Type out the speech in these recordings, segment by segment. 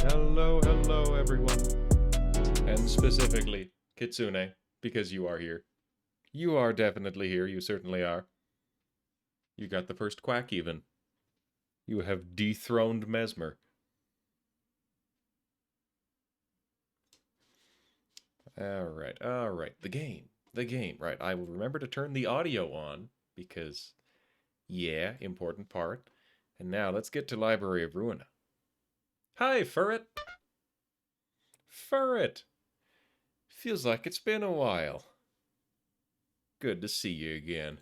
Hello, everyone. And specifically, Kitsune, because you are here. You are definitely here, you certainly are. You got the first quack, even. You have dethroned Mesmer. Alright. The game. Right, I will remember to turn the audio on, because, yeah, important part. And now, let's get to Library of Ruina. Hi, Furret! Furret! Feels like it's been a while. Good to see you again.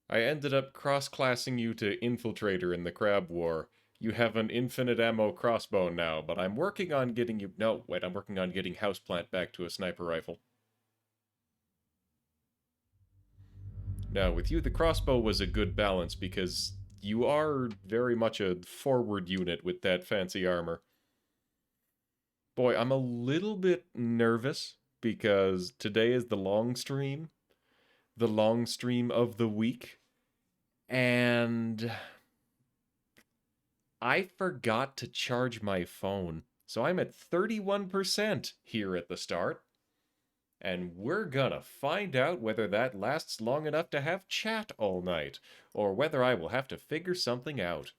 I ended up cross-classing you to Infiltrator in the Crab War. You have an infinite ammo crossbow now, but I'm working on getting you... No, wait, I'm working on getting Houseplant back to a sniper rifle. Now, with you, the crossbow was a good balance, because you are very much a forward unit with that fancy armor. Boy, I'm a little bit nervous, because today is the long stream of the week, and I forgot to charge my phone. So I'm at 31% here at the start, and we're gonna find out whether that lasts long enough to have chat all night, or whether I will have to figure something out.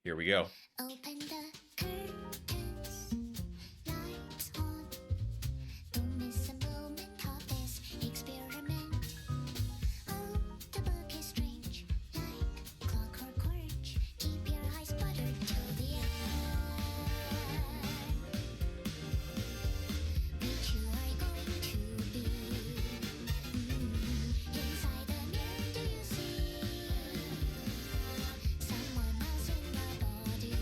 Here we go. Open the curtains, lights on. Don't miss a moment of this experiment. Oh, the book is strange, like clockwork orange. Keep your eyes buttered till the end. Which you are going to be? Inside the mirror, do you see someone else in my body?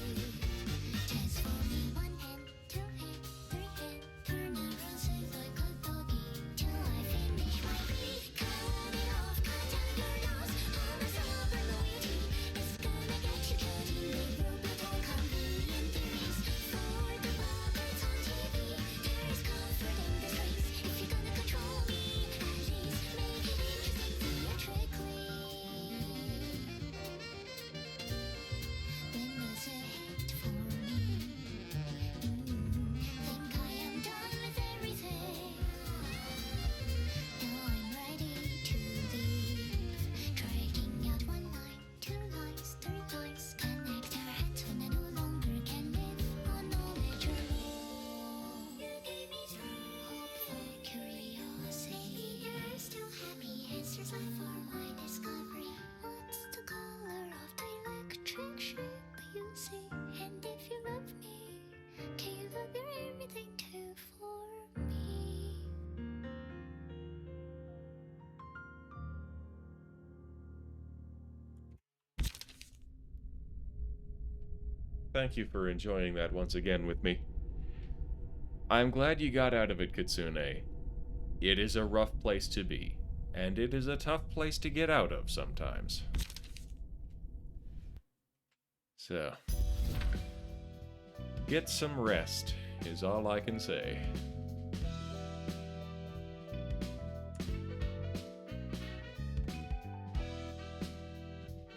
Thank you for enjoying that once again with me. I'm glad you got out of it, Kitsune. It is a rough place to be, and it is a tough place to get out of sometimes. So, get some rest, is all I can say.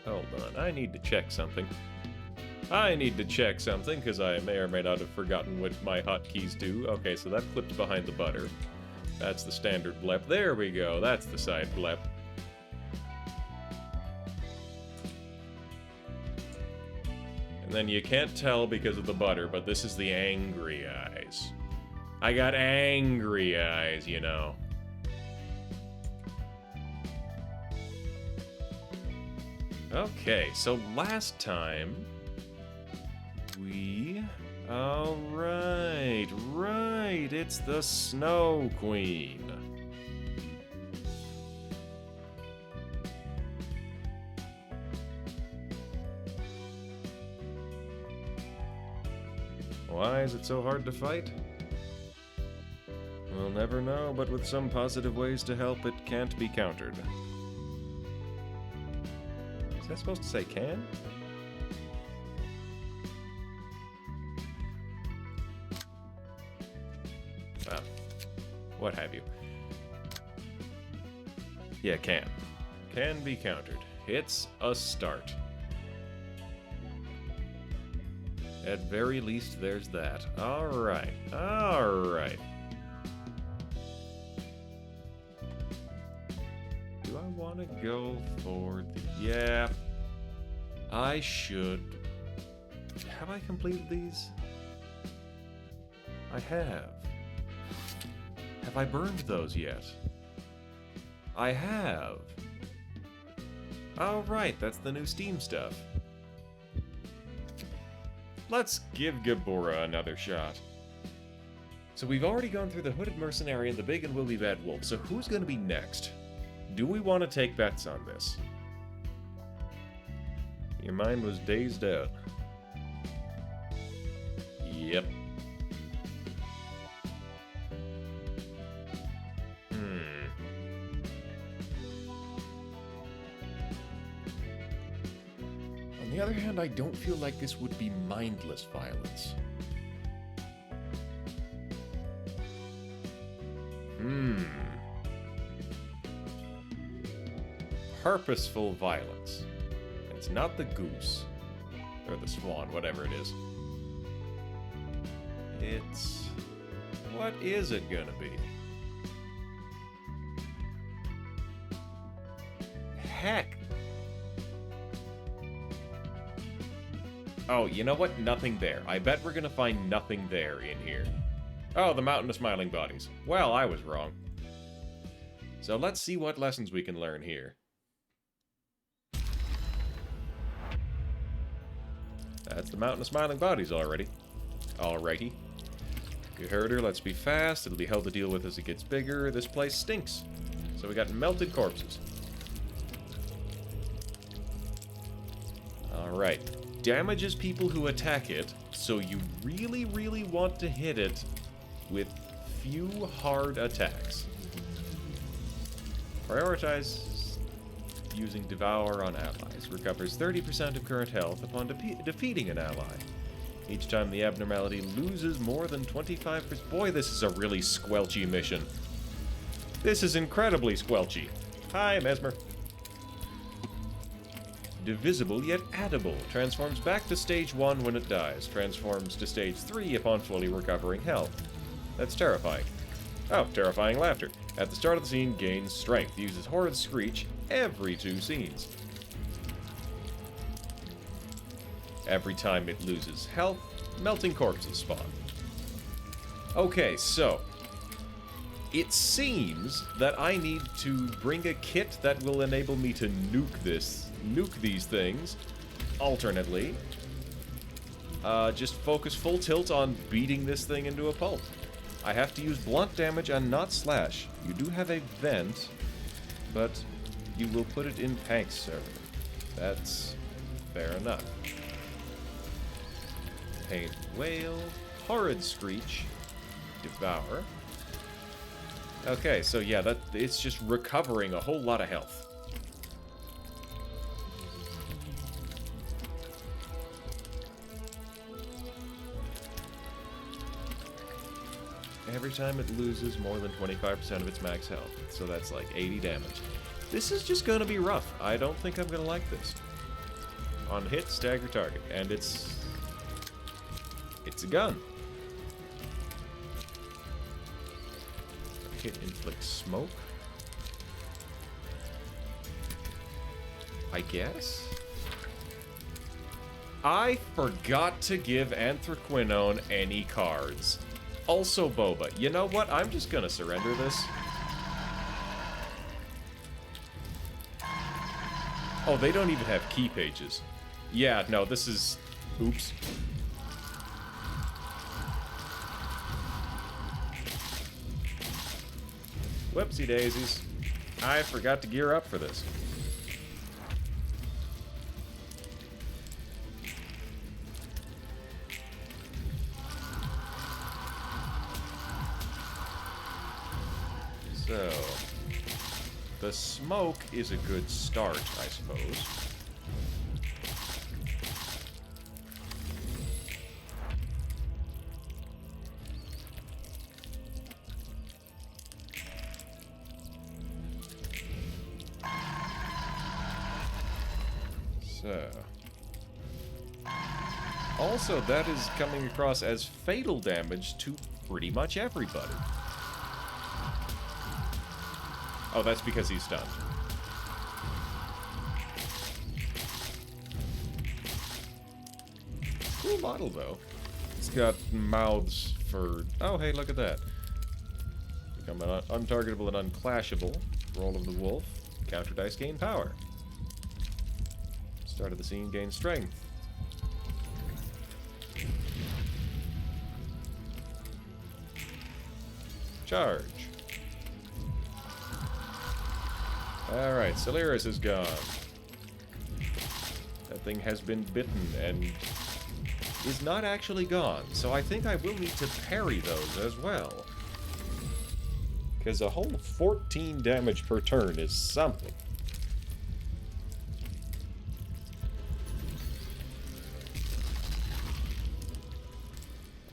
Hold on, I need to check something. Because I may or may not have forgotten what my hotkeys do. Okay, so that clips behind the butter. That's the standard blep. There we go, that's the side blep. And then you can't tell because of the butter, but this is the angry eyes. I got angry eyes, you know. Okay, so last time we... Alright, right, it's the Snow Queen. Why is it so hard to fight? We'll never know, but with some positive ways to help, it can't be countered. Is that supposed to say can? Well, what have you. Yeah, can. Can be countered. It's a start. At very least, there's that. Alright, alright. Do I want to go for the... Yeah. I should... Have I completed these? I have. Have I burned those yet? I have. Alright, that's the new Steam stuff. Let's give Gabora another shot. So we've already gone through the Hooded Mercenary and the Big and Willy Bad Wolf, so who's going to be next? Do we want to take bets on this? Your mind was dazed out. Yep. On the other hand, I don't feel like this would be mindless violence. Purposeful violence. And it's not the goose. Or the swan, whatever it is. It's... What is it gonna be? Heck! Oh, you know what? Nothing there. I bet we're gonna find nothing there in here. Oh, the Mountain of Smiling Bodies. Well, I was wrong. So let's see what lessons we can learn here. That's the Mountain of Smiling Bodies already. Alrighty. You heard her, let's be fast. It'll be hell to deal with as it gets bigger. This place stinks. So we got melted corpses. Alright. Damages people who attack it, so you really, really want to hit it with few hard attacks. Prioritize using Devour on allies. Recovers 30% of current health upon defeating an ally. Each time the abnormality loses more than 25%. Boy, this is a really squelchy mission. This is incredibly squelchy. Hi, Mesmer. Divisible yet addable. Transforms back to stage 1 when it dies. Transforms to stage 3 upon fully recovering health. That's terrifying. Oh, terrifying laughter. At the start of the scene, gains strength. Uses Horrid Screech every 2 scenes. Every time it loses health, melting corpses spawn. Okay, so... It seems that I need to bring a kit that will enable me to nuke these things, alternately. Just focus full tilt on beating this thing into a pulp. I have to use blunt damage and not slash. You do have a vent, but you will put it in tanks, sir. That's fair enough. Pain Wail, Horrid Screech, Devour. Okay, so yeah, it's just recovering a whole lot of health. Every time it loses more than 25% of its max health, so that's like 80 damage. This is just gonna be rough. I don't think I'm gonna like this. On hit, stagger target, and it's a gun. Hit inflict smoke. I guess? I forgot to give Anthraquinone any cards. Also Boba. You know what? I'm just gonna surrender this. Oh, they don't even have key pages. Yeah, no, this is... Oops. Whoopsie daisies. I forgot to gear up for this. So, the smoke is a good start, I suppose. So, also that is coming across as fatal damage to pretty much everybody. Oh, that's because he's stunned. Cool model, though. It's got mouths for... Oh, hey, look at that. Become untargetable and unclashable. Roll of the wolf. Counter dice gain power. Start of the scene gain strength. Charge. Alright, Celeris is gone. That thing has been bitten and is not actually gone, so I think I will need to parry those as well. Because a whole 14 damage per turn is something.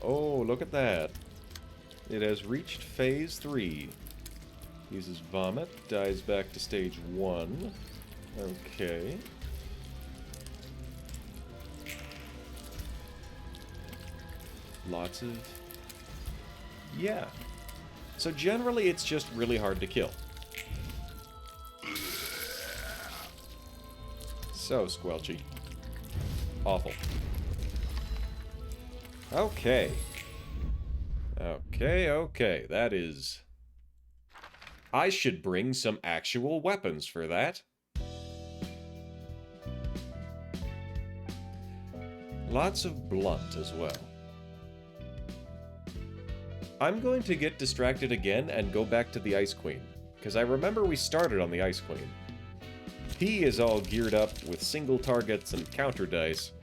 Oh, look at that. It has reached phase 3. Uses vomit, dies back to stage 1. Okay. Lots of... Yeah. So generally it's just really hard to kill. So squelchy. Awful. Okay. Okay. That is... I should bring some actual weapons for that. Lots of blunt as well. I'm going to get distracted again and go back to the Ice Queen, because I remember we started on the Ice Queen. He is all geared up with single targets and counter dice.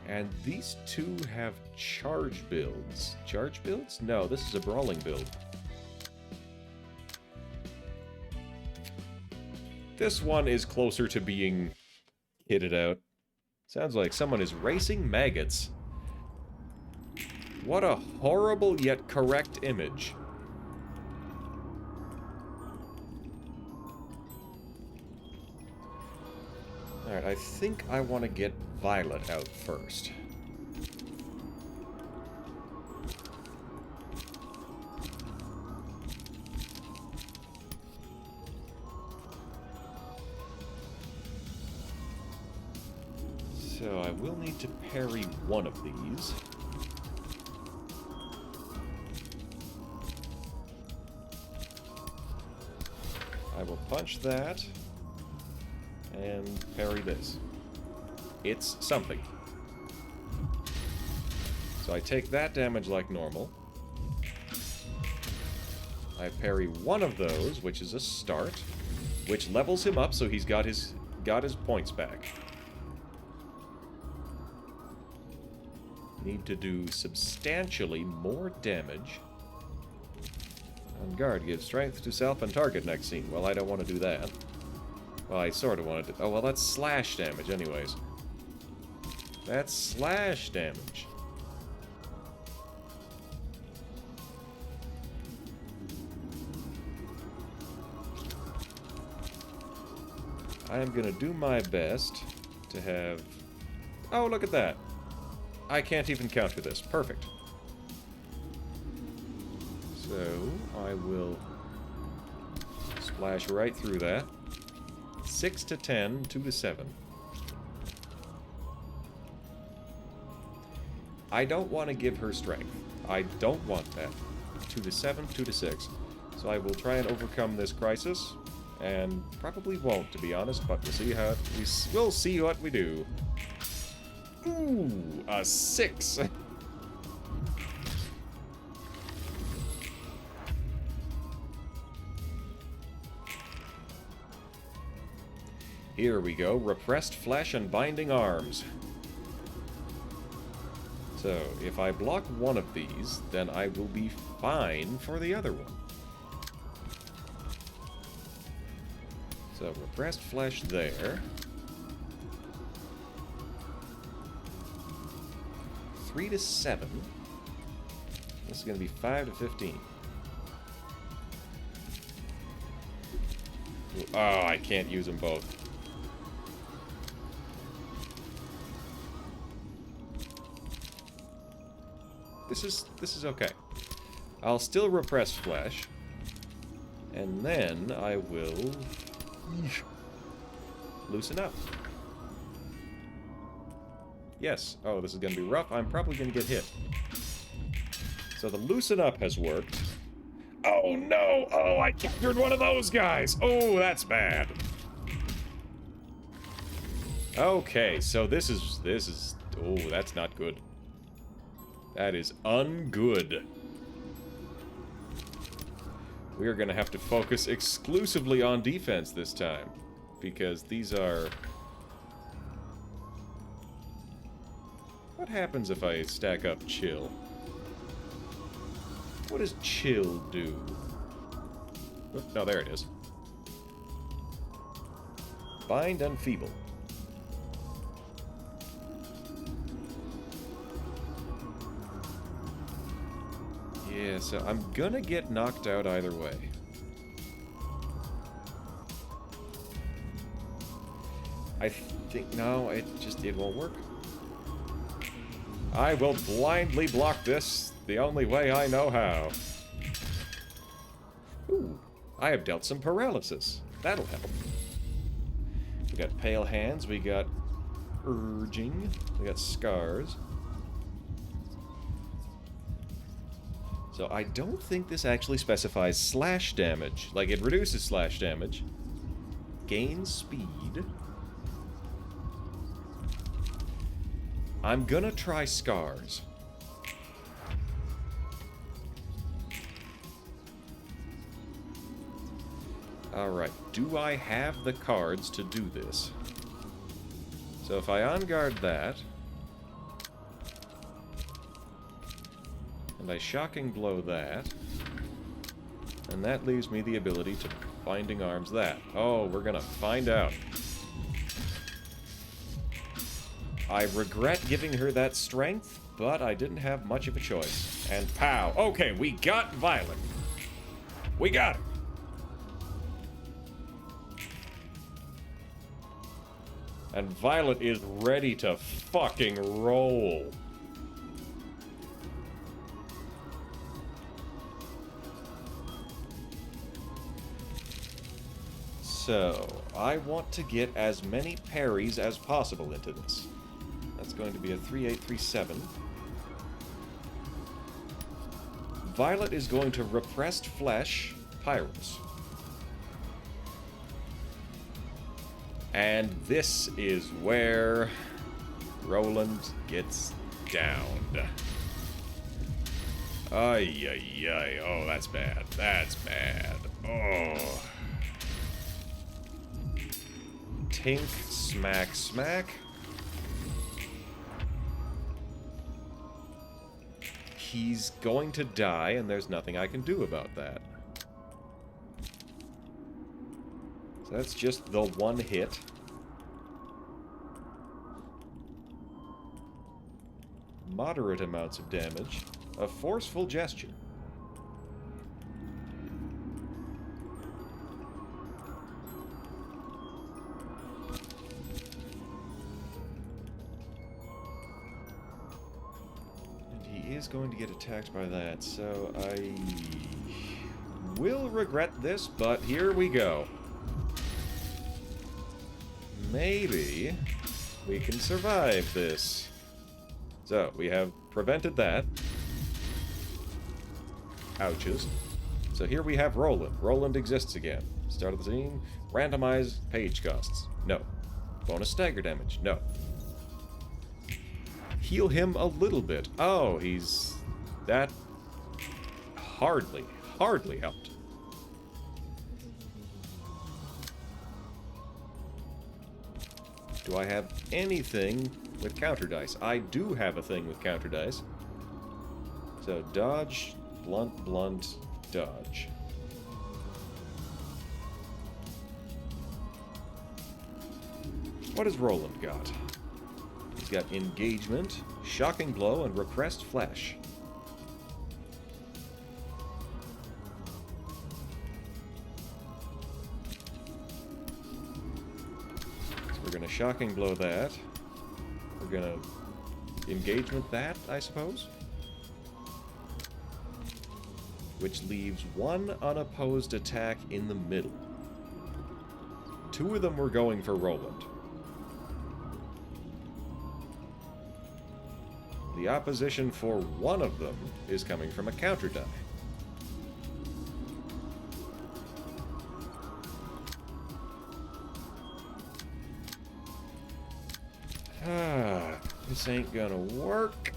And these two have charge builds. Charge builds? No, this is a brawling build. This one is closer to being kitted out. Sounds like someone is racing maggots. What a horrible yet correct image. Alright, I think I want to get Violet out first. So I will need to parry one of these. I will punch that and parry this. It's something. So I take that damage like normal. I parry one of those, which is a start, which levels him up so he's got his points back. need to do substantially more damage. On guard, give strength to self and target next scene. Well, I don't want to do that. Well, I sort of wanted to... Oh, well, that's slash damage anyways. That's slash damage. I am going to do my best to have... Oh, look at that. I can't even counter this. Perfect. So, I will splash right through that. 6 to 10, 2 to 7. I don't want to give her strength. I don't want that. 2 to 7, 2 to 6. So I will try and overcome this crisis. And probably won't, to be honest, but we'll see how we'll see what we do. Ooh, a 6. Here we go, repressed flesh and binding arms. So, if I block one of these, then I will be fine for the other one. So, repressed flesh there. 3 to 7. This is going to be 5 to 15. Oh, I can't use them both. This is okay. I'll still repress flesh. And then I will loosen up. Yes. Oh, this is going to be rough. I'm probably going to get hit. So the loosen up has worked. Oh, no. Oh, I captured one of those guys. Oh, that's bad. Okay, so this is... Oh, that's not good. That is ungood. We are going to have to focus exclusively on defense this time. Because these are... What happens if I stack up chill? What does chill do? Oh, no, there it is. Bind and feeble. Yeah, so I'm gonna get knocked out either way. I think... No, it won't work. I will blindly block this the only way I know how. Ooh, I have dealt some paralysis. That'll help. We got pale hands, we got urging, we got scars. So I don't think this actually specifies slash damage. Like, it reduces slash damage. Gains speed. I'm gonna try scars. Alright, do I have the cards to do this? So if I on-guard that, and I shocking blow that, and that leaves me the ability to binding arms that. Oh, we're gonna find out. I regret giving her that strength, but I didn't have much of a choice. And pow. Okay, we got Violet. We got her. And Violet is ready to fucking roll. So, I want to get as many parries as possible into this. That's going to be a 3-8-3-7. Violet is going to repressed flesh Pyros. And this is where Roland gets downed. Ay, ay, ay. Oh, that's bad. That's bad. Oh. Tink, smack, smack. he's going to die, and there's nothing I can do about that. So that's just the one hit. Moderate amounts of damage. A forceful gesture. Is going to get attacked by that, so I will regret this, but here we go. Maybe we can survive this. So, we have prevented that. Ouches. So here we have Roland. Roland exists again. Start of the scene. Randomize page costs. No. Bonus stagger damage. No. Heal him a little bit. Oh, he's... That hardly helped. Do I have anything with counter dice? I do have a thing with counter dice. So, dodge, blunt, blunt, dodge. What has Roland got? He's got engagement, shocking blow, and repressed flesh. So we're gonna shocking blow that. We're gonna engagement that, I suppose. Which leaves one unopposed attack in the middle. Two of them were going for Roland. The opposition for one of them is coming from a counter die. This ain't gonna work.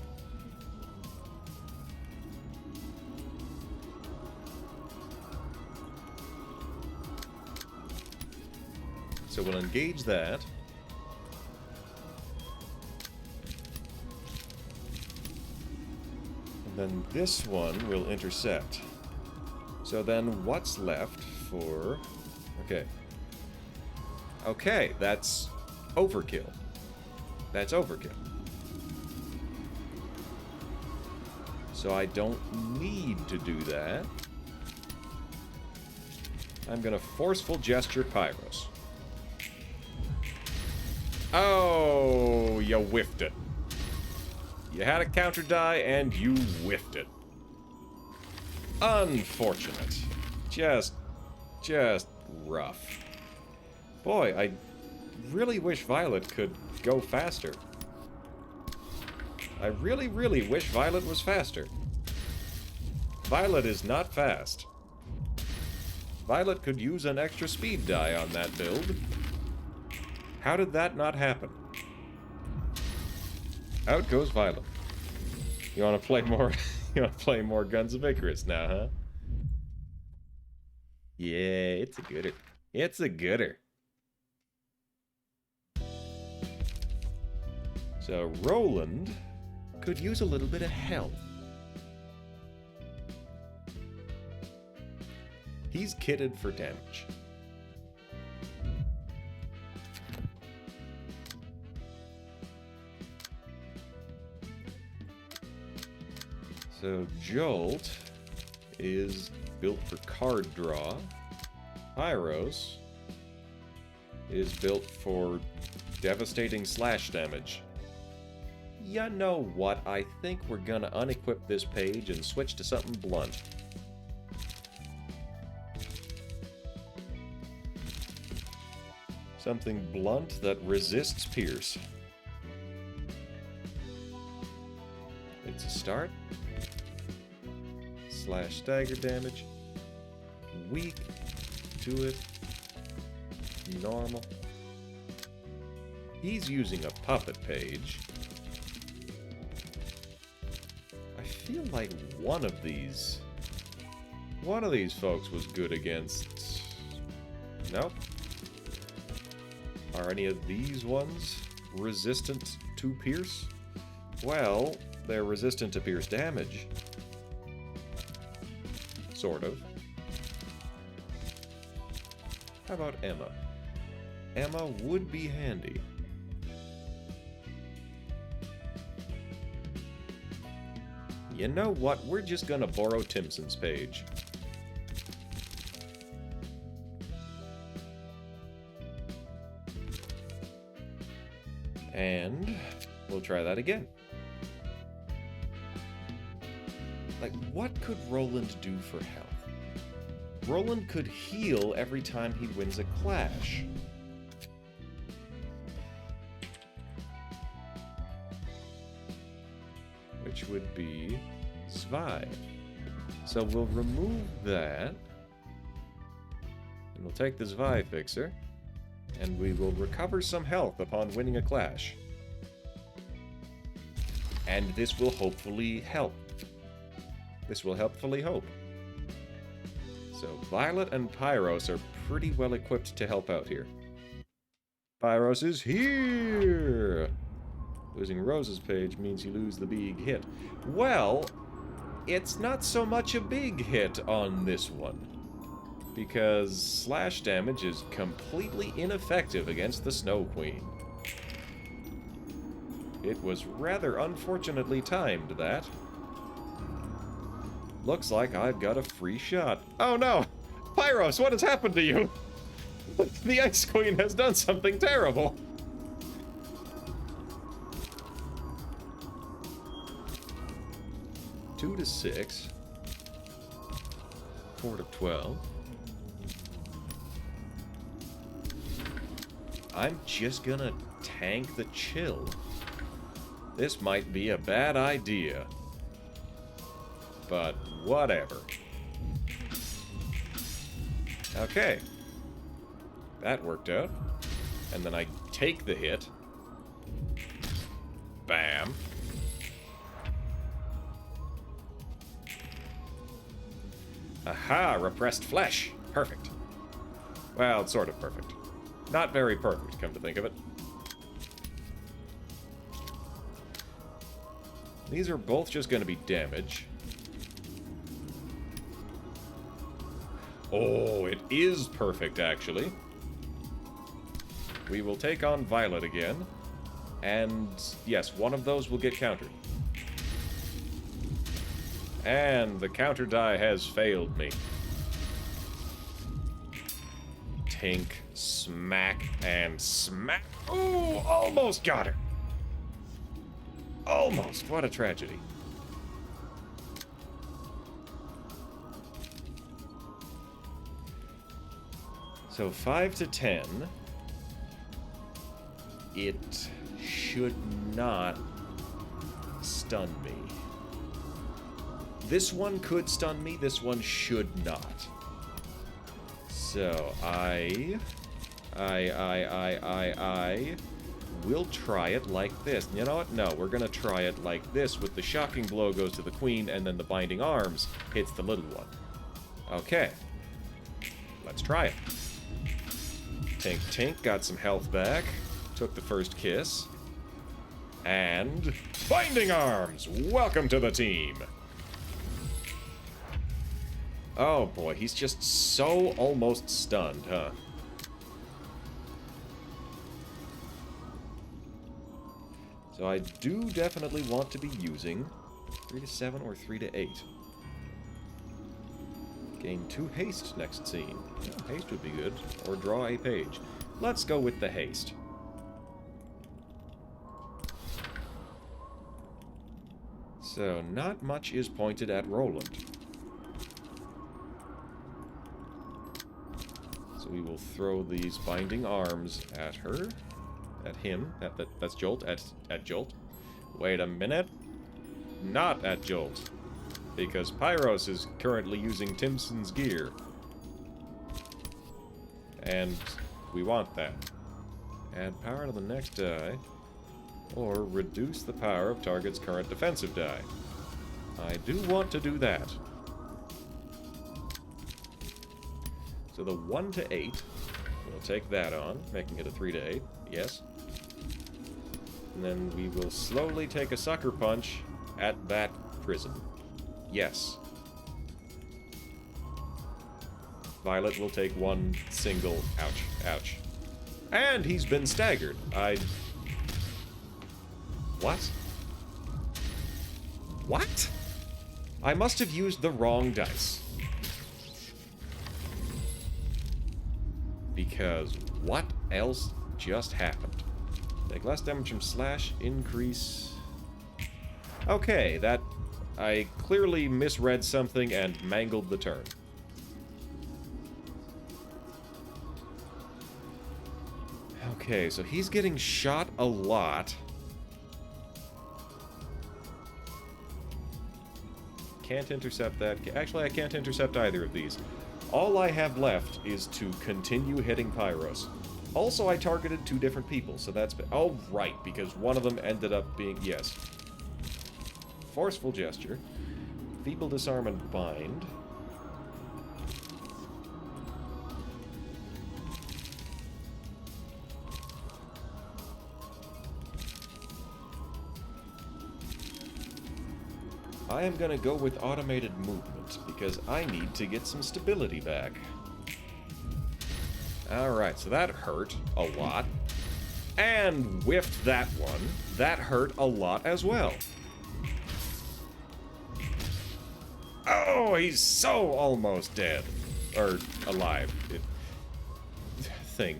So we'll engage that. Then this one will intercept. So then what's left for... Okay. Okay, that's overkill. That's overkill. So I don't need to do that. I'm gonna forceful gesture Pyros. Oh, you whiffed it. You had a counter die, and you whiffed it. Unfortunate. Just rough. Boy, I really wish Violet could go faster. I really wish Violet was faster. Violet is not fast. Violet could use an extra speed die on that build. How did that not happen? Out goes Violet. You want to play more? You want to play more Guns of Icarus now, huh? Yeah, it's a gooder. It's a gooder. So Roland could use a little bit of help. He's kitted for damage. So Jolt is built for card draw. Pyros is built for devastating slash damage. You know what? I think we're gonna unequip this page and switch to something blunt. Something blunt that resists pierce. It's a start. Slash stagger damage. Weak to it. Normal. He's using a puppet page. I feel like one of these folks was good against... Nope. Are any of these ones resistant to pierce? Well, they're resistant to pierce damage. Sort of. How about Emma? Emma would be handy. You know what? We're just gonna borrow Timson's page. And we'll try that again. Like, what could Roland do for health? Roland could heal every time he wins a clash. Which would be Zwei. So we'll remove that. And we'll take the Zwei fixer. And we will recover some health upon winning a clash. And this will hopefully help. This will helpfully hope. So Violet and Pyros are pretty well equipped to help out here. Pyros is here! Losing Rose's page means you lose the big hit. Well, it's not so much a big hit on this one. Because slash damage is completely ineffective against the Snow Queen. It was rather unfortunately timed, that. Looks like I've got a free shot. Oh no! Pyros, what has happened to you? The Ice Queen has done something terrible! Two to 6. 4 to 12. I'm just gonna tank the chill. This might be a bad idea. But whatever. Okay. That worked out. And then I take the hit. Bam. Aha, repressed flesh. Perfect. Well, it's sort of perfect. Not very perfect, come to think of it. These are both just going to be damage. Oh, it is perfect, actually. We will take on Violet again. And, yes, one of those will get countered. And the counter die has failed me. Tink, smack, and smack. Ooh, almost got her. Almost. What a tragedy. So 5 to 10. It should not stun me. This one could stun me, this one should not. So, I will try it like this. You know what? No, we're gonna try it like this, with the shocking blow goes to the queen, and then the binding arms hits the little one. Okay. Let's try it. Tink Tink got some health back. Took the first kiss. And... binding arms! Welcome to the team! Oh boy, he's just so almost stunned, huh? So I do definitely want to be using 3 to 7 or 3 to 8. Gain 2 haste next scene. Yeah, haste would be good. Or draw a page. Let's go with the haste. So, not much is pointed at Roland. So we will throw these binding arms at her. At him. That's Jolt. At Jolt. Wait a minute. Not at Jolt. Because Pyros is currently using Timson's gear. And we want that. Add power to the next die. Or reduce the power of target's current defensive die. I do want to do that. So the 1 to 8, we'll take that on, making it a 3 to 8, yes. And then we will slowly take a sucker punch at that prison. Yes. Violet will take one single... Ouch. Ouch. And he's been staggered. What? What? I must have used the wrong dice. Because what else just happened? Take less damage from slash, increase... Okay, that... I clearly misread something and mangled the turn. Okay, so he's getting shot a lot. Can't intercept that. Actually, I can't intercept either of these. All I have left is to continue hitting Pyros. Also, I targeted 2 different people, so that's... Oh, right, because one of them ended up being... Yes. Forceful Gesture. Feeble Disarm and Bind. I am gonna go with Automated Movement, because I need to get some stability back. Alright, so that hurt a lot. And whiffed that one. That hurt a lot as well. Oh, he's so almost dead. Or alive. Thing.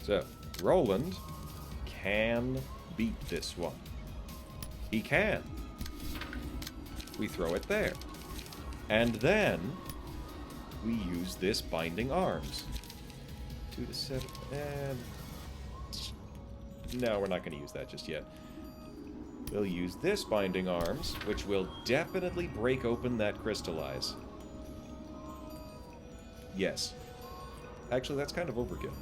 So, Roland can beat this one. He can. We throw it there. And then we use this Binding Arms. 2 to 7, and... No, we're not going to use that just yet. We'll use this Binding Arms, which will definitely break open that Crystallize. Yes. Actually, that's kind of overkill.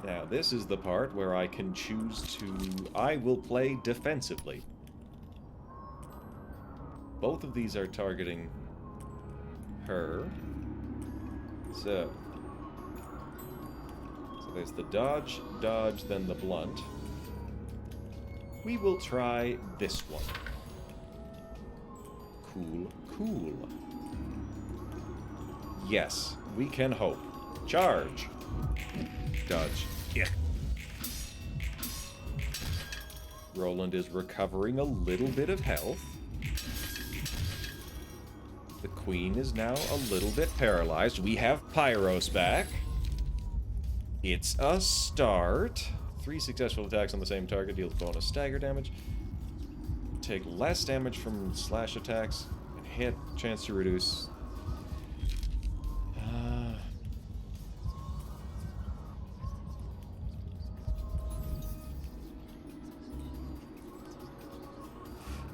Now, this is the part where I can choose to... I will play defensively. Both of these are targeting her. So there's the dodge, then the blunt. We will try this one. Cool, cool. Yes, we can hope. Charge. Dodge. Yeah. Roland is recovering a little bit of health. The queen is now a little bit paralyzed. We have Pyros back. It's a start. 3 successful attacks on the same target deals bonus stagger damage. Take less damage from slash attacks. And hit. Chance to reduce.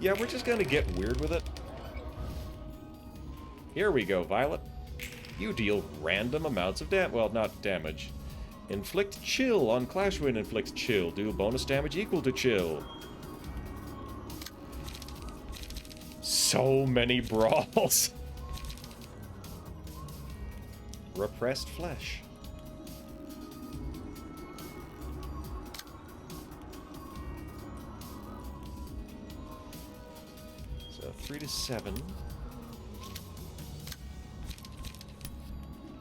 Yeah, we're just gonna get weird with it. Here we go, Violet. You deal random amounts of damage. Well, not damage. Inflict chill on Clash Wind. Inflicts chill. Do bonus damage equal to chill. So many brawls. Repressed flesh. So 3 to 7.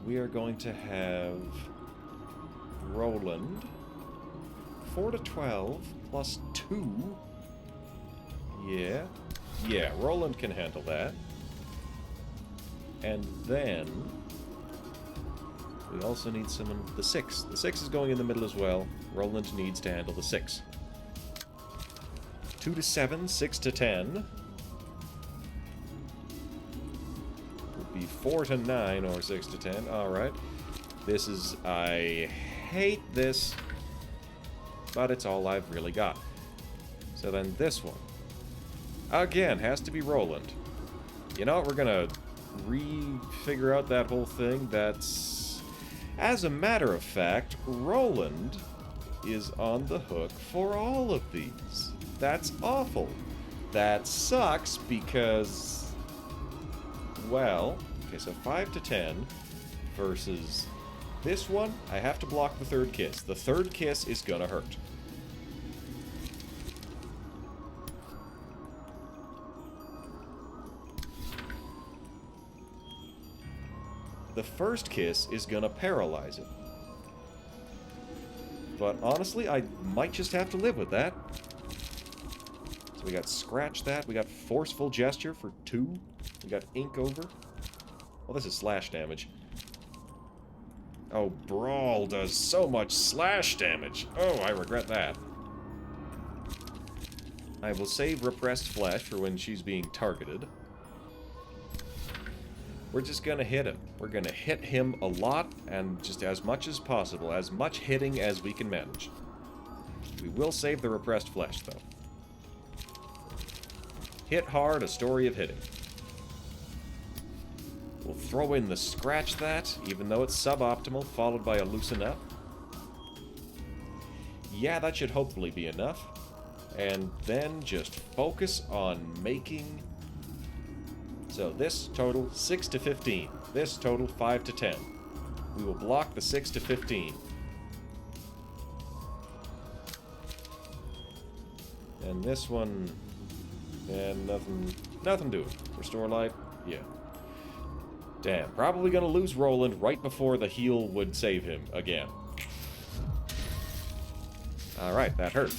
We are going to have Roland 4 to 12 plus 2. Yeah. Yeah, Roland can handle that. And then we also need someone. The 6. The 6 is going in the middle as well. Roland needs to handle the 6. 2 to 7, 6 to 10. Would be 4 to 9 or 6 to 10. Alright. This is... I hate this, but it's all I've really got. So then this one. Again, has to be Roland. You know what? We're gonna re-figure out that whole thing. That's... As a matter of fact, Roland is on the hook for all of these. That's awful. That sucks because... Well... Okay, so 5 to 10 versus This one, I have to block the third kiss. The third kiss is gonna hurt. The first kiss is gonna paralyze it. But honestly, I might just have to live with that. So we got Scratch That, we got Forceful Gesture for 2, we got Ink Over. Well, this is slash damage. Oh, Brawl does so much slash damage. Oh, I regret that. I will save Repressed Flesh for when she's being targeted. We're just gonna hit him. We're gonna hit him a lot, and just as much as possible. As much hitting as we can manage. We will save the Repressed Flesh, though. Hit hard, a story of hitting. We'll throw in the Scratch That, even though it's suboptimal, followed by a Loosen Up. Yeah, that should hopefully be enough. And then just focus on making... So this total 6 to 15. This total 5 to 10. We will block the 6 to 15. And this one... And nothing doing. Restore life? Yeah. Damn, probably gonna lose Roland right before the heal would save him again. Alright, that hurt.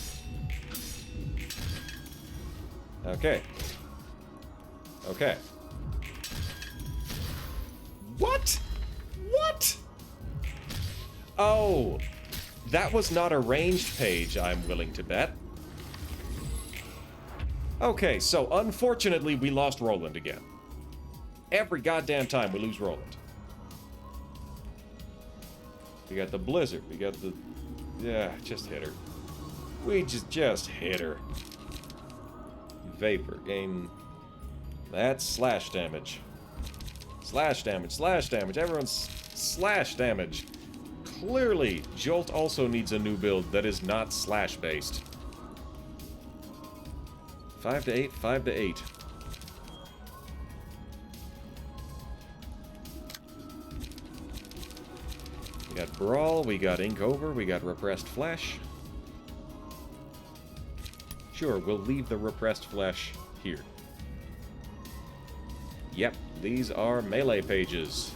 Okay. Okay. What? What? Oh, that was not a ranged page, I'm willing to bet. Okay, so unfortunately we lost Roland again. Every goddamn time we lose Roland. We got the Blizzard, we got the... Yeah, just hit her. We just hit her. Vapor, gain... That's slash damage. Slash damage, slash damage, everyone's slash damage. Clearly, Jolt also needs a new build that is not slash-based. 5 to 8, 5 to 8. We got Brawl, we got Ink Over, we got Repressed Flesh. Sure, we'll leave the Repressed Flesh here. Yep, these are melee pages.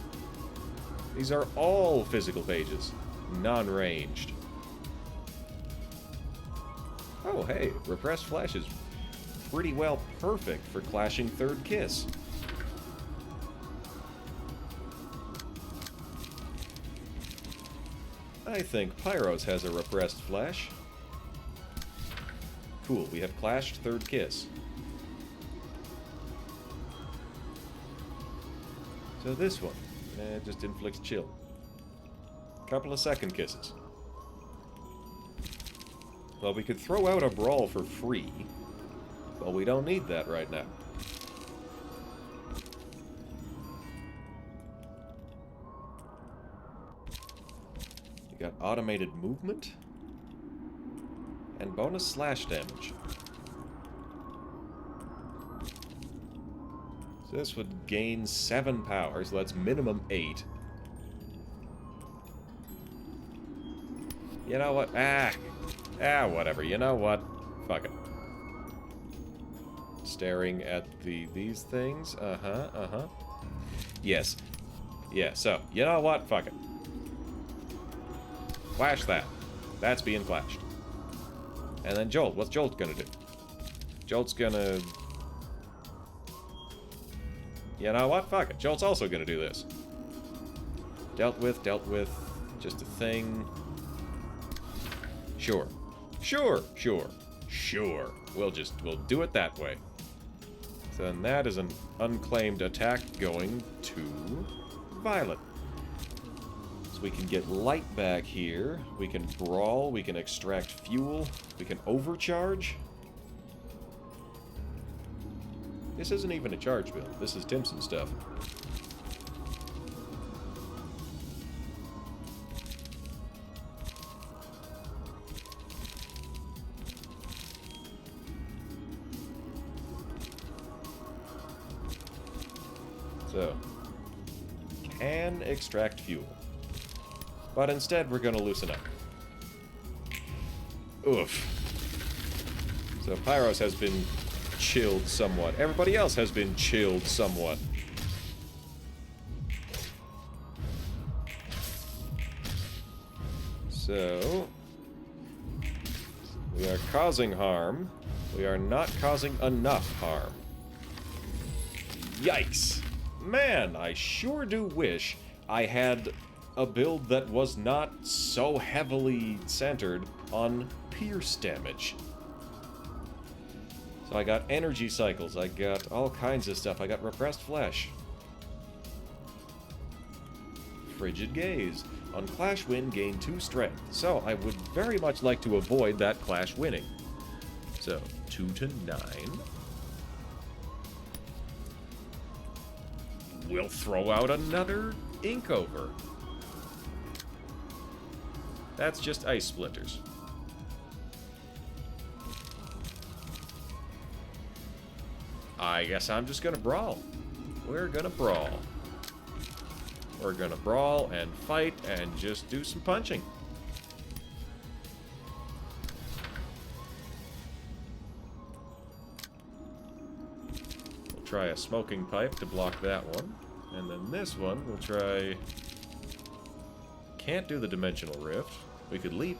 These are all physical pages, non-ranged. Oh, hey, Repressed Flesh is pretty well perfect for clashing Third Kiss. I think Pyros has a Repressed Flesh. Cool, we have clashed Third Kiss. So this one, just inflicts chill. Couple of second kisses. Well, we could throw out a Brawl for free. Well, we don't need that right now. You got automated movement. And bonus slash damage. So this would gain 7 power, so that's minimum 8. You know what? Whatever. You know what? Fuck it. Staring at these things. Yes. Yeah, so, you know what? Fuck it. Clash that. That's being clashed. And then Jolt. What's Jolt gonna do? Jolt's gonna... You know what? Fuck it. Jolt's also gonna do this. Dealt with. Just a thing. Sure. We'll do it that way. So then that is an unclaimed attack going to Violet. So we can get light back here. We can brawl. We can extract fuel. We can overcharge. This isn't even a charge build. This is Timson stuff. So, can extract fuel. But instead, we're going to loosen up. Oof. So Pyros has been chilled somewhat. Everybody else has been chilled somewhat. So, we are causing harm. We are not causing enough harm. Yikes. Man, I sure do wish I had a build that was not so heavily centered on pierce damage. So I got energy cycles, I got all kinds of stuff, I got repressed flesh. Frigid Gaze. On Clash win, gain 2 strength. So I would very much like to avoid that Clash winning. So, 2 to 9. We'll throw out another Ink Over. That's just ice splinters. I guess I'm just gonna brawl. We're gonna brawl. We're gonna brawl and fight and just do some punching. We'll try a smoking pipe to block that one. And then this one, we'll try... Can't do the dimensional rift. We could leap.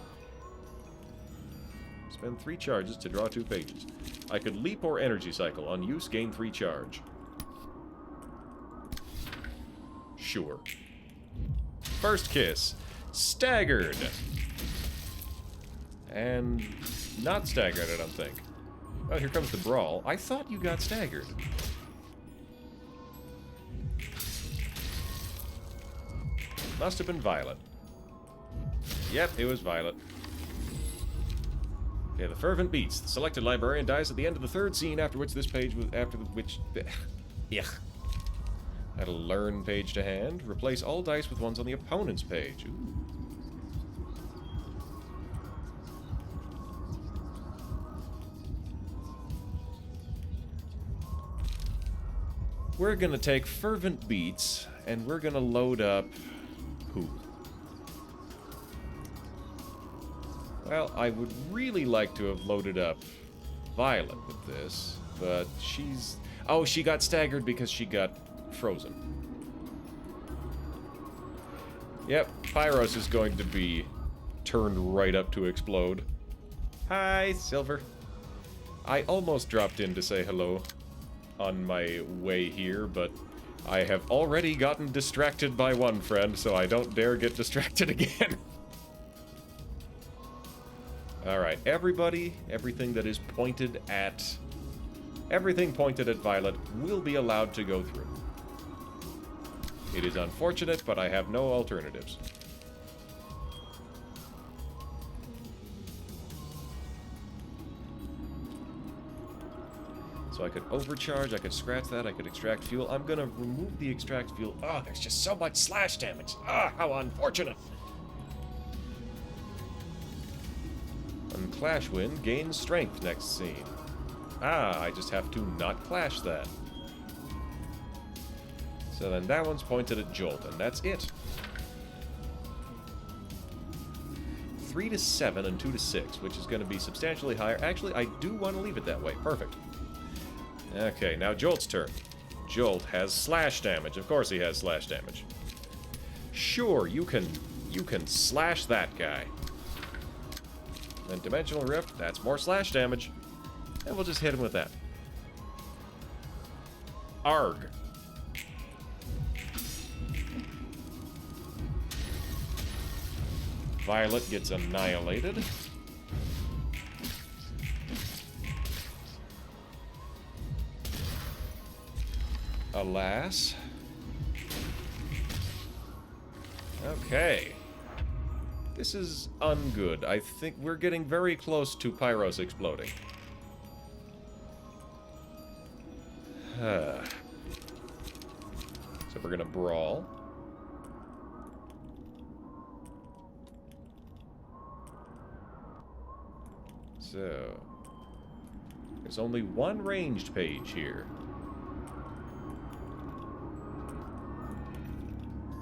Spend 3 charges to draw 2 pages. I could leap or energy cycle. On use, gain 3 charge. Sure. First kiss. Staggered. And not staggered, I don't think. Oh, here comes the brawl. I thought you got staggered. Must have been Violet. Yep, it was Violet. Okay, the Fervent Beats. The selected librarian dies at the end of the 3rd scene, after which this page was... Yeah. Add a learn page to hand. Replace all dice with ones on the opponent's page. Ooh. We're gonna take Fervent Beats, and we're gonna load up... who? Well, I would really like to have loaded up Violet with this, but she's... Oh, she got staggered because she got frozen. Yep, Pyros is going to be turned right up to explode. Hi, Silver. I almost dropped in to say hello on my way here, but I have already gotten distracted by one friend, so I don't dare get distracted again. Alright, everybody, everything that is pointed at... Everything pointed at Violet will be allowed to go through. It is unfortunate, but I have no alternatives. So I could overcharge, I could scratch that, I could extract fuel. I'm gonna remove the extract fuel. Oh, there's just so much slash damage. Ah, how unfortunate. On Clash win, gain strength next scene. Ah, I just have to not clash that. So then that one's pointed at Jolt, and that's it. 3 to 7 and 2 to 6, which is going to be substantially higher. Actually, I do want to leave it that way. Perfect. Okay, now Jolt's turn. Jolt has slash damage. Of course he has slash damage. Sure, you can slash that guy. Then Dimensional Rift, that's more slash damage. And we'll just hit him with that. Arg. Violet gets annihilated. Alas. Okay. This is ungood. I think we're getting very close to Pyros exploding. So we're gonna brawl. So there's only one ranged page here.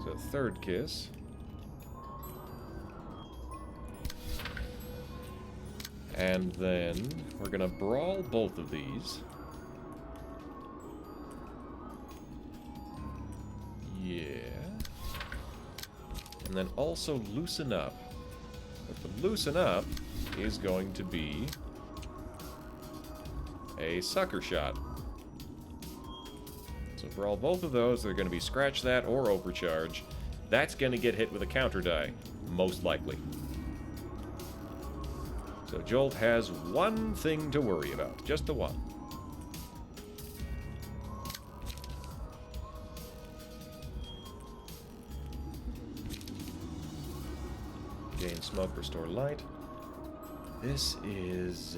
So 3rd kiss. And then we're gonna brawl both of these. Yeah. And then also loosen up. But the loosen up is going to be a sucker shot. So brawl both of those, they're going to be scratch that or overcharge. That's going to get hit with a counter die, most likely. So Jolt has one thing to worry about, just the one. Gain smoke, restore light. This is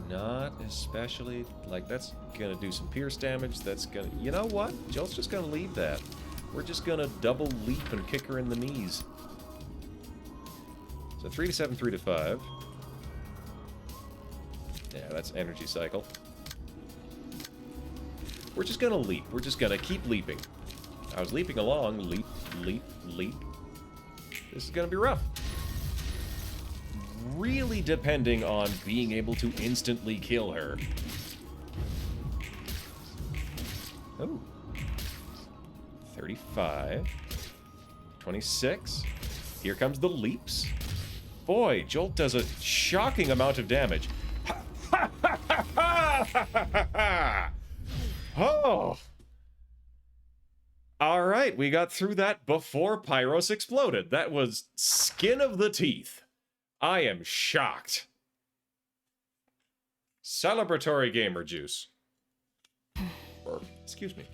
not especially, like, that's gonna do some pierce damage. That's gonna, you know what? Jolt's just gonna leave that. We're just gonna double leap and kick her in the knees. So 3 to 7, 3 to 5. Yeah, that's energy cycle. We're just gonna leap. We're just gonna keep leaping. I was leaping along. Leap, leap, leap. This is gonna be rough. Really depending on being able to instantly kill her. Oh. 35. 26. Here comes the leaps. Boy, Jolt does a shocking amount of damage. Oh! Alright, we got through that before Pyros exploded. That was skin of the teeth. I am shocked. Celebratory gamer juice. Or, excuse me.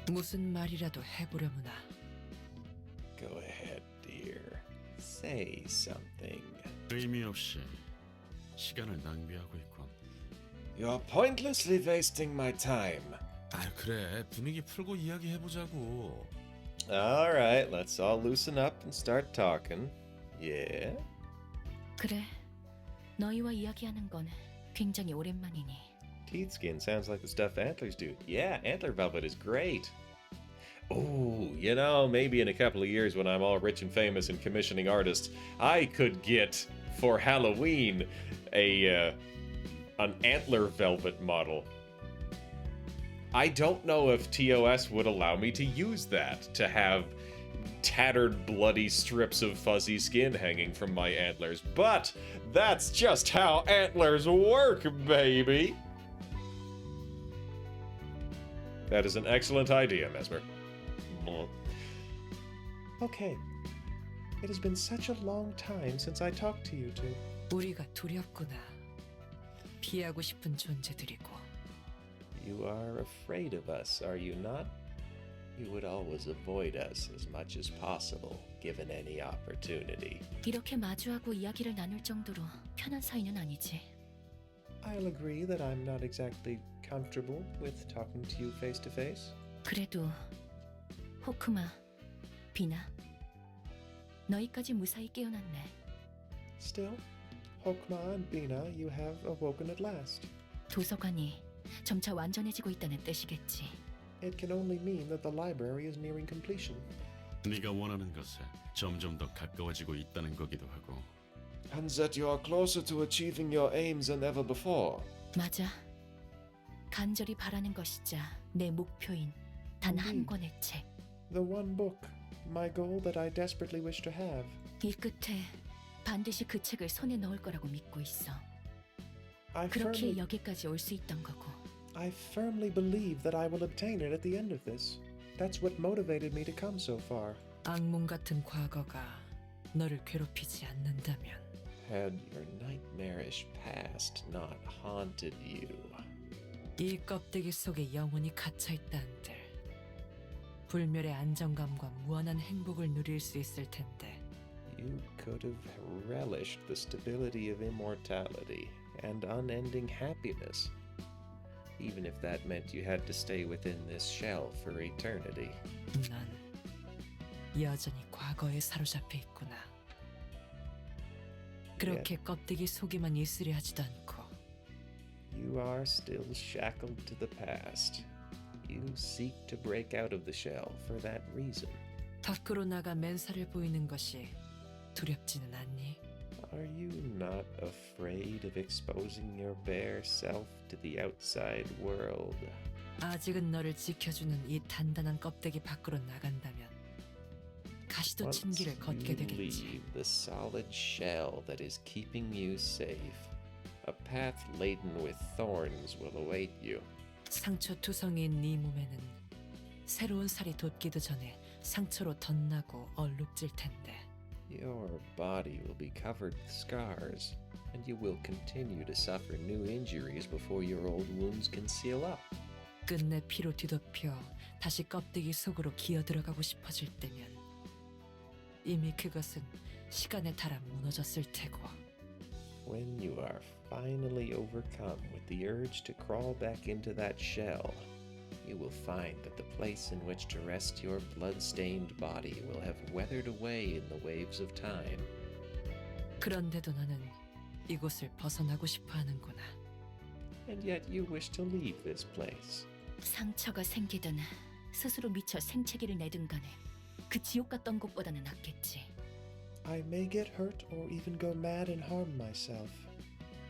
무슨 말이라도 해보려무나. Go ahead, dear. Say something. 의미 없이 시간을 낭비하고 있군. You're pointlessly wasting my time. 아 그래 분위기 풀고 이야기해보자고. Alright, let's all loosen up and start talking. Yeah? 그래, 너희와 이야기하는 건 굉장히 오랜만이니. Teeth skin sounds like the stuff antlers do. Yeah, antler velvet is great. Oh, you know, maybe in a couple of years when I'm all rich and famous and commissioning artists, I could get, for Halloween, an antler velvet model. I don't know if TOS would allow me to use that, to have tattered, bloody strips of fuzzy skin hanging from my antlers, but that's just how antlers work, baby! That is an excellent idea, Mesmer. Okay. It has been such a long time since I talked to you two. 우리가 두렵구나. 피하고 싶은 존재들이고. You are afraid of us, are you not? You would always avoid us as much as possible, given any opportunity. 이렇게 마주하고 이야기를 나눌 정도로 편한 사이는 아니지. I'll agree that I'm not exactly comfortable with talking to you face to face. 그래도 호크마, 비나, 너희까지 무사히 깨어났네. Still, Hokma and Bina, you have awoken at last. 도서관이 점차 완전해지고 있다는 뜻이겠지. It can only mean that the library is nearing completion. 네가 원하는 것에 점점 더 가까워지고 있다는 거기도 하고. And that you are closer to achieving your aims than ever before. 맞아. 간절히 바라는 것이자 내 목표인 단 한 권의 책. The one book, my goal that I desperately wish to have. 이 끝에 반드시 그 책을 손에 넣을 거라고 믿고 있어. I 그렇기에 firmly, 여기까지 올 수 있던 거고. I firmly believe that I will obtain it at the end of this. That's what motivated me to come so far. 악몽 같은 과거가 너를 괴롭히지 않는다면. Had your nightmarish past not haunted you, 이 껍데기 속에 영혼이 갇혀 있다는들. 불멸의 안정감과 무한한 행복을 누릴 수 있을 텐데. you could have relished the stability of immortality and unending happiness, even if that meant you had to stay within this shell for eternity. 난 여전히 과거에 사로잡혀 있구나. 그렇게 껍데기 속에만 있으려 하지도 않고 You are still shackled to the past. You seek to break out of the shell for that reason. 밖으로 나가 맨살을 보이는 것이 두렵지는 않니? Are you not afraid of exposing your bare self to the outside world? 아직은 너를 지켜주는 이 단단한 껍데기 밖으로 나간다면 가시도 Once 친 길을 걷게 you 되겠지. leave the solid shell that is keeping you safe, a path laden with thorns will await you. 상처투성이인 네 몸에는 새로운 살이 돋기도 전에 상처로 덧나고 얼룩질 텐데 Your body will be covered with scars, and you will continue to suffer new injuries before your old wounds can seal up. 끝내 피로 뒤덮여 다시 껍데기 속으로 기어들어가고 싶어질 때면 이미 그것은 시간에 따라 무너졌을 테고 When you are finally overcome with the urge to crawl back into that shell, you will find that the place in which to rest your blood-stained body will have weathered away in the waves of time. 그런데도 너는 이곳을 벗어나고 싶어 하는구나. And yet you wish to leave this place. 상처가 생기든 스스로 미쳐 생채기를 내든 간에 그 지옥 같던 곳보다는 낫겠지. I may get hurt or even go mad and harm myself,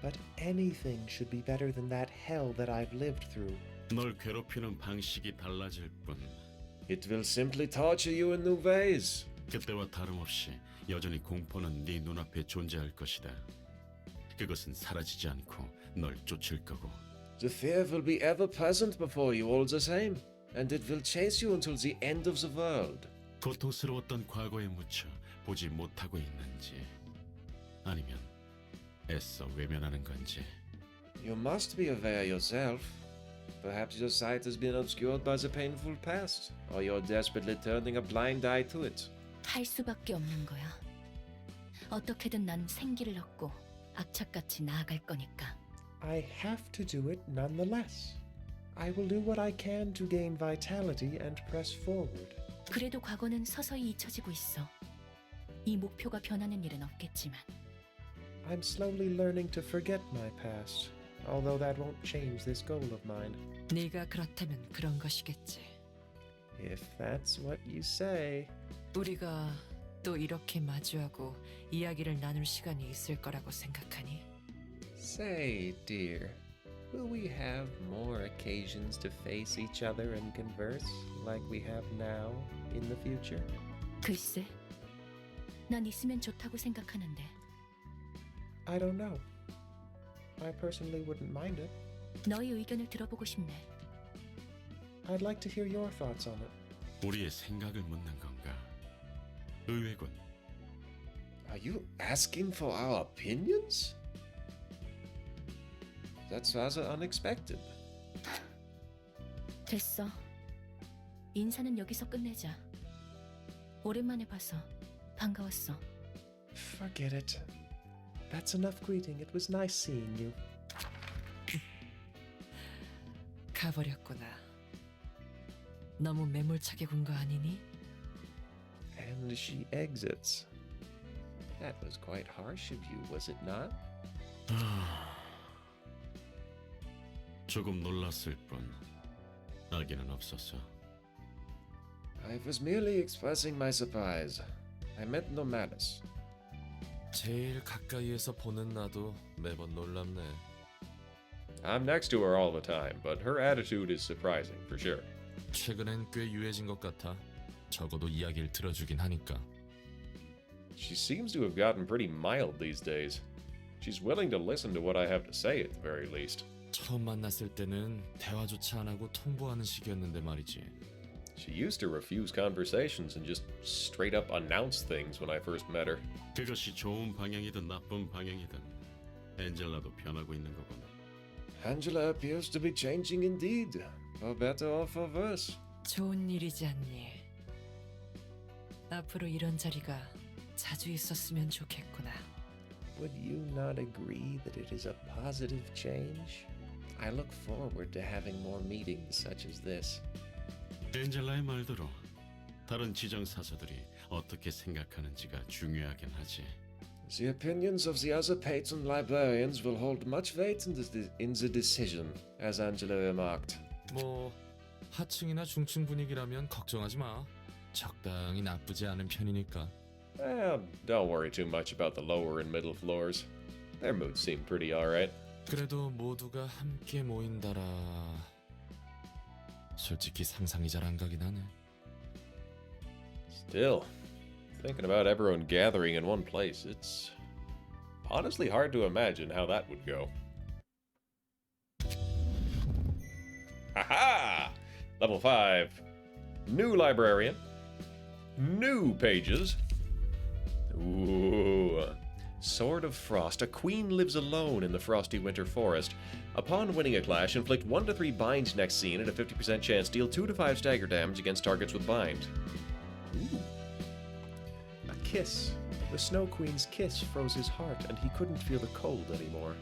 but anything should be better than that hell that I've lived through. 널 괴롭히는 방식이 달라질 뿐 It will simply torture you in new ways. 그때와 다름없이 여전히 공포는 네 눈앞에 존재할 것이다. 그것은 사라지지 않고 널 쫓을 거고 The fear will be ever present before you all the same, and it will chase you until the end of the world. 고통스러웠던 과거에 묻혀 보지 못하고 있는지 아니면 애써 외면하는 건지 You must be aware yourself. Perhaps your sight has been obscured by the painful past, or you're desperately turning a blind eye to it. 할 수밖에 없는 거야. 어떻게든 난 생기를 얻고 악착같이 나아갈 거니까. I have to do it nonetheless. I will do what I can to gain vitality and press forward. 그래도 과거는 서서히 잊혀지고 있어. 이 목표가 변하는 일은 없겠지만 I'm slowly learning to forget my past, although that won't change this goal of mine. 네가 그렇다면 그런 것이겠지. If that's what you say. 우리가 또 이렇게 마주하고 이야기를 나눌 시간이 있을 거라고 생각하니? Say, dear, will we have more occasions to face each other and converse like we have now in the future? 글쎄, 난 있으면 좋다고 생각하는데 I don't know. I personally wouldn't mind it. 너의 의견을 들어보고 싶네. I'd like to hear your thoughts on it. 우리의 생각을 묻는 건가? 의외군. Are you asking for our opinions? That's rather unexpected. 됐어. 인사는 여기서 끝내자. 오랜만에 봐서 반가웠어. Forget it. That's enough greeting. It was nice seeing you. 가버렸구나. 너무 매몰차게 군 거 아니니? And she exits. That was quite harsh of you, was it not? 조금 놀랐을 뿐 알기는 없었어. I was merely expressing my surprise. I meant no malice. 제일 가까이에서 보는 나도 매번 놀랍네. I'm next to her all the time, but her attitude is surprising, for sure. 최근엔 꽤 유해진 것 같아. 적어도 이야기를 들어주긴 하니까. She seems to have gotten pretty mild these days. She's willing to listen to what I have to say at the very least. 처음 만났을 때는 대화조차 안 하고 통보하는 식이었는데 말이지. She used to refuse conversations and just straight up announce things when I first met her. 그것이 좋은 방향이든 나쁜 방향이든 엔젤라도 변하고 있는 거군. Angela appears to be changing indeed, for better or for worse. 좋은 일이지 않니? 앞으로 이런 자리가 자주 있었으면 좋겠구나. Would you not agree that it is a positive change? I look forward to having more meetings such as this. 엔젤라의 말대로 다른 지정사서들이 어떻게 생각하는지가 중요하긴 하지. The opinions of the other patron librarians will hold much weight in the decision, as Angela remarked. 뭐 하층이나 중층 분위기라면 걱정하지 마. 적당히 나쁘지 않은 편이니까. Don't worry too much about the lower and middle floors. Their moods seem pretty alright. 그래도 모두가 함께 모인다라. 솔직히 상상이 잘 안 가긴 하네. Still, thinking about everyone gathering in one place, it's honestly hard to imagine how that would go. Haha! Level 5. New librarian. New pages. Ooh. Sword of Frost. A queen lives alone in the frosty winter forest. Upon winning a clash, inflict 1 to 3 bind next scene at a 50% chance. Deal 2 to 5 stagger damage against targets with bind. Ooh. A kiss. The Snow Queen's kiss froze his heart, and he couldn't feel the cold anymore.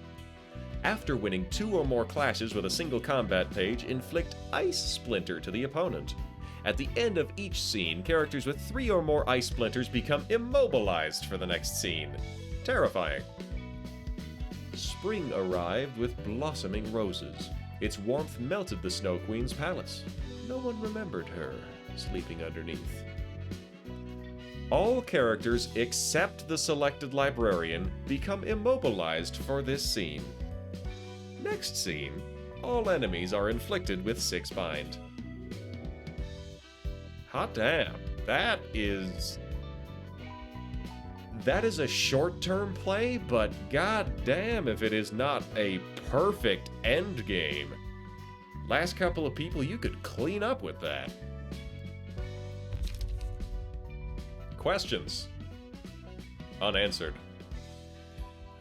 After winning 2 or more clashes with a single combat page, inflict Ice Splinter to the opponent. At the end of each scene, characters with 3 or more ice splinters become immobilized for the next scene. Terrifying. Spring arrived with blossoming roses. Its warmth melted the Snow Queen's palace. No one remembered her, sleeping underneath. All characters except the selected librarian become immobilized for this scene. Next scene, all enemies are inflicted with 6 bind. Hot damn, that is a short-term play, but goddamn if it is not a perfect end game. Last couple of people, you could clean up with that. Questions? Unanswered.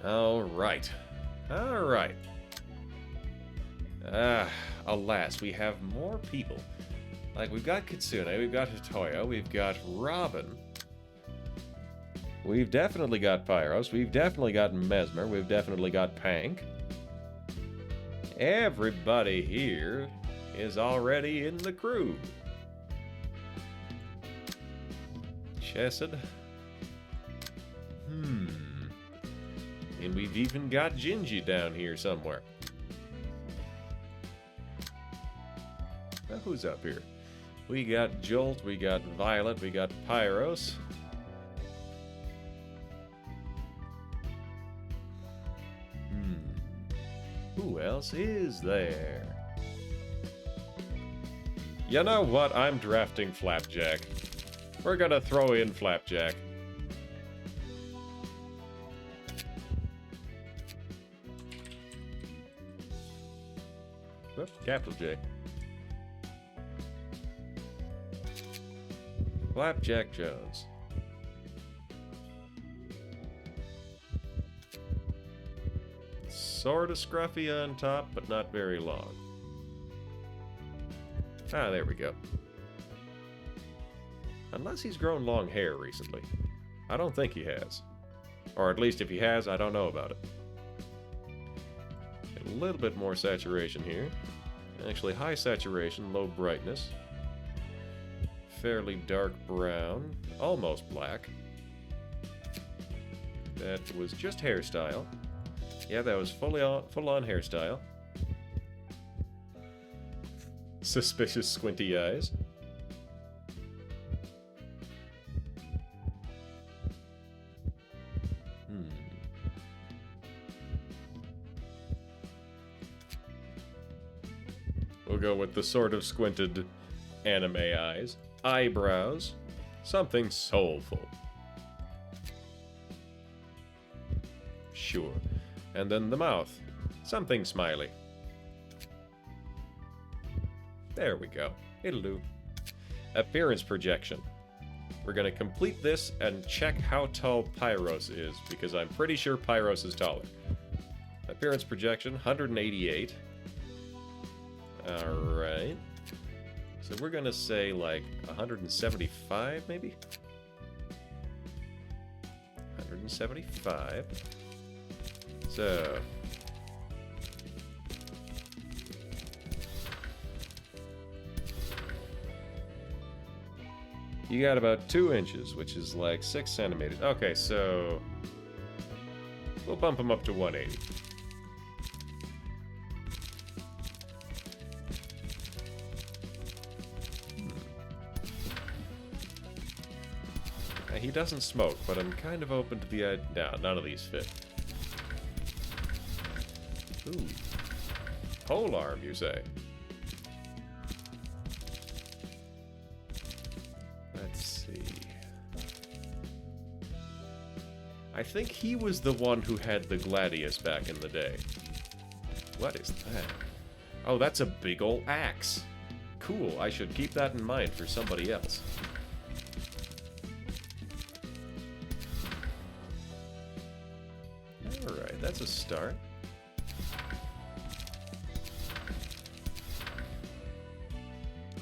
Alright. Alright. Alas, we have more people. Like, we've got Kitsune, we've got Hitoyo, we've got Robin. We've definitely got Pyros, we've definitely got Mesmer, we've definitely got Pank. Everybody here is already in the crew. Chesed. And we've even got Gingy down here somewhere. Now, who's up here? We got Jolt, we got Violet, we got Pyros. Who else is there? You know what? I'm drafting Flapjack. We're gonna throw in Flapjack. Whoop, capital J. Flapjack Jones. Sort of scruffy on top, but not very long. Ah, there we go. Unless he's grown long hair recently. I don't think he has. Or at least if he has, I don't know about it. A little bit more saturation here. Actually, high saturation, low brightness. Fairly dark brown, almost black. That was just hairstyle. Yeah, that was full-on hairstyle. Suspicious squinty eyes. We'll go with the sort of squinted anime eyes. Eyebrows. Something soulful. Sure. And then the mouth. Something smiley. There we go. It'll do. Appearance projection. We're going to complete this and check how tall Pyros is, because I'm pretty sure Pyros is taller. Appearance projection, 188. Alright. So we're going to say like 175 maybe? 175. So... you got about 2 inches, which is like 6 centimeters. Okay, so... We'll bump him up to 180. He doesn't smoke, but I'm kind of open to the idea. No, none of these fit. Ooh. Pole arm, you say? Let's see. I think he was the one who had the Gladius back in the day. What is that? Oh, that's a big ol' axe. Cool, I should keep that in mind for somebody else. Alright, that's a start.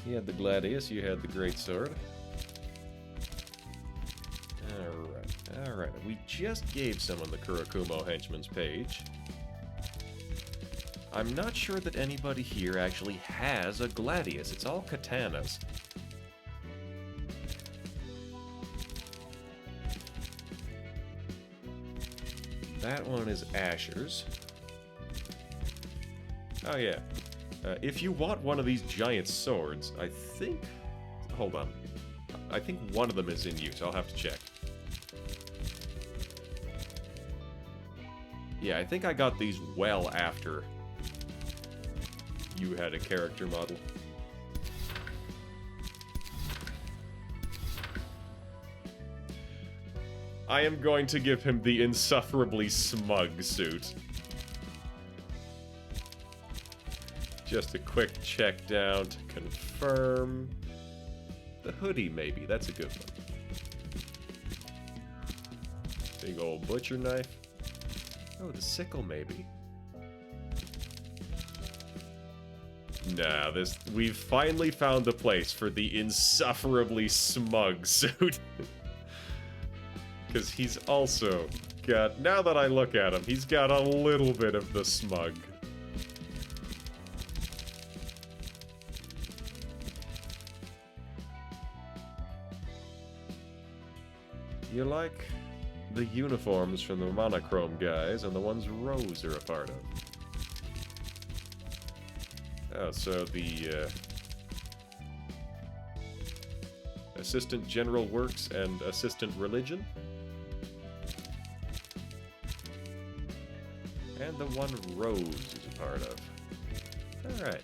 You had the Gladius, you had the Greatsword. Alright. We just gave someone the Kurakumo Henchman's page. I'm not sure that anybody here actually has a Gladius. It's all katanas. That one is Asher's. Oh yeah. If you want one of these giant swords, I think... Hold on. I think one of them is in use. I'll have to check. Yeah, I think I got these well after you had a character model. I am going to give him the insufferably smug suit. Just a quick check down to confirm. The hoodie, maybe. That's a good one. Big old butcher knife. Oh, the sickle, maybe. Nah, we've finally found the place for the insufferably smug suit. Because he's also got, now that I look at him, he's got a little bit of the smug. You like the uniforms from the Monochrome guys and the ones Rose are a part of. Oh, so the Assistant General Works and Assistant Religion. And the one Rose is a part of. Alright.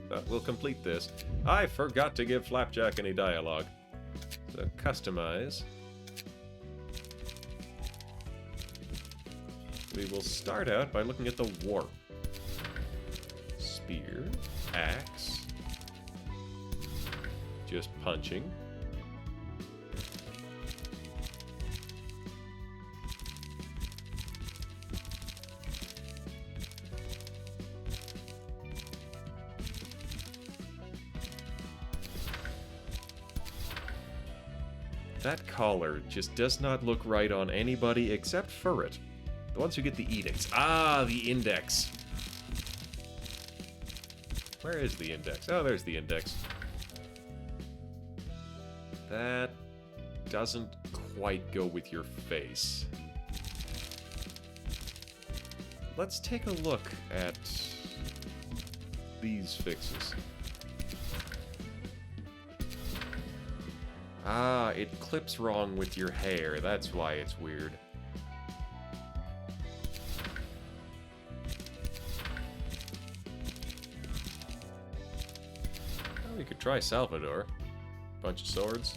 But we'll complete this. I forgot to give Flapjack any dialogue. So customize. We will start out by looking at the warp. Spear, axe, just punching. That collar just does not look right on anybody except Furret. The ones who get the edicts. Ah, the index. Where is the index? Oh, there's the index. That doesn't quite go with your face. Let's take a look at these fixes. Ah, it clips wrong with your hair. That's why it's weird. Oh, we could try Salvador. Bunch of swords.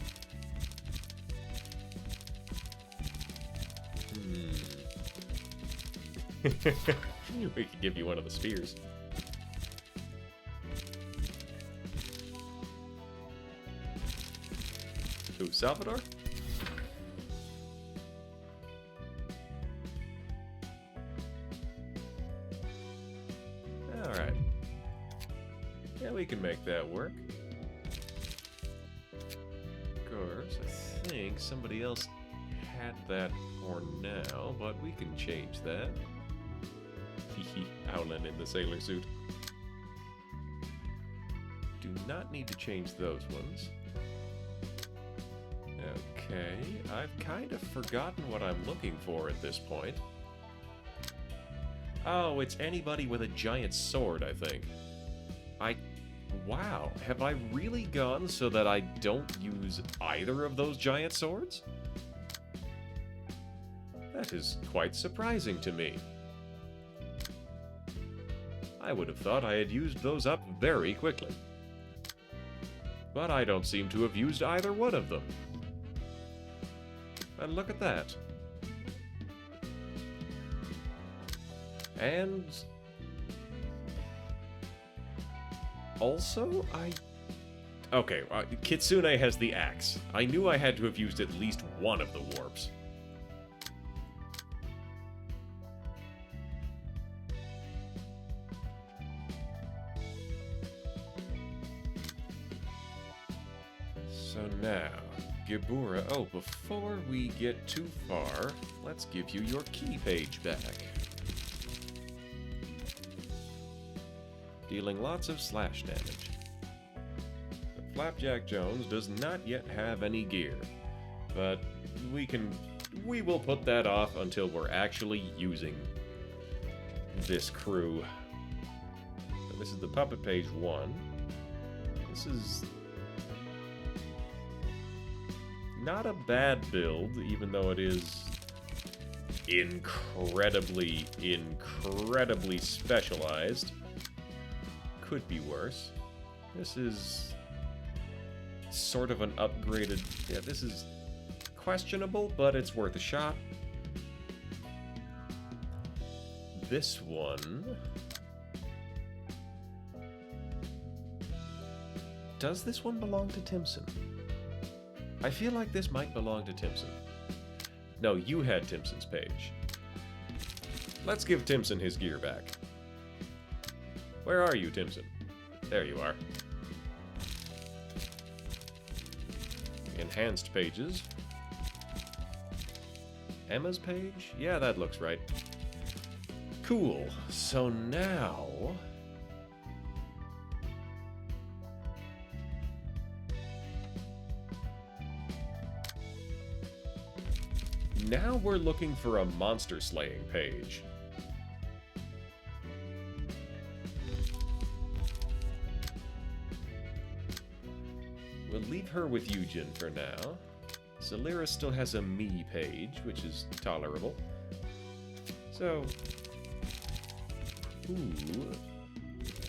We could give you one of the spears. Who, Salvador? Alright. Yeah, we can make that work. Of course, I think somebody else had that for now, but we can change that. Hehe, Owlin in the sailor suit. Do not need to change those ones. Okay, I've kind of forgotten what I'm looking for at this point. Oh, it's anybody with a giant sword, I think. Wow, have I really gone so that I don't use either of those giant swords? That is quite surprising to me. I would have thought I had used those up very quickly. But I don't seem to have used either one of them. And look at that. And also, okay, Kitsune has the axe. I knew I had to have used at least one of the warps. So now, Gibura, oh, before we get too far, let's give you your key page back. Dealing lots of slash damage. But Flapjack Jones does not yet have any gear, but we will put that off until we're actually using this crew. So this is the puppet page 1. This is not a bad build, even though it is incredibly specialized. Could be worse. This is sort of an upgraded... Yeah, this is questionable, but it's worth a shot. This one... Does this one belong to Timson? I feel like this might belong to Timson. No, you had Timson's page. Let's give Timson his gear back. Where are you, Timson? There you are. Enhanced pages. Emma's page? Yeah, that looks right. Cool. So now... Now we're looking for a monster slaying page. We'll leave her with Eugen for now. Zelira still has a me page, which is tolerable. So... Ooh...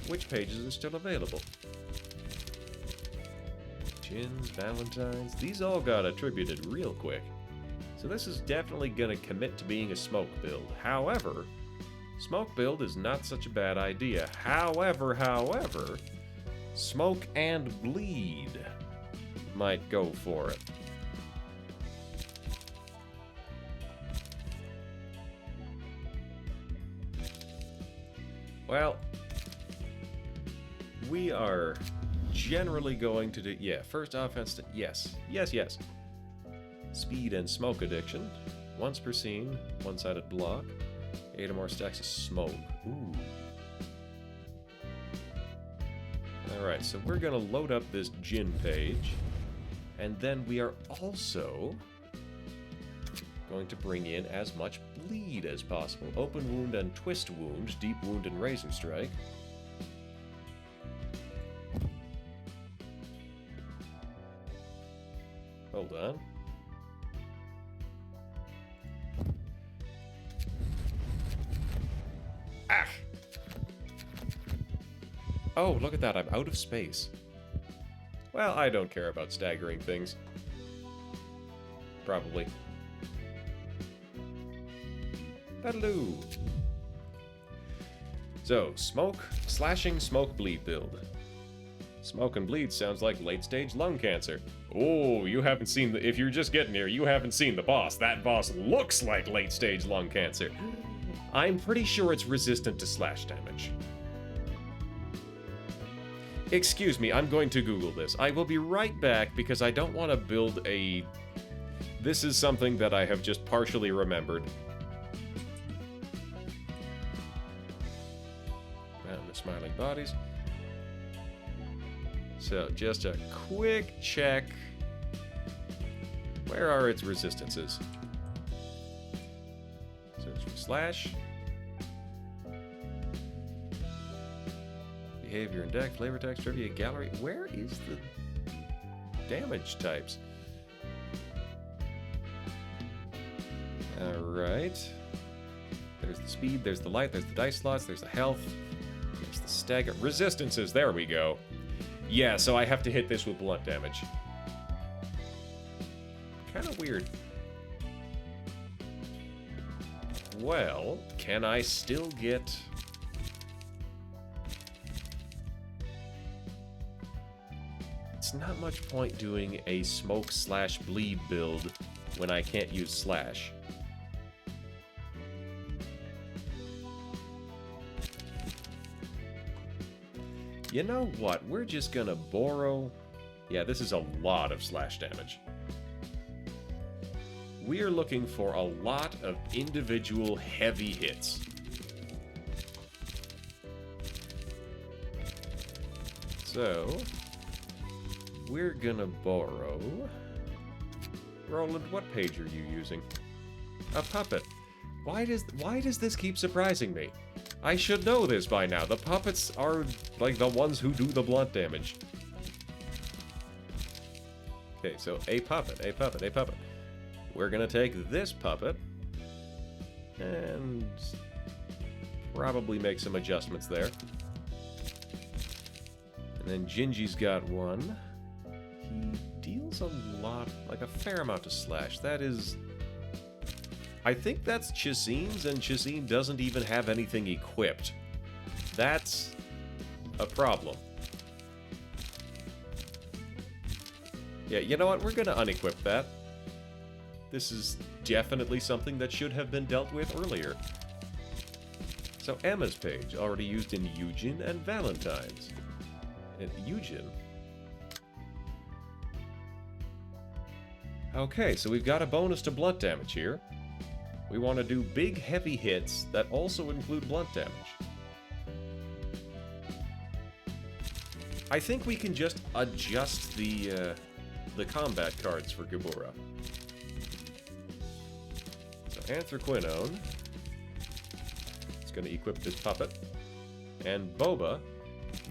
Which pages are still available? Jin's, Valentine's... These all got attributed real quick. So this is definitely gonna commit to being a smoke build. However, smoke build is not such a bad idea. However, smoke and bleed might go for it. Well, we are generally going to do... Yeah, first offense... Yes. Speed and smoke addiction. Once per scene, one-sided block. 8 or more stacks of smoke. Ooh. Alright, so we're gonna load up this Jin page. And then we are also going to bring in as much bleed as possible. Open wound and twist wound, deep wound and razor strike. Hold on. Ah! Oh, look at that, I'm out of space. Well, I don't care about staggering things. Probably. Badaloo! So, smoke, slashing, smoke, bleed build. Smoke and bleed sounds like late-stage lung cancer. Oh, you haven't seen the... If you're just getting here, you haven't seen the boss. That boss looks like late-stage lung cancer. I'm pretty sure it's resistant to slash damage. Excuse me, I'm going to Google this. I will be right back because I don't want to build a... This is something that I have just partially remembered. Mountain of Smiling Bodies. So, just a quick check. Where are its resistances? Search for slash. Behavior and deck, flavor text, trivia, gallery. Where is the damage types? Alright. There's the speed, there's the light, there's the dice slots, there's the health, there's the stagger. Resistances, there we go. Yeah, so I have to hit this with blunt damage. Kind of weird. Well, can I still get... It's not much point doing a smoke/bleed build when I can't use slash. You know what? We're just gonna borrow... Yeah, this is a lot of slash damage. We are looking for a lot of individual heavy hits. So, we're gonna borrow... Roland, what page are you using? A puppet. Why does this keep surprising me? I should know this by now. The puppets are like the ones who do the blunt damage. Okay, so a puppet, a puppet, a puppet. We're gonna take this puppet and probably make some adjustments there. And then Gingy's got one. He deals a lot, like a fair amount of slash. That is... I think that's Chisene's, and Chisene doesn't even have anything equipped. That's a problem. Yeah, you know what? We're gonna unequip that. This is definitely something that should have been dealt with earlier. So Emma's page, already used in Eugen and Valentine's. And Eugen? Okay, so we've got a bonus to blunt damage here. We want to do big, heavy hits that also include blunt damage. I think we can just adjust the combat cards for Gebura. So Anthraquinone is going to equip this puppet. And Boba,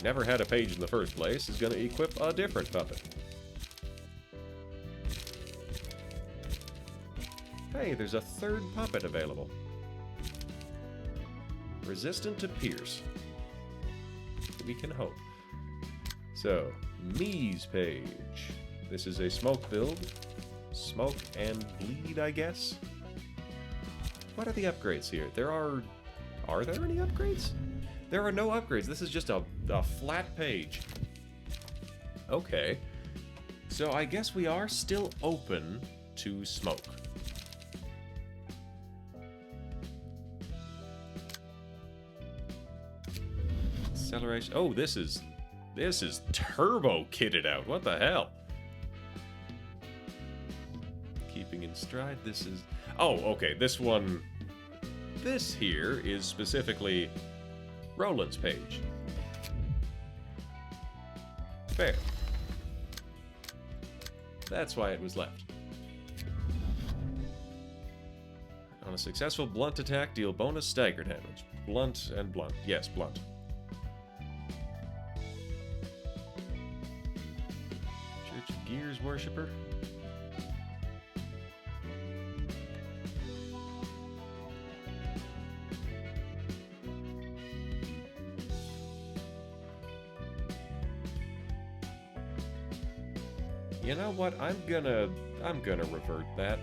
never had a page in the first place, is going to equip a different puppet. Hey, there's a third puppet available. Resistant to pierce. We can hope. So, Mii's page. This is a smoke build. Smoke and bleed, I guess? What are the upgrades here? Are there any upgrades? There are no upgrades. This is just a flat page. Okay. So I guess we are still open to smoke. Acceleration. Oh, this is turbo kitted out. What the hell? Keeping in stride. This is... Oh, okay. This one... This here is specifically Roland's page. Fair. That's why it was left. On a successful blunt attack, deal bonus stagger damage. Blunt and blunt. Yes, blunt. Church of Gears worshipper. You know what? I'm gonna revert that.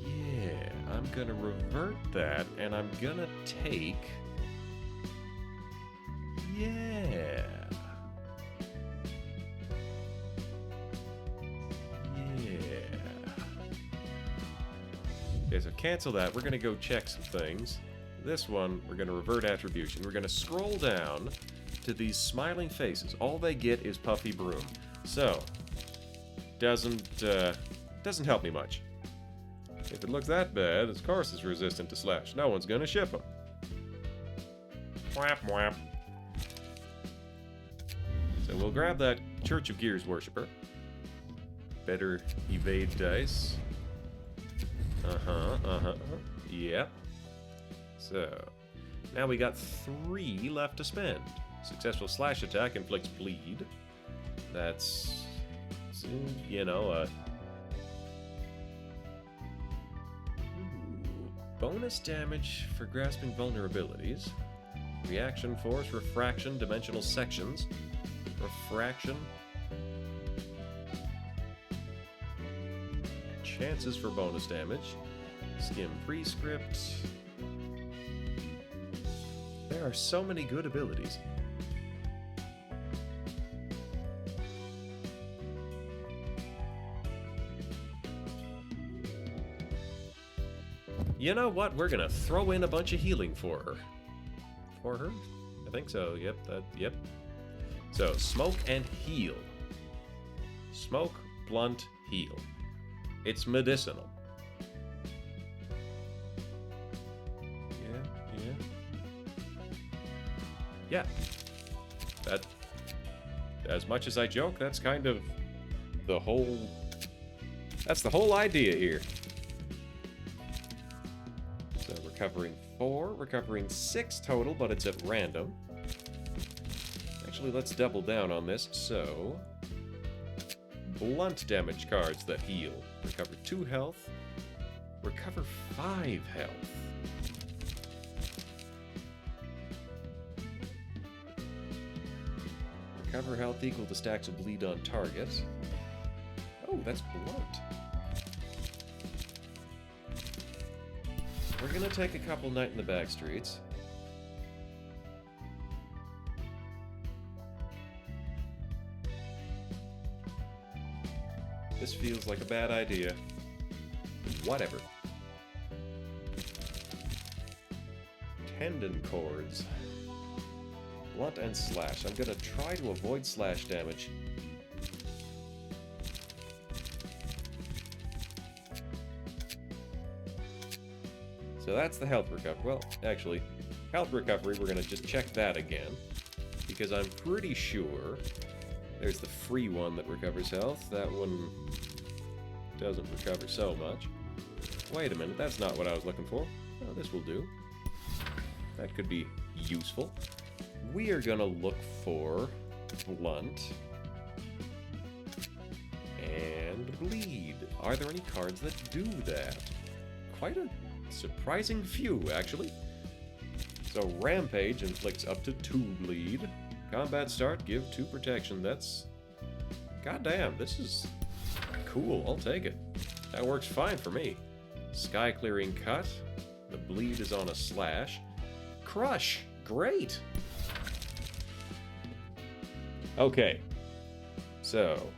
Yeah, I'm gonna revert that, and I'm gonna take... Yeah. Okay, so cancel that. We're gonna go check some things. This one, we're going to revert attribution. We're going to scroll down to these smiling faces. All they get is Puffy Broom. So, doesn't help me much. If it looks that bad, of course it's resistant to slash. No one's going to ship them. Whap whap. So we'll grab that Church of Gears worshiper. Better evade dice. Yep. So, now we got 3 left to spend. Successful slash attack inflicts bleed. That's, you know, bonus damage for grasping vulnerabilities. Reaction force, refraction, dimensional sections. Refraction. Chances for bonus damage. Skim prescript. There are so many good abilities. You know what? We're gonna throw in a bunch of healing for her. For her? I think so. Yep. Yep. So, smoke and heal. Smoke, blunt, heal. It's medicinal. Yeah. That, as much as I joke, that's kind of the whole... That's the whole idea here. So, recovering 4, recovering 6 total, but it's at random. Actually, let's double down on this. So, blunt damage cards that heal. Recover 2 health. Recover 5 health. Recover health equal to stacks of bleed on target. Oh, that's blunt. We're gonna take a couple Night in the Backstreets. This feels like a bad idea. Whatever. Tendon cords. Blunt and slash. I'm gonna try to avoid slash damage. So that's the health recovery. Well, actually, health recovery, we're gonna just check that again. Because I'm pretty sure there's the free one that recovers health. That one doesn't recover so much. Wait a minute, that's not what I was looking for. Oh, this will do. That could be useful. We are gonna look for blunt and bleed. Are there any cards that do that? Quite a surprising few, actually. So Rampage inflicts up to 2 bleed. Combat start, give 2 protection. That's... goddamn, this is cool. I'll take it. That works fine for me. Sky clearing cut. The bleed is on a slash. Crush! Great! Okay. So...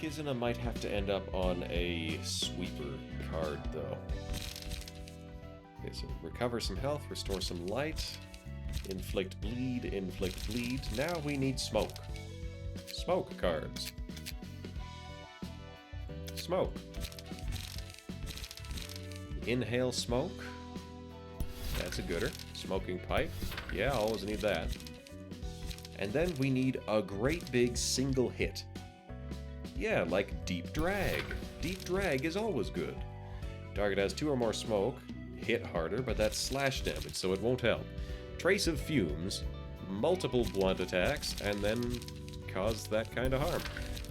Kizuna might have to end up on a sweeper card, though. Okay, so recover some health, restore some light, inflict bleed. Now we need smoke. Smoke cards. Smoke. Inhale smoke. That's a gooder. Smoking pipe. Yeah, always need that. And then we need a great big single hit. Yeah, like Deep Drag. Deep Drag is always good. Target has 2 or more smoke, hit harder, but that's slash damage, so it won't help. Trace of fumes, multiple blunt attacks, and then cause that kind of harm.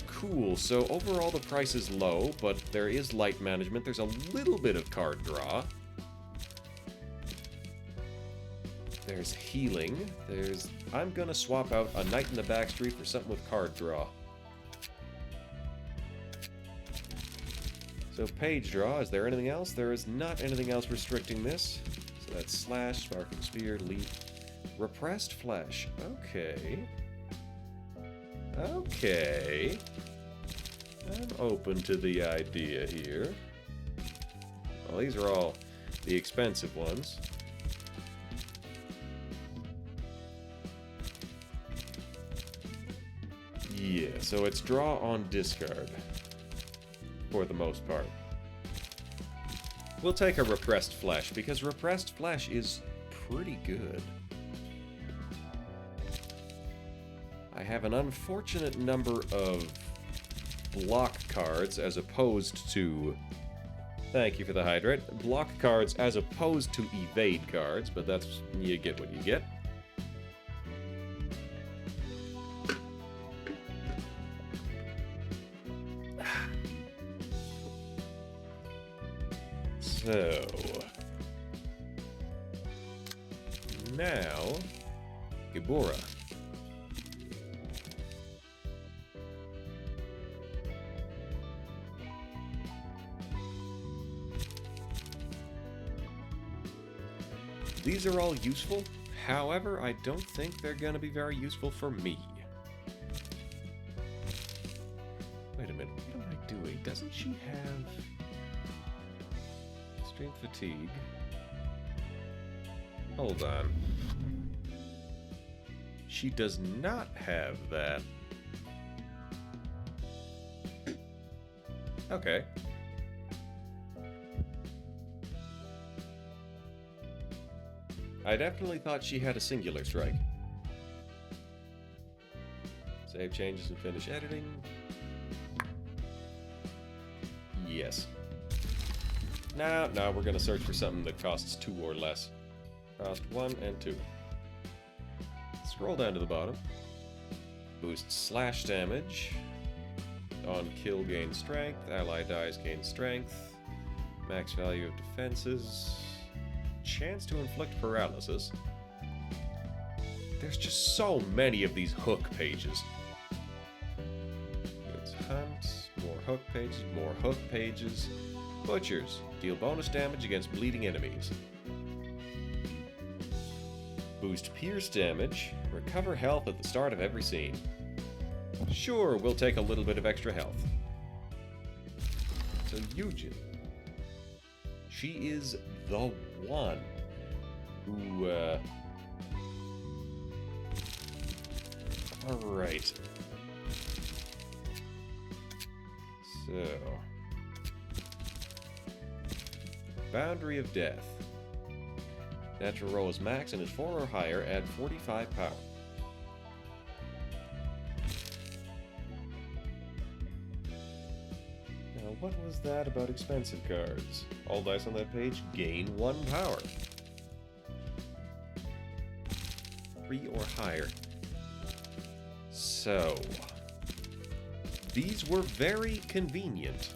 Cool, so overall the price is low, but there is light management. There's a little bit of card draw. There's healing. I'm gonna swap out a Night in the Backstreet for something with card draw. So page draw, is there anything else? There is not anything else restricting this. So that's slash, sparking spear, leap, repressed flesh. Okay. Okay. I'm open to the idea here. Well, these are all the expensive ones. Yeah, so it's draw on discard. For the most part. We'll take a Repressed Flesh, because Repressed Flesh is pretty good. I have an unfortunate number of block cards as opposed to... Thank you for the hydrate. Block cards as opposed to evade cards, but that's... you get what you get. So... now... Gibora. These are all useful, however, I don't think they're going to be very useful for me. Wait a minute, what am I doing? Doesn't she have... Strength Fatigue? Hold on. She does not have that. Okay. I definitely thought she had a singular strike. Save changes and finish editing. Yes. No, we're gonna search for something that costs 2 or less. Cost 1 and 2. Scroll down to the bottom. Boost slash damage. On kill gain strength. Ally dies gain strength. Max value of defenses. Chance to inflict paralysis. There's just so many of these hook pages. It's hunt, more hook pages, more hook pages. Butchers, deal bonus damage against bleeding enemies. Boost pierce damage, recover health at the start of every scene. Sure, we'll take a little bit of extra health. So Yujin. She is the one who, alright. So... Boundary of Death. Natural roll is max and is 4 or higher, add 45 power. Now, what was that about expensive cards? All dice on that page gain 1 power. 3 or higher. So... these were very convenient.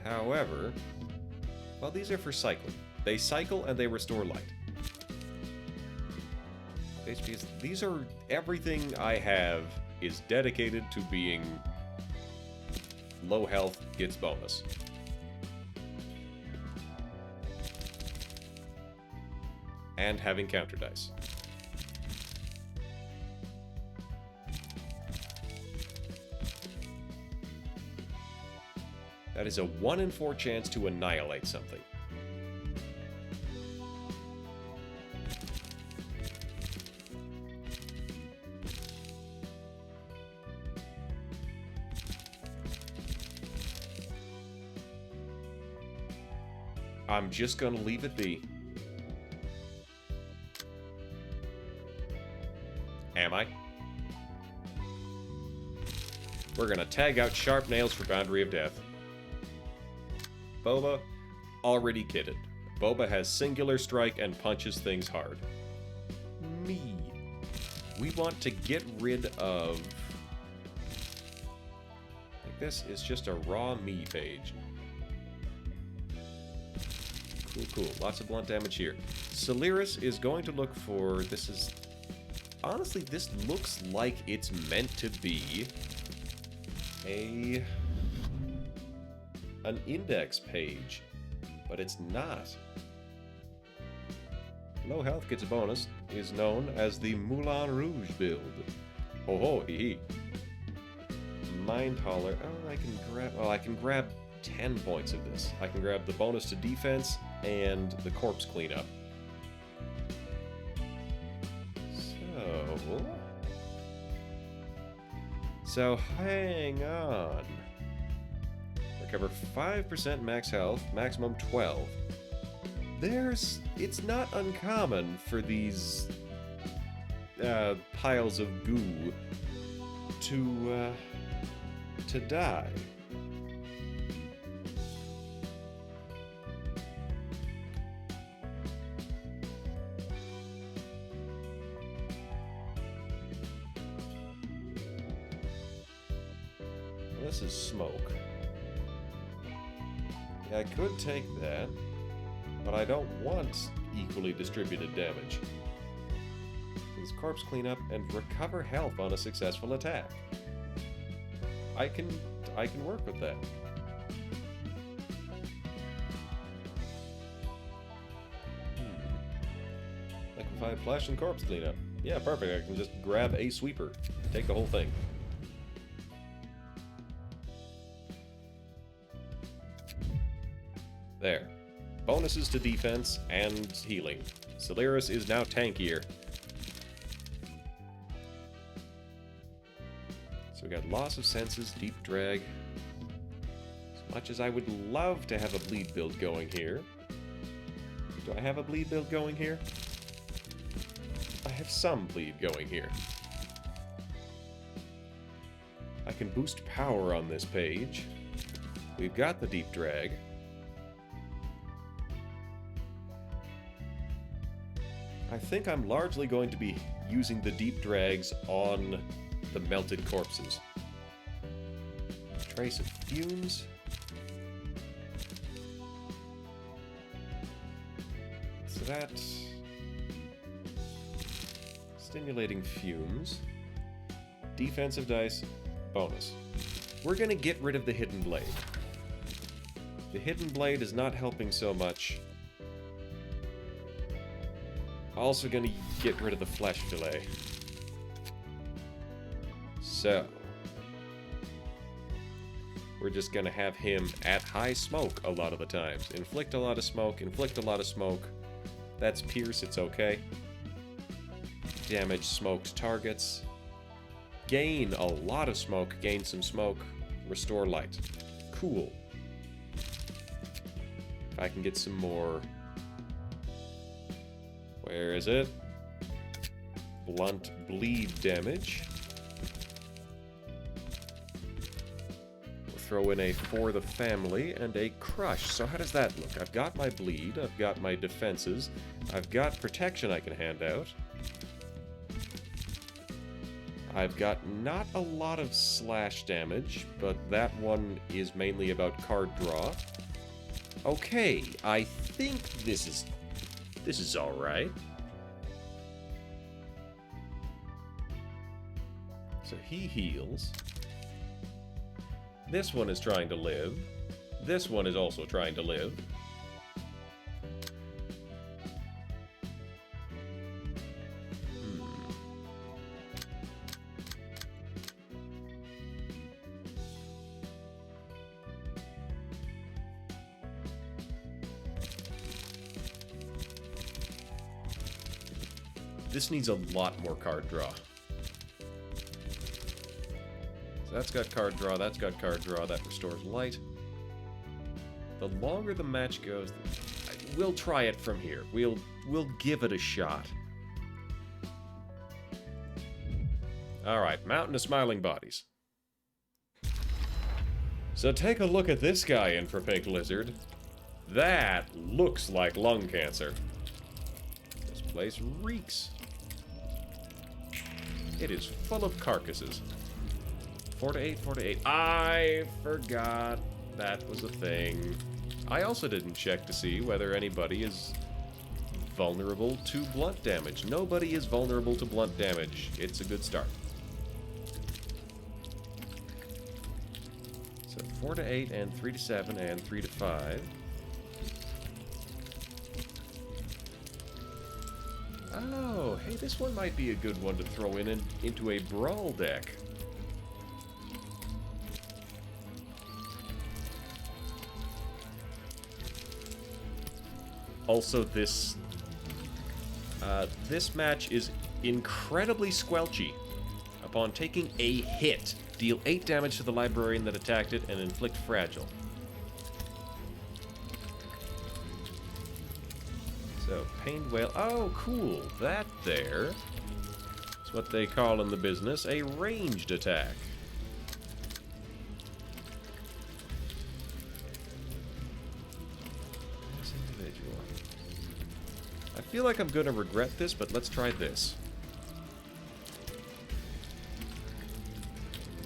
However, well, these are for cycling. They cycle and they restore light. Basically, these are everything I have is dedicated to being low health gets bonus. And having counter dice. That is a 1 in 4 chance to annihilate something. I'm just gonna leave it be. Am I? We're gonna tag out Sharp Nails for Boundary of Death. Boba, already kitted. Boba has singular strike and punches things hard. Me. We want to get rid of... like this is just a raw me page. Cool. Lots of blunt damage here. Celeris is going to look for... this is... honestly, this looks like it's meant to be... an index page, but it's not. Low health gets a bonus, is known as the Moulin Rouge build. Ho ho, hee hee. Mind Hauler, I can grab 10 points of this. I can grab the bonus to defense and the corpse cleanup. So... So hang on. Recover 5% max health, maximum 12. It's not uncommon for these piles of goo to die. This is smoke. Yeah, I could take that, but I don't want equally distributed damage. Please corpse cleanup and recover health on a successful attack. I can work with that. Liquefied flesh and corpse cleanup. Yeah, perfect. I can just grab a sweeper, take the whole thing. There. Bonuses to defense and healing. Celeris is now tankier. So we got loss of senses, deep drag. As much as I would love to have a bleed build going here. Do I have a bleed build going here? I have some bleed going here. I can boost power on this page. We've got the deep drag. I think I'm largely going to be using the deep drags on the melted corpses. Trace of fumes. So that... Stimulating fumes. Defensive dice. Bonus. We're gonna get rid of the hidden blade. The hidden blade is not helping so much. Also gonna get rid of the flesh fillet. So, we're just gonna have him at high smoke a lot of the times. Inflict a lot of smoke, inflict a lot of smoke. That's pierce, it's okay. Damage smoked targets. Gain a lot of smoke, gain some smoke. Restore light. Cool. If I can get some more... Where is it? Blunt bleed damage. We'll throw in a for the family and a crush. So how does that look? I've got my bleed, I've got my defenses, I've got protection I can hand out. I've got not a lot of slash damage, but that one is mainly about card draw. Okay, I think this is alright. So he heals. This one is trying to live. This one is also trying to live. This needs a lot more card draw. So that's got card draw, that's got card draw, that restores light. The longer the match goes, we'll try it from here. We'll give it a shot. Alright, Mountain of Smiling Bodies. So take a look at this guy in for Pink Lizard. That looks like lung cancer. This place reeks. It is full of carcasses. 4 to 8, 4 to 8. I forgot that was a thing. I also didn't check to see whether anybody is vulnerable to blunt damage. Nobody is vulnerable to blunt damage. It's a good start. So 4 to 8 and 3 to 7 and 3 to 5. Oh, hey, this one might be a good one to throw into a brawl deck. Also, this match is incredibly squelchy. Upon taking a hit, Deal 8 damage to the librarian that attacked it and inflict fragile. So, Pained Whale. Oh, cool. That there is what they call in the business a ranged attack. This individual. I feel like I'm going to regret this, but let's try this.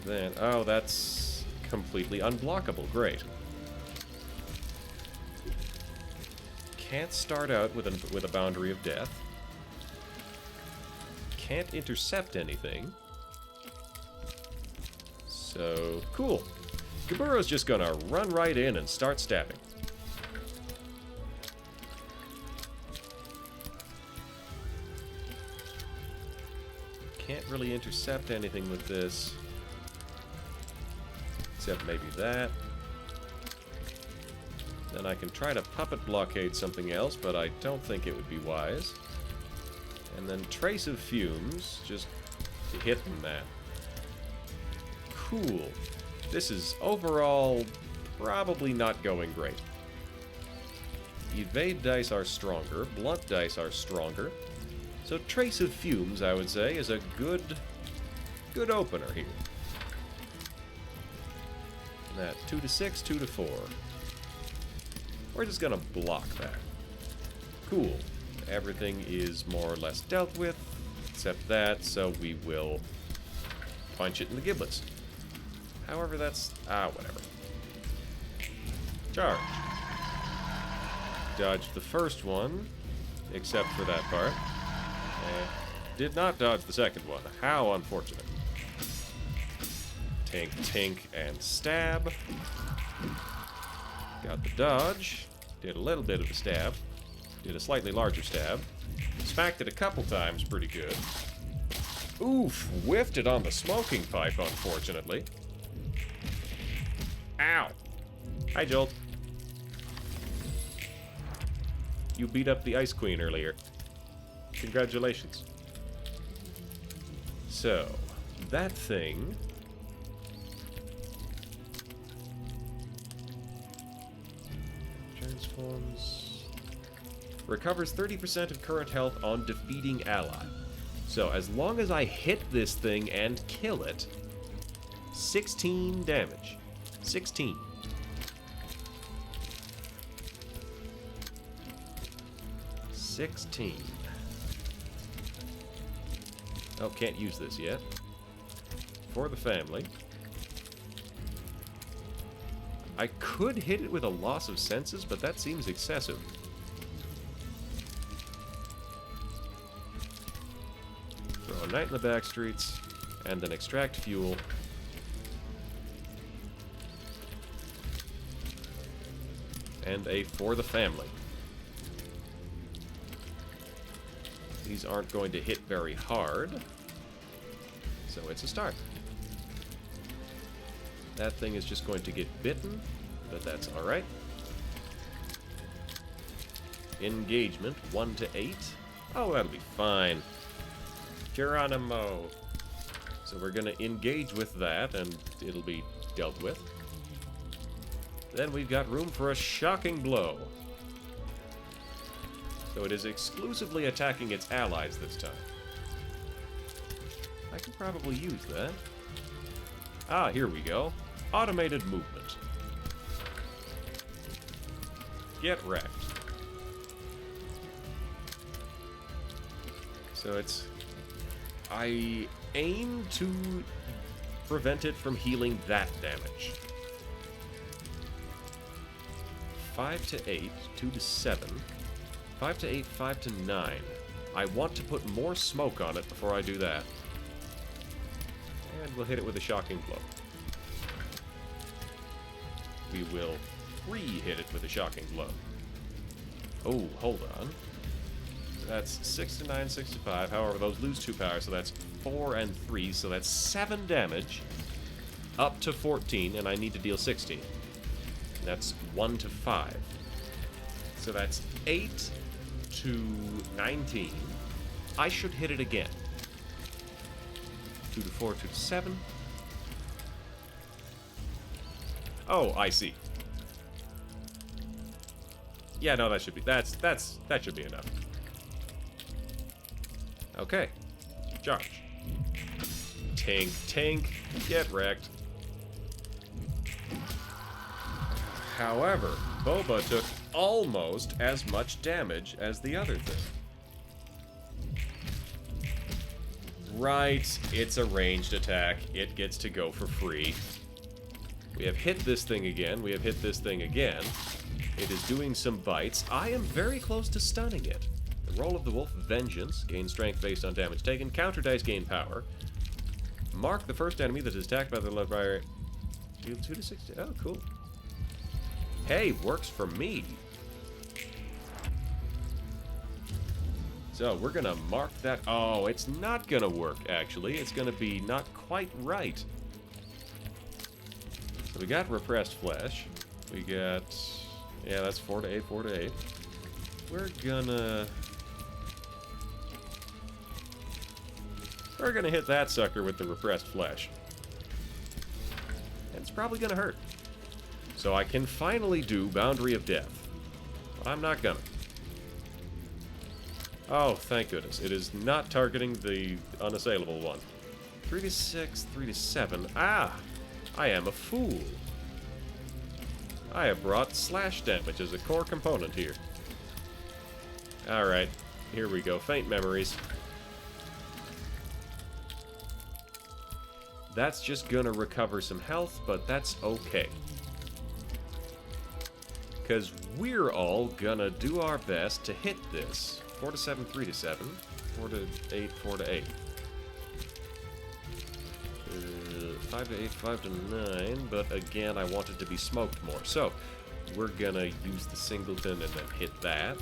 Then, oh, that's completely unblockable. Great. Can't start out with a boundary of death. Can't intercept anything. So, cool. Gaburo's just gonna run right in and start stabbing. Can't really intercept anything with this. Except maybe that. Then I can try to puppet blockade something else, but I don't think it would be wise. And then Trace of Fumes, just to hit them that. Cool. This is overall probably not going great. Evade dice are stronger, blunt dice are stronger. So Trace of Fumes, I would say, is a good opener here. And that 2 to 6, 2 to 4. We're just gonna block that. Cool. Everything is more or less dealt with, except that, so we will punch it in the giblets. However, that's... whatever. Charge. Dodged the first one, except for that part. And did not dodge the second one. How unfortunate. Tink, tink, and stab. Got the dodge. Did a little bit of a stab. Did a slightly larger stab. Smacked it a couple times pretty good. Oof! Whiffed it on the smoking pipe, unfortunately. Ow! Hi, Jolt. You beat up the Ice Queen earlier. Congratulations. So, that thing... transforms... recovers 30% of current health on defeating ally. So, as long as I hit this thing and kill it, 16 damage. 16. Oh, can't use this yet. For the family. I could hit it with a loss of senses, but that seems excessive. Throw a Night in the back streets, and then extract fuel. And a for the family. These aren't going to hit very hard, so it's a start. That thing is just going to get bitten, but that's alright. Engagement, 1 to 8. Oh, that'll be fine. Geronimo. So we're going to engage with that, and it'll be dealt with. Then we've got room for a shocking blow. So it is exclusively attacking its allies this time. I could probably use that. Ah, here we go. Automated movement. Get wrecked. So it's... I aim to prevent it from healing that damage. 5 to 8, 2 to 7. 5 to 8, 5 to 9. I want to put more smoke on it before I do that. And we'll hit it with a shocking blow. We will re-hit it with a shocking blow. Oh, hold on. That's 6 to 9, 6 to 5. However, those lose 2 power, so that's 4 and 3. So that's 7 damage. Up to 14, and I need to deal 16. That's 1 to 5. So that's 8 to 19. I should hit it again. 2 to 4, 2 to 7. Oh, I see. Yeah, no, that should be that should be enough. Okay. Charge. Tank, get wrecked. However, Boba took almost as much damage as the other thing. Right, it's a ranged attack. It gets to go for free. We have hit this thing again. We have hit this thing again. It is doing some bites. I am very close to stunning it. The Roll of the Wolf, Vengeance. Gain strength based on damage taken. Counter dice gain power. Mark the first enemy that is attacked by the left fire. Deal 2 to 6. Oh, cool. Hey, works for me. So we're gonna mark that. Oh, it's not gonna work, actually. It's gonna be not quite right. So we got Repressed Flesh. We got... Yeah, that's 4 to 8, 4 to 8. We're gonna hit that sucker with the Repressed Flesh. And it's probably gonna hurt. So I can finally do Boundary of Death. But I'm not gonna. Oh, thank goodness. It is not targeting the unassailable one. 3 to 6, 3 to 7. Ah! I am a fool. I have brought slash damage as a core component here. Alright, here we go. Faint memories. That's just gonna recover some health, but that's okay. Because we're all gonna do our best to hit this. 4 to 7, 3 to 7. 4 to 8, 4 to 8. 5 to 8, 5 to 9, but again, I want it to be smoked more. So, we're gonna use the singleton and then hit that.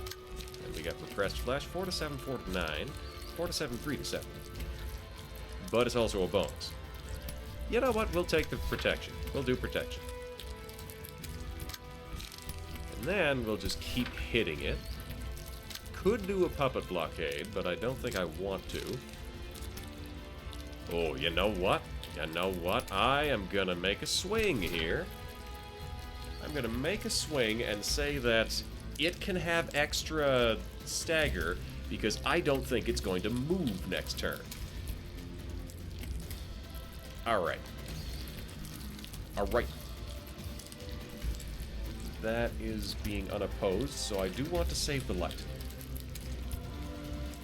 And we got Repressed Flesh, 4 to 7, 4 to 9, 4 to 7, 3 to 7. But it's also a bonus. You know what? We'll take the protection. We'll do protection. And then we'll just keep hitting it. Could do a puppet blockade, but I don't think I want to. Oh, you know what? You know what? I am gonna make a swing here. I'm gonna make a swing and say that it can have extra stagger because I don't think it's going to move next turn. Alright. Alright. That is being unopposed, so I do want to save the light.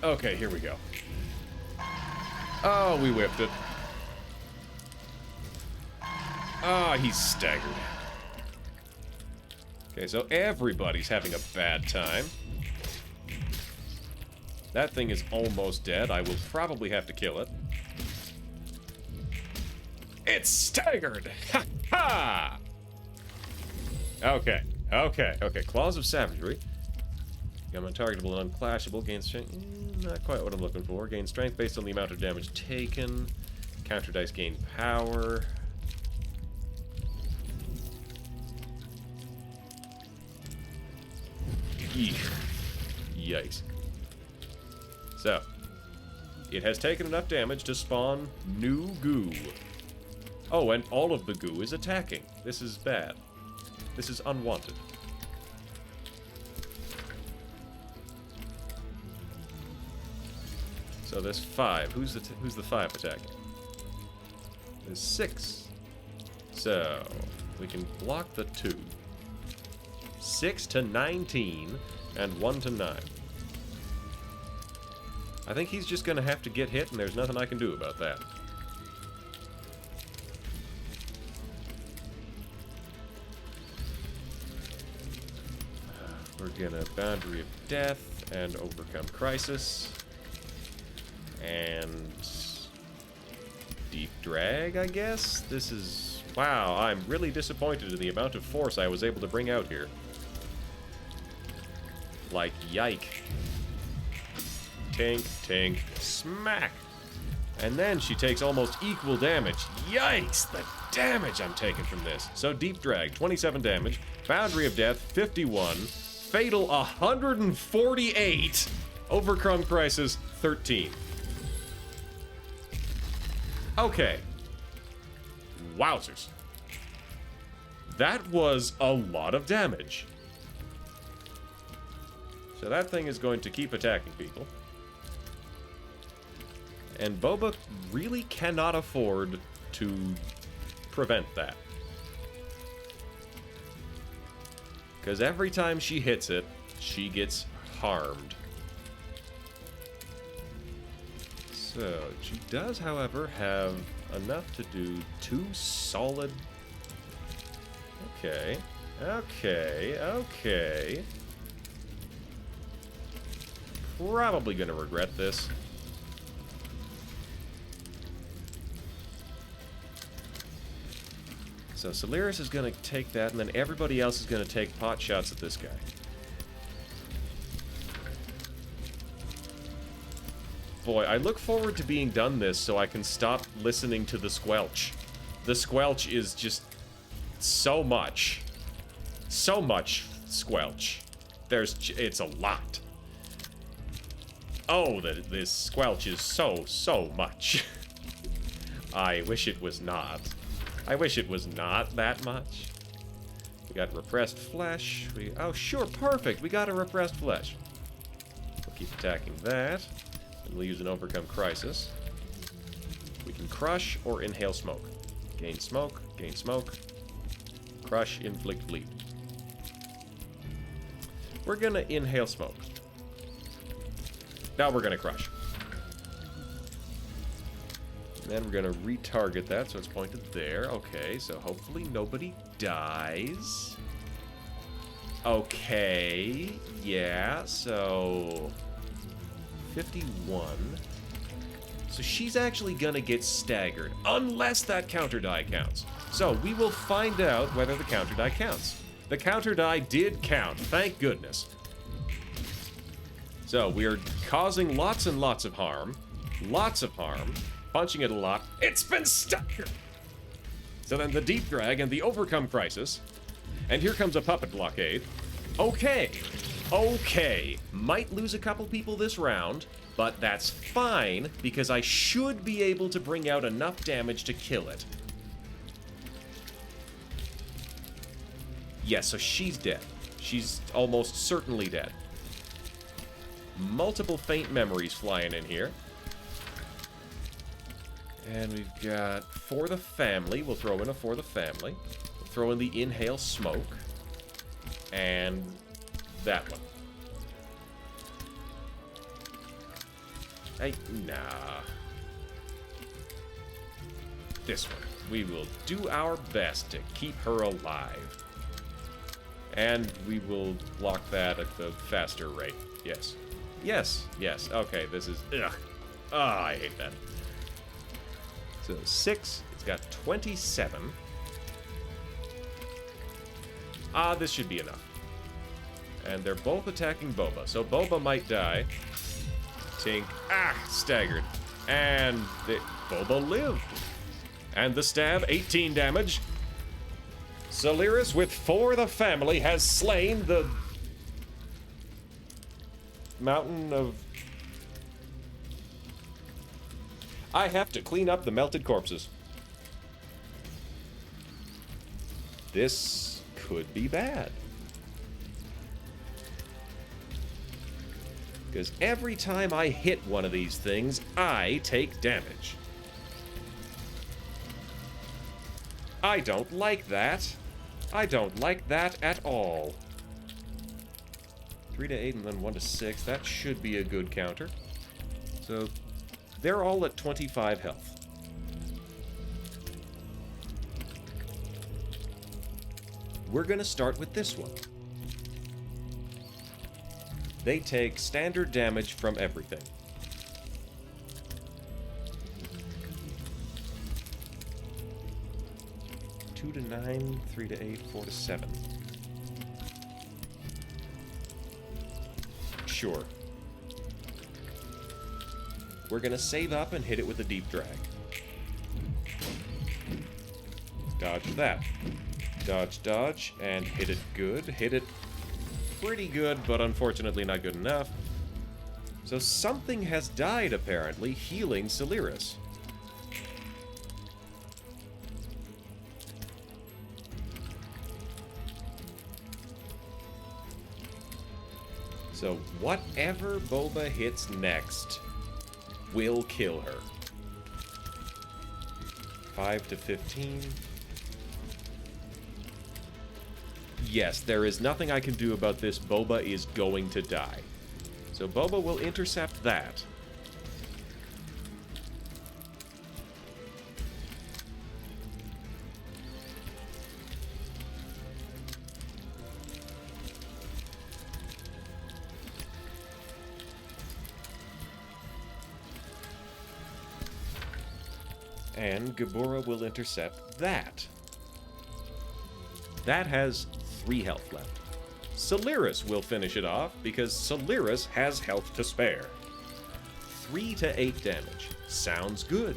Okay, here we go. Oh, we whipped it. Ah, he's staggered. Okay, so everybody's having a bad time. That thing is almost dead. I will probably have to kill it. It's staggered! Ha ha! Okay. Claws of Savagery. Become untargetable and unclashable. Gain strength. Not quite what I'm looking for. Gain strength based on the amount of damage taken. Counter dice gain power. Eek. Yikes. So, it has taken enough damage to spawn new goo. Oh, and all of the goo is attacking. This is bad. This is unwanted. So there's 5. Who's the 5 attacking? There's 6. So we can block the 2. 6 to 19 and 1 to 9. I think he's just gonna have to get hit, and there's nothing I can do about that. We're gonna Boundary of Death and overcome Crisis. And Deep Drag, I guess? This is... Wow, I'm really disappointed in the amount of force I was able to bring out here. Like, yike. Tink, tink, smack! And then she takes almost equal damage. Yikes! The damage I'm taking from this. So Deep Drag, 27 damage. Boundary of Death, 51. Fatal, 148. Overcome Crisis, 13. Okay. Wowzers. That was a lot of damage. So that thing is going to keep attacking people. And Boba really cannot afford to prevent that. Because every time she hits it, she gets harmed. So, she does, however, have enough to do 2 solid... Okay. Probably gonna regret this. So Solaris is gonna take that, and then everybody else is gonna take pot shots at this guy. Boy, I look forward to being done this so I can stop listening to the squelch. The squelch is just so much. So much squelch. It's a lot. Oh, this squelch is so much. I wish it was not. I wish it was not that much. We got repressed flesh. Oh, sure, perfect. We got a repressed flesh. We'll keep attacking that. And we'll use an overcome crisis. We can crush or inhale smoke. Gain smoke, crush, inflict bleed. We're gonna inhale smoke. Now we're gonna crush. And then we're gonna retarget that, so it's pointed there. Okay, so hopefully nobody dies. Okay, yeah, so 51. So she's actually gonna get staggered, unless that counter die counts. So we will find out whether the counter die counts. The counter die did count, thank goodness. So we're causing lots and lots of harm. Punching it a lot. It's been stuck! So then the deep drag and the overcome crisis. And here comes a puppet blockade. Okay. Might lose a couple people this round, but that's fine, because I should be able to bring out enough damage to kill it. Yeah, so she's dead. She's almost certainly dead. Multiple faint memories flying in here. And we've got For the Family. We'll throw in a For the Family. We'll throw in the Inhale Smoke. And that one. Nah. This one. We will do our best to keep her alive. And we will block that at the faster rate. Yes. Yes. Okay, this is... Ugh. Ah, I hate that. So 6, it's got 27. This should be enough. And they're both attacking Boba, so Boba might die. Tink, staggered. And Boba lived. And the stab, 18 damage. Solaris with For the Family has slain the mountain of... I have to clean up the melted corpses. This could be bad. Because every time I hit one of these things, I take damage. I don't like that. I don't like that at all. 3 to 8 and then 1 to 6. That should be a good counter. So they're all at 25 health. We're gonna start with this one. They take standard damage from everything. 2 to 9, 3 to 8, 4 to 7. Sure. We're gonna save up and hit it with a deep drag. Dodge that. Dodge, and hit it good. Hit it pretty good, but unfortunately not good enough. So something has died, apparently, healing Solaris. So whatever Boba hits next will kill her. 5 to 15. Yes, there is nothing I can do about this. Boba is going to die. So Boba will intercept that. And Gabora will intercept that. That has 3 health left. Soliris will finish it off because Soliris has health to spare. 3 to 8 damage. Sounds good.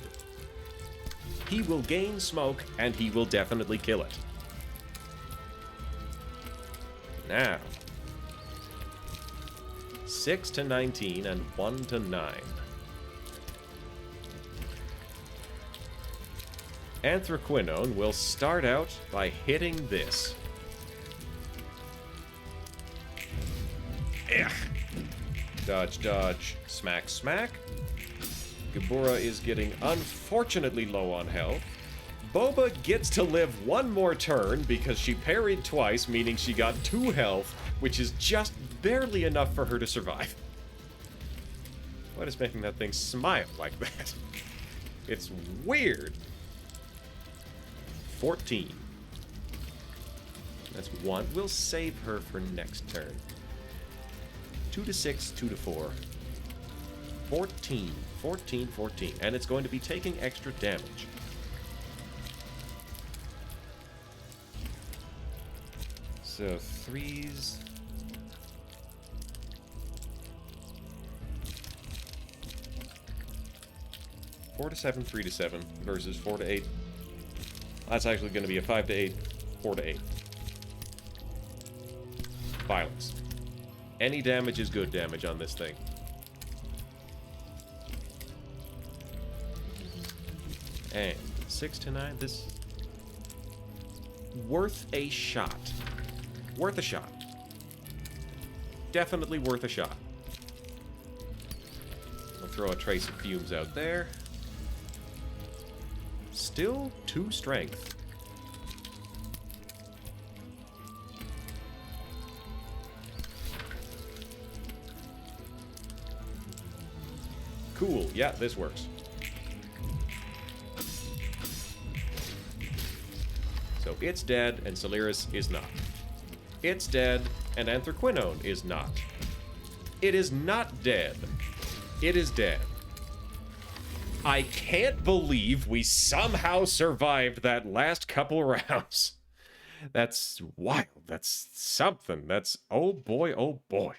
He will gain smoke and he will definitely kill it. Now, 6 to 19 and 1 to 9. Anthraquinone will start out by hitting this. Ugh. Dodge, dodge, smack, smack. Gabora is getting unfortunately low on health. Boba gets to live 1 more turn because she parried twice, meaning she got 2 health, which is just barely enough for her to survive. What is making that thing smile like that? It's weird. 14. That's 1. We'll save her for next turn. 2 to 6, 2 to 4. 14. 14, 14. And it's going to be taking extra damage. So 3s. Four to 7, 3 to 7 versus 4 to 8. That's actually going to be a 5 to 8, 4 to 8. Violence. Any damage is good damage on this thing. And 6 to 9, this... Worth a shot. Worth a shot. Definitely worth a shot. I'll throw a trace of fumes out there. Still 2 strength. Cool, yeah, this works. So it's dead, and Soliris is not. It's dead, and Anthraquinone is not. It is not dead. It is dead. I can't believe we somehow survived that last couple rounds. That's wild. That's something. That's, oh boy, oh boy.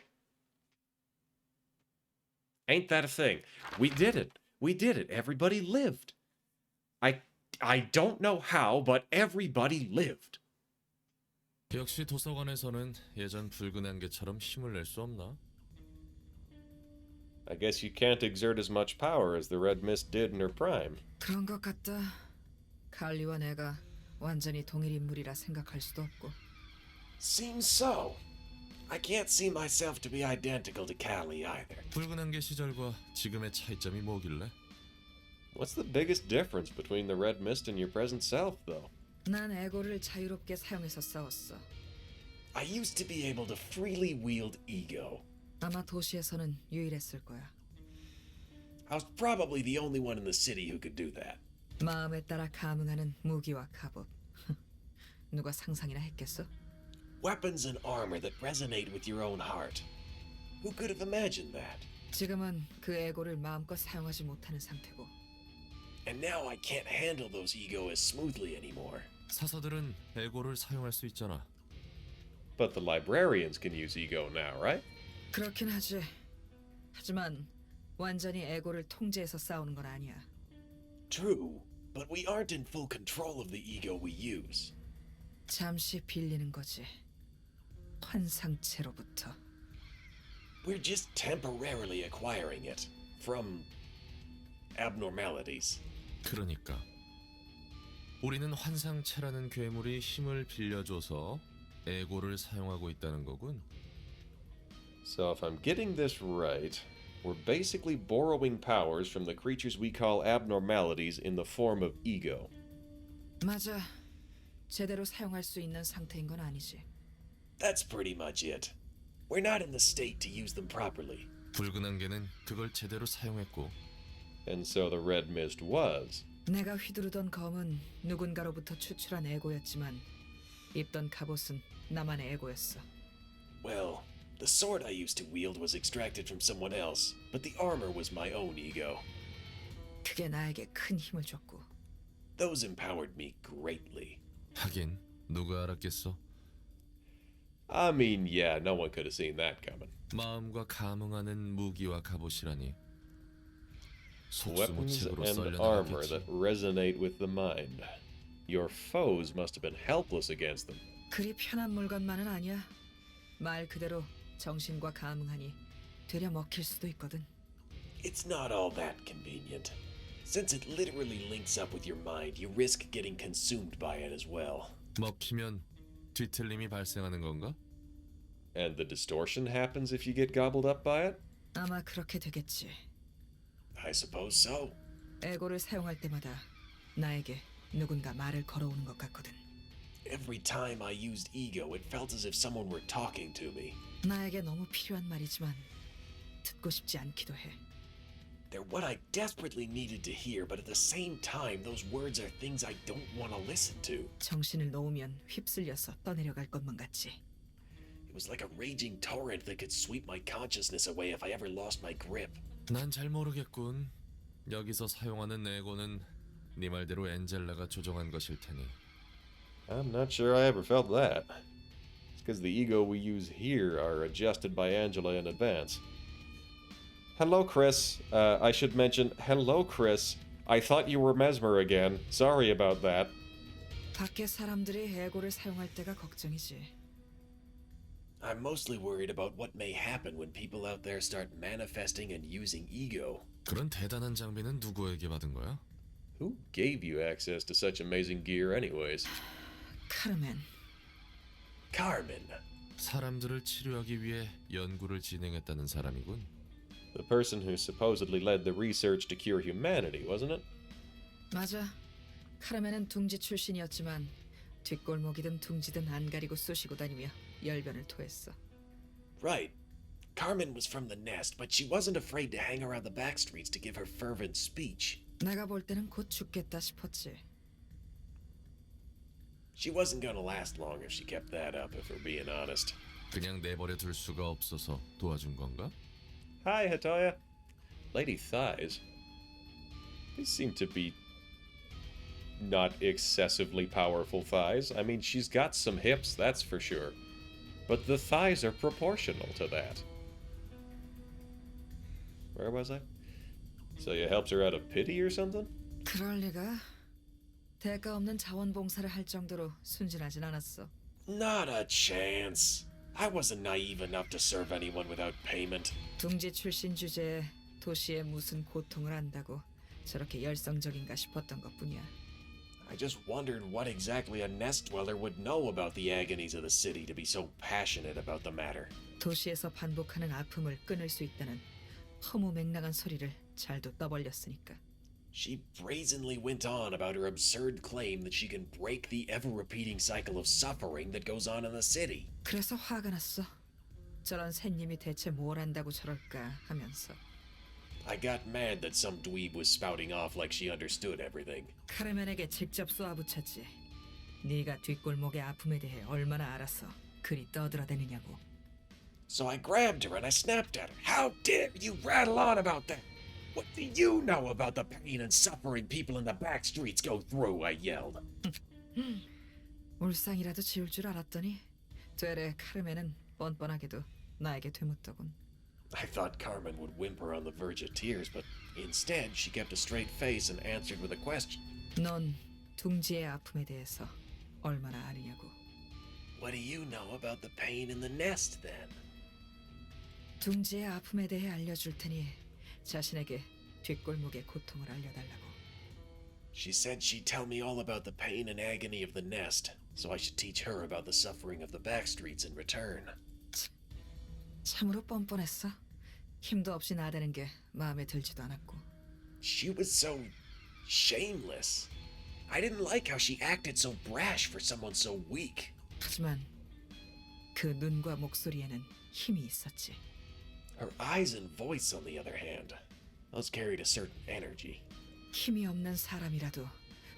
Ain't that a thing? We did it. We did it. Everybody lived. I don't know how, but everybody lived. 역시 도서관에서는 예전 붉은 안개처럼 힘을 낼 수 없나? I guess you can't exert as much power as the Red Mist did in her prime. 그런 것 같다. 칼리와 내가 완전히 동일 인물이라 생각할 수도 없고. Seems so. I can't see myself to be identical to Callie either. 붉은 안개 시절과 지금의 차이점이 뭐길래? What's the biggest difference between the Red Mist and your present self, though? 난 에고를 자유롭게 사용해서 싸웠어. I used to be able to freely wield ego. 아마 도시에서는 유일했을 거야. I was probably the only one in the city who could do that. 마음에 따라 감응하는 무기와 갑옷. 누가 상상이나 했겠어? Weapons and armor that resonate with your own heart. Who could have imagined that? 지금은 그 에고를 마음껏 사용하지 못하는 상태고. And now I can't handle those ego as smoothly anymore. 사서들은 에고를 사용할 수 있잖아. But the librarians can use ego now, right? 그렇긴 하지. 하지만 완전히 에고를 통제해서 싸우는 건 아니야. True, but we aren't in full control of the ego we use. 잠시 빌리는 거지. 환상체로부터. We're just temporarily acquiring it from abnormalities. 그러니까 우리는 환상체라는 괴물이 힘을 빌려줘서 에고를 사용하고 있다는 거군. So if I'm getting this right, we're basically borrowing powers from the creatures we call abnormalities in the form of ego. 맞아. 제대로 사용할 수 있는 상태인 건 아니지. That's pretty much it. We're not in the state to use them properly. 붉은 안개는 그걸 제대로 사용했고 And so the red mist was. 내가 휘두르던 검은 누군가로부터 추출한 에고였지만 입던 갑옷은 나만의 에고였어. Well, the sword I used to wield was extracted from someone else, but the armor was my own ego. 그게 나에게 큰 힘을 줬고 Those empowered me greatly. 하긴 누가 알았겠어. I mean, yeah, no one could have seen that coming. 마음과 감응하는 무기와 갑옷이라니. Weapons 속수무책으로 and armor 썰려나갔겠지. that resonate with the mind. Your foes must have been helpless against them. 그리 편한 물건만은 아니야. 말 그대로 정신과 감응하니 되려 먹힐 수도 있거든. It's not all that convenient. Since it literally links up with your mind, you risk getting consumed by it as well. 먹히면 뒤틀림이 발생하는 건가? And the distortion happens if you get gobbled up by it? 아마 그렇게 되겠지. I suppose so. 에고를 사용할 때마다 나에게 누군가 말을 걸어오는 것 같거든. Every time I used ego, it felt as if someone were talking to me. 나에게 너무 필요한 말이지만 듣고 싶지 않기도 해. They're what I desperately needed to hear, but at the same time, those words are things I don't want to listen to. 정신을 놓으면 휩쓸려서 떠내려갈 것만 같지. It was like a raging torrent that could sweep my consciousness away if I ever lost my grip. 난 잘 모르겠군. 여기서 사용하는 에고는 네 말대로 엔젤라가 조종한 것일 테니. I'm not sure I ever felt that. It's because the ego we use here are adjusted by Angela in advance. Hello, Chris. I should mention, hello, Chris. I thought you were Mesmer again. Sorry about that. 밖에 사람들이 에고를 사용할 때가 걱정이지. I'm mostly worried about what may happen when people out there start manifesting and using ego. 그런 대단한 장비는 누구에게 받은 거야? Who gave you access to such amazing gear anyways? 카르멘. Carmen. 사람들을 치료하기 위해 연구를 진행했다는 사람이군. The person who supposedly led the research to cure humanity, wasn't it? 맞아. 카르멘은 둥지 출신이었지만 뒷골목이든 둥지든 안 가리고 쑤시고 다니며 열변을 토했어. Right. Carmen was from the nest, but she wasn't afraid to hang around the back streets to give her fervent speech. 내가 볼 때는 곧 죽겠다 싶었지. She wasn't gonna last long if she kept that up, if we're being honest. 그냥 내버려 둘 수가 없어서 도와준 건가? Hi, Hatoya. Lady Thighs. These seem to be not excessively powerful thighs. I mean, she's got some hips, that's for sure. But the thighs are proportional to that. Where was I? So you helped her out of pity or something? 그럴 리가. 대가 없는 자원봉사를 할 정도로 순진하진 않았어. Not a chance. I wasn't naive enough to serve anyone without payment. 둥지 출신 주제에 도시에 무슨 고통을 안다고 저렇게 열성적인가 싶었던 것뿐이야. I just wondered what exactly a nest dweller would know about the agonies of the city to be so passionate about the matter. 도시에서 반복하는 아픔을 끊을 수 있다는 허무맹랑한 소리를 잘도 떠벌렸으니까. She brazenly went on about her absurd claim that she can break the ever-repeating cycle of suffering that goes on in the city. 그래서 화가 났어. 저런 샌님이 대체 뭘 안다고 저럴까 하면서. I got mad that some dweeb was spouting off like she understood everything. 카르멘에게 직접 쏘아붙였지. 네가 뒷골목의 아픔에 대해 얼마나 알아서 그리 떠들어대느냐고. So I grabbed her and I snapped at her. How dare you rattle on about that? What do you know about the pain and suffering people in the back streets go through? I yelled. 울상이라도 지울 줄 알았더니 되레 카르멘은 뻔뻔하게도 나에게 되묻더군. I thought Carmen would whimper on the verge of tears, but instead she kept a straight face and answered with a question. 넌 둥지의 아픔에 대해서 얼마나 아느냐고. What do you know about the pain in the nest, then? 둥지의 아픔에 대해 알려줄 테니 자신에게 뒷골목의 고통을 알려달라고. She said she'd tell me all about the pain and agony of the nest, so I should teach her about the suffering of the back streets in return. 참으로 뻔뻔했어. 힘도 없이 나대는 게 마음에 들지도 않았고. She was so shameless. I didn't like how she acted so brash for someone so weak. 하지만 그 눈과 목소리에는 힘이 있었지. Her eyes and voice, on the other hand, those carried a certain energy. 힘이 없는 사람이라도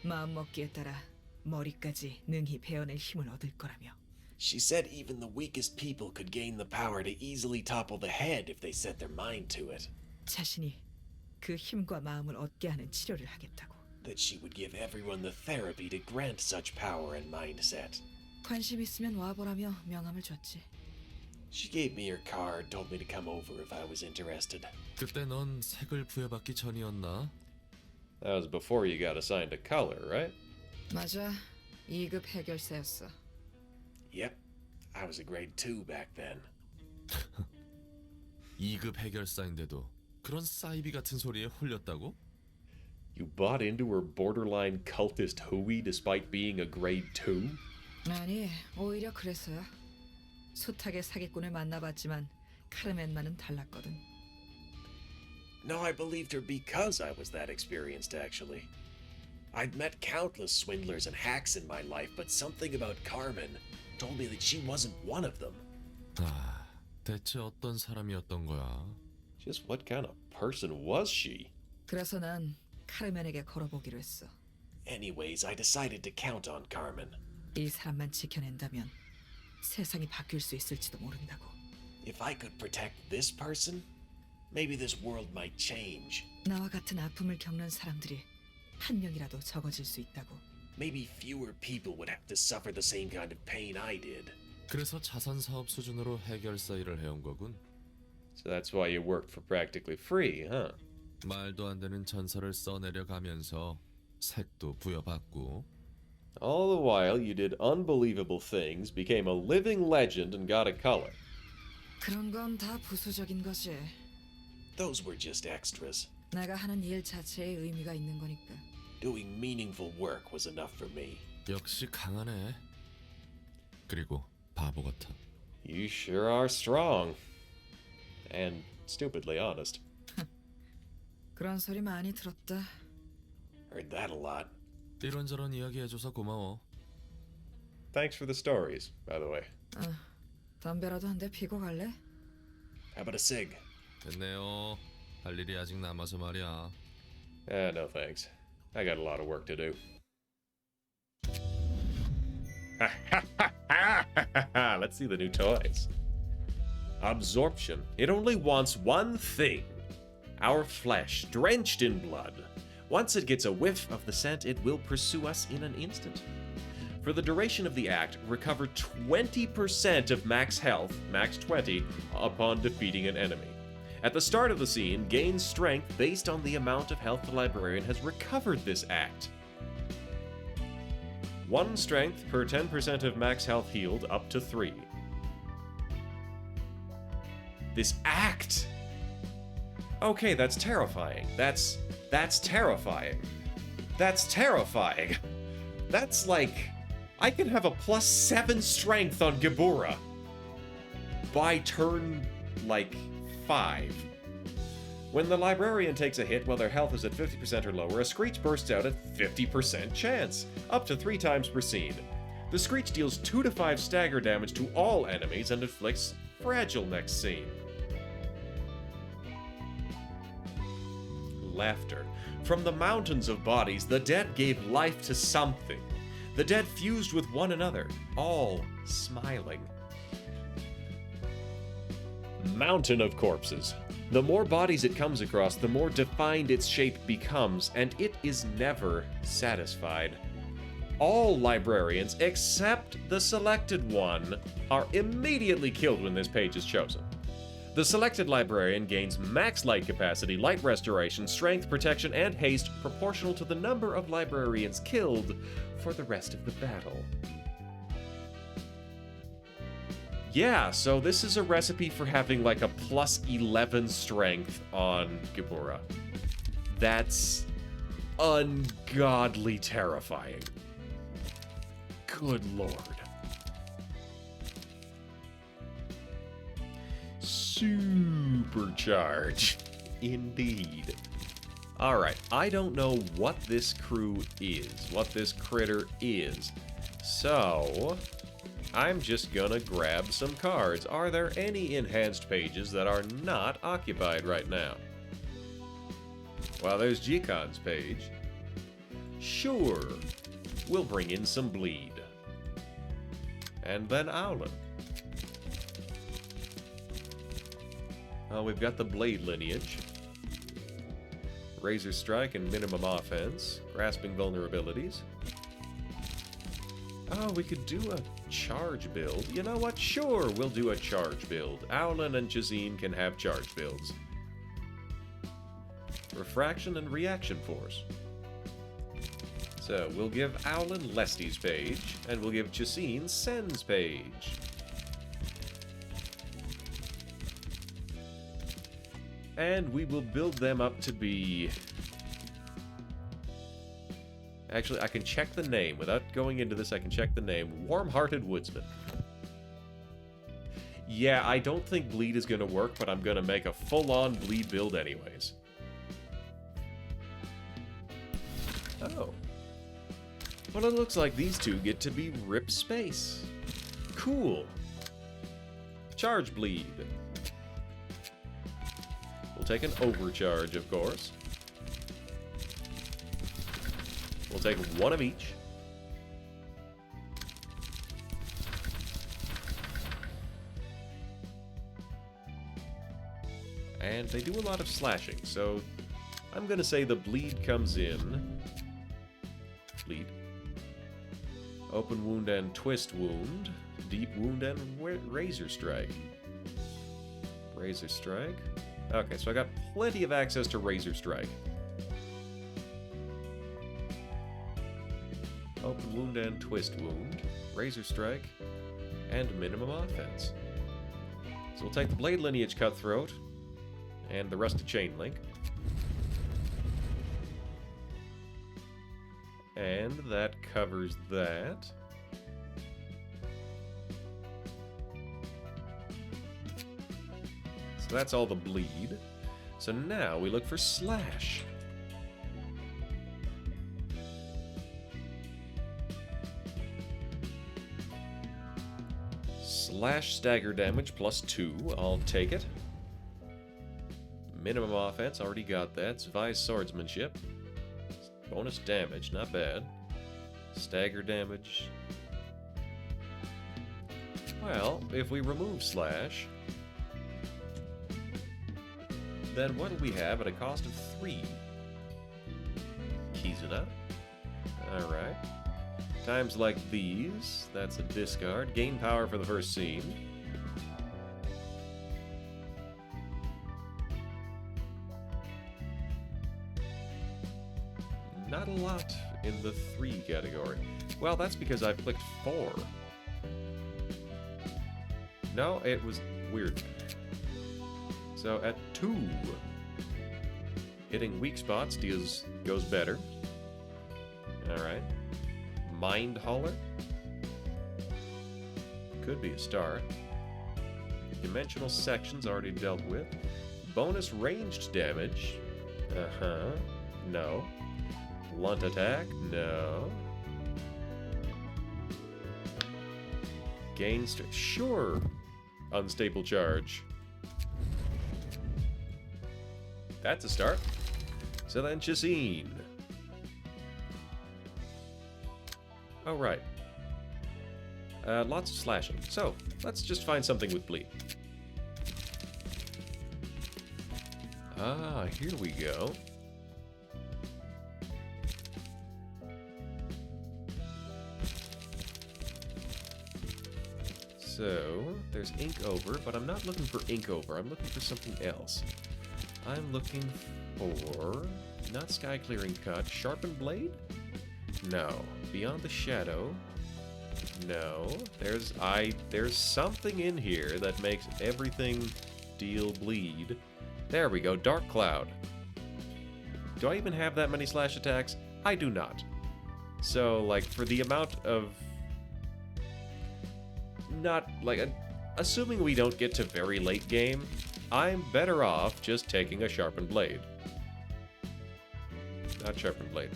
마음 먹기에 따라 머리까지 능히 베어낼 힘을 얻을 거라며. She said even the weakest people could gain the power to easily topple the head if they set their mind to it. 자신이 그 힘과 마음을 얻게 하는 치료를 하겠다고. That she would give everyone the therapy to grant such power and mindset. 관심 있으면 와보라며 명함을 줬지. She gave me her card, told me to come over if I was interested. 그때 넌 색을 부여받기 전이었나? That was before you got assigned a color, right? 맞아. 2급 해결사였어. Yep, I was a grade 2 back then. 2급 해결사인데도 그런 사이비 같은 소리에 홀렸다고? You bought into her borderline cultist hooey despite being a grade 2? 아니, 오히려 그래서야. 숱하게 사기꾼을 만나봤지만 카르멘만은 달랐거든. No, I believed her because I was that experienced, actually. I'd met countless swindlers and hacks in my life, but something about Carmen told me that she wasn't one of them. 아, 대체 어떤 사람이었던 거야? Just what kind of person was she? 그래서 난 카르멘에게 걸어보기로 했어. Anyways, I decided to count on Carmen. 이 사람만 지켜낸다면 세상이 바뀔 수 있을지도 모른다고. If I could protect this person, maybe this world might change. 나와 같은 아픔을 겪는 사람들이 한 명이라도 적어질 수 있다고. Maybe fewer people would have to suffer the same kind of pain I did. 그래서 자선 사업 수준으로 해결사 일을 해온 거군. So that's why you worked for practically free, huh? 말도 안 되는 전설을 써내려 가면서 색도 부여받고. All the while you did unbelievable things, became a living legend, and got a color. 그런 건 다 부수적인 거지. Those were just extras. 내가 하는 일 자체에 의미가 있는 거니까. Doing meaningful work was enough for me. 역시 강하네. 그리고 바보 같아. You sure are strong. And stupidly honest. 그런 소리 많이 들었다. Heard that a lot. 이런저런 이야기 해줘서 고마워. Thanks for the stories, by the way. 담배라도 한 대 피고 갈래? How about a cig? 됐네요. 할 일이 아직 남아서 말이야. No thanks. I got a lot of work to do. Let's see the new toys. Absorption. It only wants one thing. Our flesh, drenched in blood. Once it gets a whiff of the scent, it will pursue us in an instant. For the duration of the act, recover 20% of max health, max 20, upon defeating an enemy. At the start of the scene, gain strength based on the amount of health the librarian has recovered this act. 1 strength per 10% of max health healed, up to 3. This act! Okay, that's terrifying. That's terrifying. That's terrifying. That's like... I can have a +7 strength on Gibura. By turn, 5. When the librarian takes a hit while their health is at 50% or lower, a screech bursts out at 50% chance, up to 3 times per scene. The screech deals 2 to 5 stagger damage to all enemies and inflicts fragile next scene. Laughter. From the mountains of bodies, the dead gave life to something. The dead fused with one another, all smiling. Mountain of corpses. The more bodies it comes across, the more defined its shape becomes, and it is never satisfied. All librarians, except the selected one, are immediately killed when this page is chosen. The selected librarian gains max light capacity, light restoration, strength, protection, and haste proportional to the number of librarians killed for the rest of the battle. Yeah, so this is a recipe for having a +11 strength on Gibura. That's ungodly terrifying. Good lord. supercharge. Indeed. Alright, I don't know what this crew is, what this critter is. So, I'm just gonna grab some cards. Are there any enhanced pages that are not occupied right now? Well, there's G-Con's page. Sure, we'll bring in some bleed. And then Owlin. We've got the Blade lineage. Razor Strike and minimum offense. Grasping vulnerabilities. Oh, we could do a charge build. You know what? Sure, we'll do a charge build. Owlin and Jazeen can have charge builds. Refraction and reaction force. So, we'll give Owlin Lesty's page, and we'll give Jazeen Sen's page. And we will build them up to be... Actually, I can check the name. Without going into this, I can check the name. Warm-Hearted Woodsman. Yeah, I don't think bleed is going to work, but I'm going to make a full-on bleed build anyways. Oh. Well, it looks like these two get to be rip space. Cool. Charge bleed. We'll take an overcharge, of course. We'll take one of each. And they do a lot of slashing, so I'm gonna say the bleed comes in. Bleed. Open wound and twist wound. Deep wound and razor strike. Razor strike. Okay, so I got plenty of access to razor strike. Open wound and twist wound. Razor strike. And minimum offense. So we'll take the Blade Lineage Cutthroat. And the Rusty Chain Link. And that covers that. So that's all the bleed. So now we look for slash. Slash stagger damage plus 2. I'll take it. Minimum offense, already got that. Zvi's swordsmanship. Bonus damage, not bad. Stagger damage. Well, if we remove slash, then what do we have at a cost of 3? Kizuna. Alright. Times like these, that's a discard. Gain power for the first scene. Not a lot in the 3 category. Well, that's because I've clicked 4. No, it was weird. So at 2, hitting weak spots goes better. Alright. Mind Hauler. Could be a start. Dimensional sections already dealt with. Bonus ranged damage. Uh-huh. No. Blunt attack? No. Gain sure. Unstable charge. That's a start. So then Jazeen. Oh, right. Lots of slashing. So, let's just find something with bleed. Ah, here we go. So, there's ink over, but I'm not looking for ink over. I'm looking for something else. I'm looking for... not sky clearing cut. Sharpened blade? No. Beyond the shadow? No. There's something in here that makes everything deal bleed. There we go. Dark Cloud. Do I even have that many slash attacks? I do not. So, like, for the amount of... not, like, assuming we don't get to very late game, I'm better off just taking a sharpened blade. Not sharpened blade.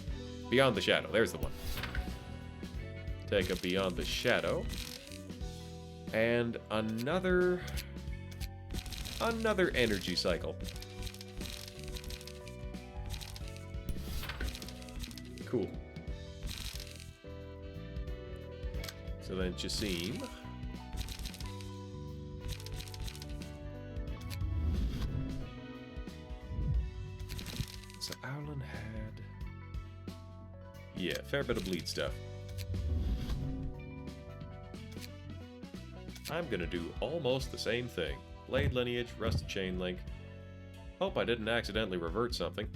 Beyond the Shadow. There's the one. Take a Beyond the Shadow. And another energy cycle. Cool. So then Jassim. So Owlin had... Yeah, fair bit of bleed stuff. I'm gonna do almost the same thing. Blade lineage, rusted chain link. Hope I didn't accidentally revert something.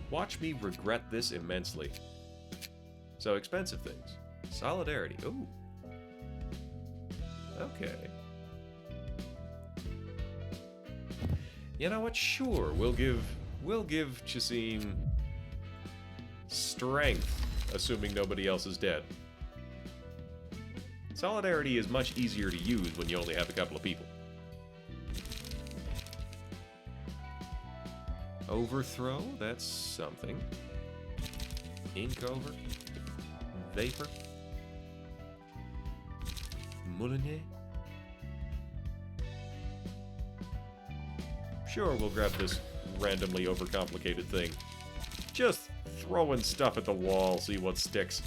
Watch me regret this immensely. So, expensive things. Solidarity. Ooh. Okay. You know what? Sure, we'll give Jassim strength, assuming nobody else is dead. Solidarity is much easier to use when you only have a couple of people. Overthrow, that's something. Ink over. Vapor. Moulinier. Sure, we'll grab this randomly overcomplicated thing. Just throwing stuff at the wall, see what sticks.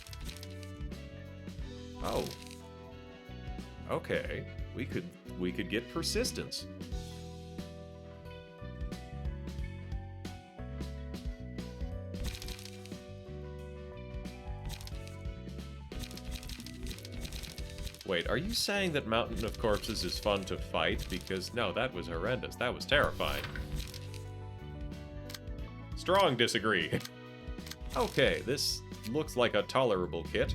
Oh. Okay. We could get persistence. Wait, are you saying that Mountain of Corpses is fun to fight? Because, no, that was horrendous. That was terrifying. Strong disagree. Okay, this looks like a tolerable kit.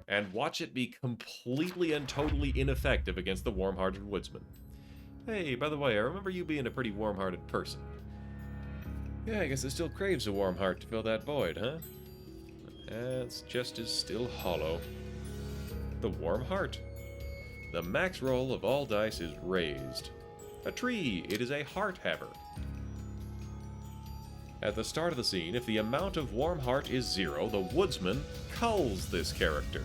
And watch it be completely and totally ineffective against the warm-hearted woodsman. Hey, by the way, I remember you being a pretty warm-hearted person. Yeah, I guess it still craves a warm heart to fill that void, huh? It's just as still hollow. The warm heart. The max roll of all dice is raised. A tree, it is a heart haver. At the start of the scene, if the amount of warm heart is 0, the woodsman culls this character.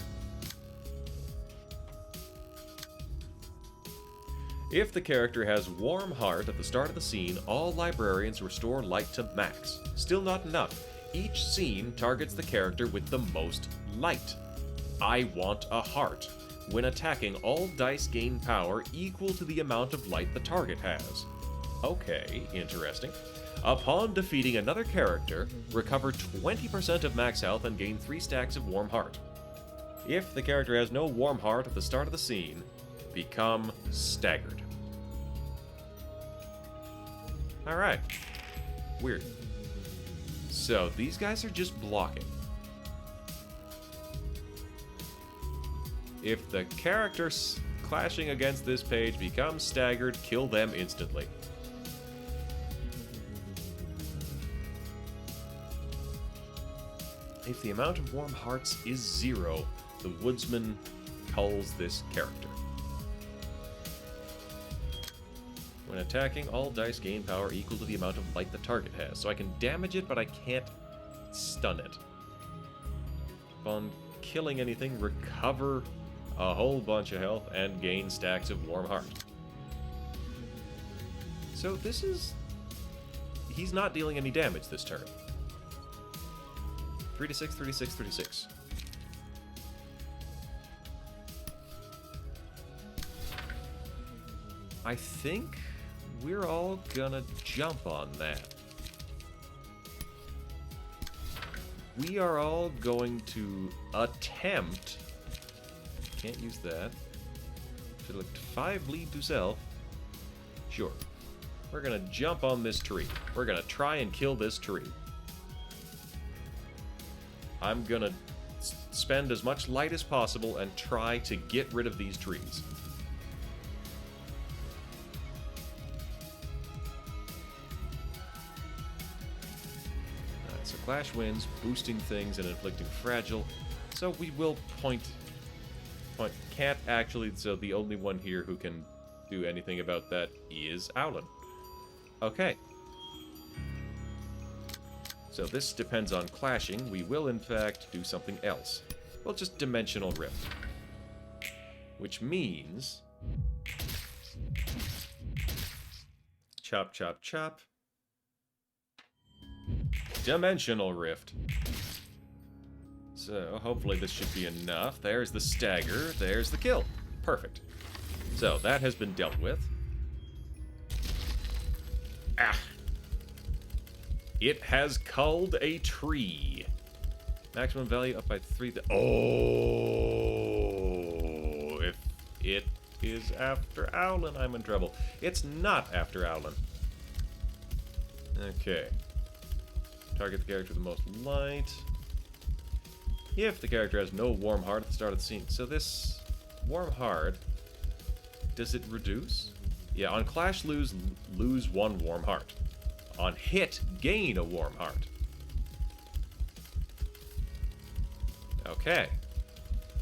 If the character has warm heart at the start of the scene, all librarians restore light to max. Still not enough. Each scene targets the character with the most light. I want a heart. When attacking, all dice gain power equal to the amount of light the target has. Okay, interesting. Upon defeating another character, recover 20% of max health and gain 3 stacks of warm heart. If the character has no warm heart at the start of the scene, become staggered. Alright. Weird. So, these guys are just blocking. If the character clashing against this page becomes staggered, kill them instantly. If the amount of warm hearts is 0, the woodsman culls this character. When attacking, all dice gain power equal to the amount of light the target has. So I can damage it, but I can't stun it. Upon killing anything, recover a whole bunch of health and gain stacks of warm heart. So this is... he's not dealing any damage this turn. 3d6, 3d6, 3d6. I think we're all gonna jump on that. We are all going to attempt... can't use that. Select 5 bleed to self. Sure. We're gonna jump on this tree. We're gonna try and kill this tree. I'm gonna spend as much light as possible and try to get rid of these trees. So Clash wins, boosting things and inflicting fragile. So we will point point. Can't actually, so the only one here who can do anything about that is Owlin. Okay. So this depends on clashing. We will, in fact, do something else. Well, just Dimensional Rift. Which means... Chop, chop, chop. Dimensional Rift. So, hopefully this should be enough. There's the stagger. There's the kill. Perfect. So, that has been dealt with. Ah! It has culled a tree. Maximum value up by 3. Oh! If it is after Owlin, I'm in trouble. It's not after Owlin. Okay. Target the character with the most light. If the character has no warm heart at the start of the scene. So this warm heart, does it reduce? Yeah, on clash lose 1 warm heart. On hit, gain a warm heart. Okay.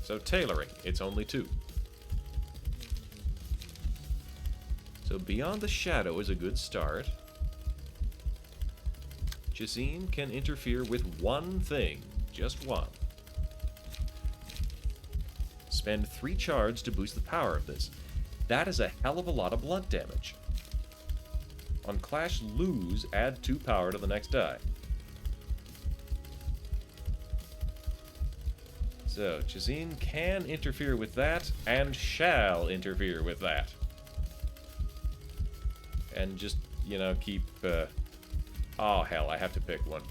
So tailoring, it's only 2. So Beyond the Shadow is a good start. Jazine can interfere with one thing. Just one. Spend 3 charge to boost the power of this. That is a hell of a lot of blunt damage. On clash lose, add 2 power to the next die. So, Jazine can interfere with that, and shall interfere with that. And just, you know, keep, oh, hell, I have to pick one.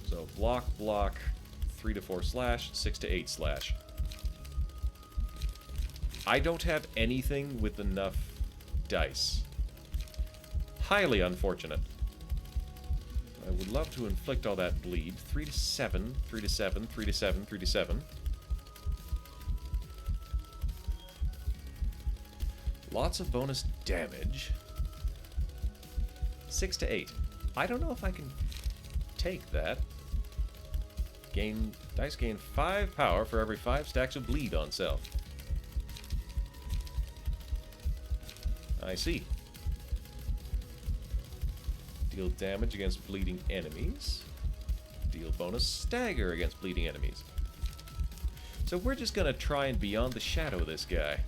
So, block, 3 to 4 slash, 6 to 8 slash. I don't have anything with enough dice. Highly unfortunate. I would love to inflict all that bleed. 3 to 7, 3 to 7, 3 to 7, 3 to 7. Lots of bonus damage. 6 to 8. I don't know if I can take that. Dice gain 5 power for every 5 stacks of bleed on self. I see. Deal damage against bleeding enemies. Deal bonus stagger against bleeding enemies. So we're just gonna try and Beyond the Shadow this guy.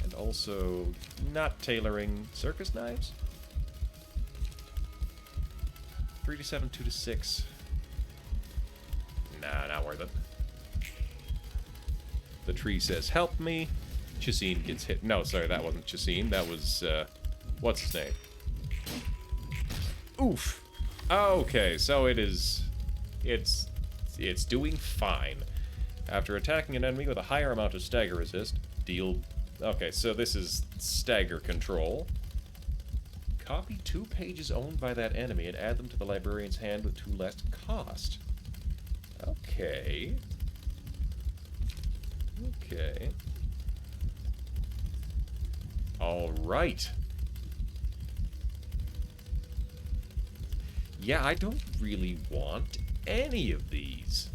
And also not tailoring circus knives. 3 to 7, 2 to 6. Nah, not worth it. The tree says, help me. Chasine gets hit. No, sorry, that wasn't Chasine. That was, what's his name? Oof. Okay, so it is... It's doing fine. After attacking an enemy with a higher amount of stagger resist, deal... Okay, so this is stagger control. Copy 2 pages owned by that enemy and add them to the librarian's hand with 2 less cost. Okay. Okay. All right. Yeah, I don't really want any of these.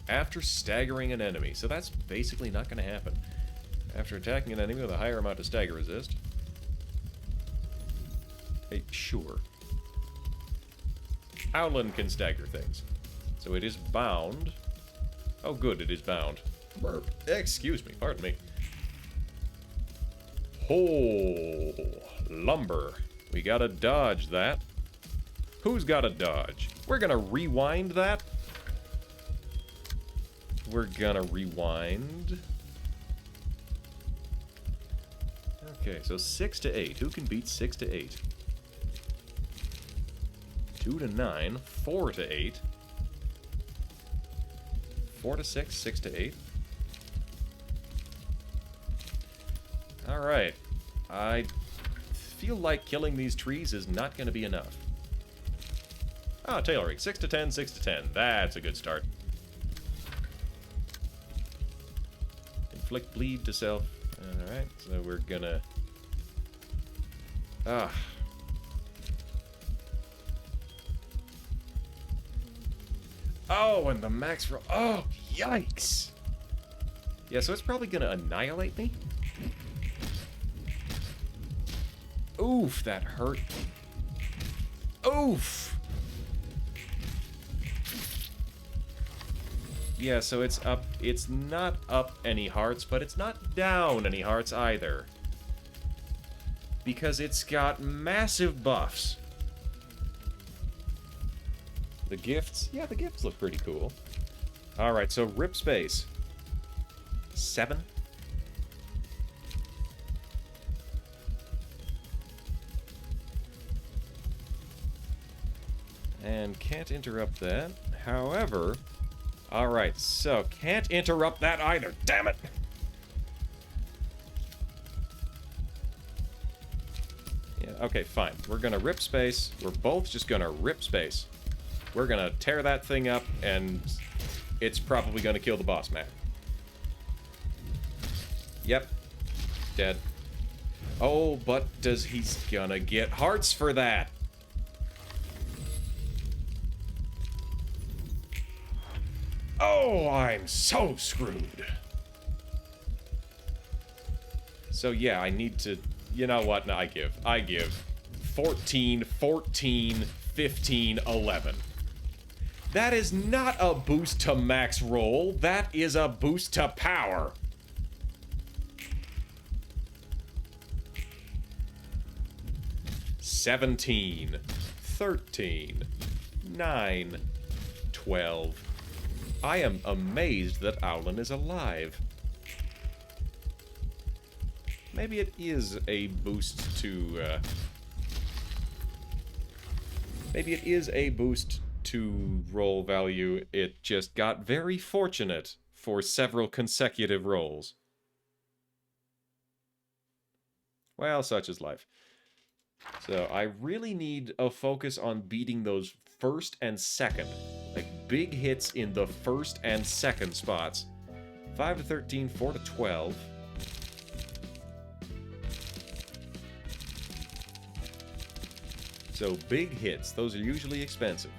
After staggering an enemy, so that's basically not going to happen. After attacking an enemy with a higher amount of stagger resist. Hey, sure. Owlin can stagger things. So it is bound. Oh good, it is bound. Burp. Excuse me, pardon me. Oh, lumber. We gotta dodge that. Who's gotta dodge? We're gonna rewind that. We're gonna rewind. Okay, so 6 to 8. Who can beat 6 to 8? 2 to 9, 4 to 8. 4 to 6, 6 to 8. Alright. I feel like killing these trees is not going to be enough. Ah, tailoring. 6 to 10, 6 to 10. That's a good start. Inflict bleed to self. Alright, so we're gonna Ah. Oh, and the max roll. Oh, yikes. Yeah, so it's probably gonna annihilate me. Oof, that hurt. Oof. Yeah, so it's up. It's not up any hearts, but it's not down any hearts either. Because it's got massive buffs. The gifts? Yeah, the gifts look pretty cool. Alright, so rip space. 7. And can't interrupt that. However... Alright, so can't interrupt that either. Damn it! Yeah, okay, fine. We're gonna rip space. We're both just gonna rip space. We're gonna tear that thing up, and it's probably gonna kill the boss man. Yep. Dead. Oh, but he's gonna get hearts for that? Oh, I'm so screwed. So yeah, I need to... You know what? No, I give. 14, 14, 15, 11. That is not a boost to max roll. That is a boost to power. $17, 13, 9, 12. I am amazed that Owlin is alive. Maybe it is a boost to, Maybe it is a boost to roll value. It just got very fortunate for several consecutive rolls. Well, such is life. So, I really need a focus on beating those first and second. Like, big hits in the first and second spots. 5 to 13, 4 to 12. So, big hits. Those are usually expensive.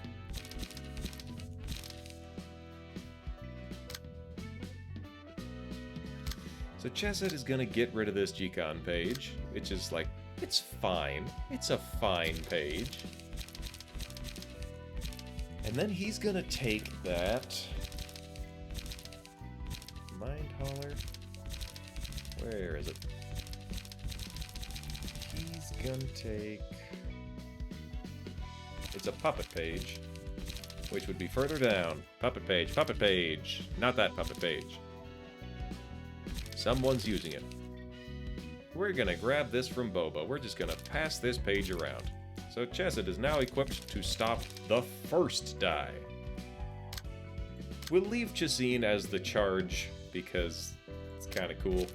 So Chesed is gonna get rid of this G-Con page, which is like, it's fine. It's a fine page. And then he's gonna take that... Mind Hauler? Where is it? He's gonna take... It's a puppet page, which would be further down. Puppet page, puppet page. Not that puppet page. Someone's using it. We're gonna grab this from Boba. We're just gonna pass this page around. So Chesed is now equipped to stop the first die. We'll leave Chazine as the charge because it's kind of cool.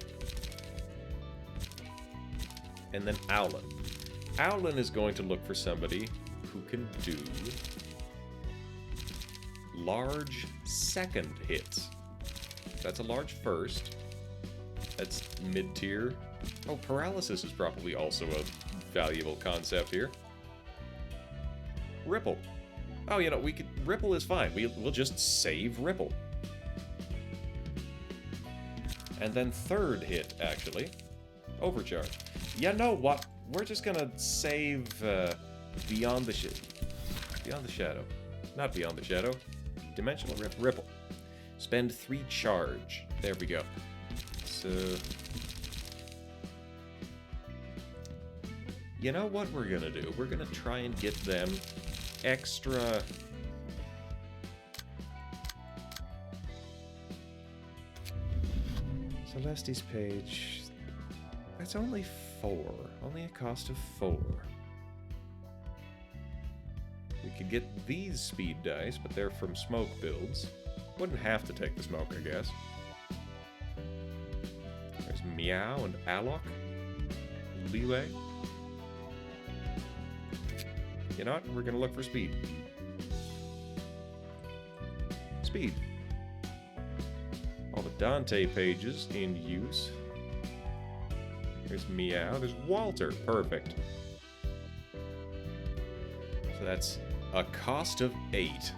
And then Owlin. Owlin is going to look for somebody who can do large second hits. That's a large first. That's mid-tier. Oh, paralysis is probably also a valuable concept here. Ripple. Oh, you know, we could... Ripple is fine. We'll just save Ripple. And then third hit, actually. Overcharge. Yeah, no, what? We're just gonna save, Beyond the Shadow. Not Beyond the Shadow. Dimensional Ripple. Spend 3 charge. There we go. So... You know what we're gonna do? We're gonna try and get them extra... Celeste's page... That's only 4. Only a cost of 4. We could get these speed dice, but they're from smoke builds. Wouldn't have to take the smoke, I guess. There's Meow and Alok. Leeway. You know what? We're gonna look for speed. Speed. All the Dante pages in use. There's Meow. There's Walter. Perfect. So that's a cost of 8. So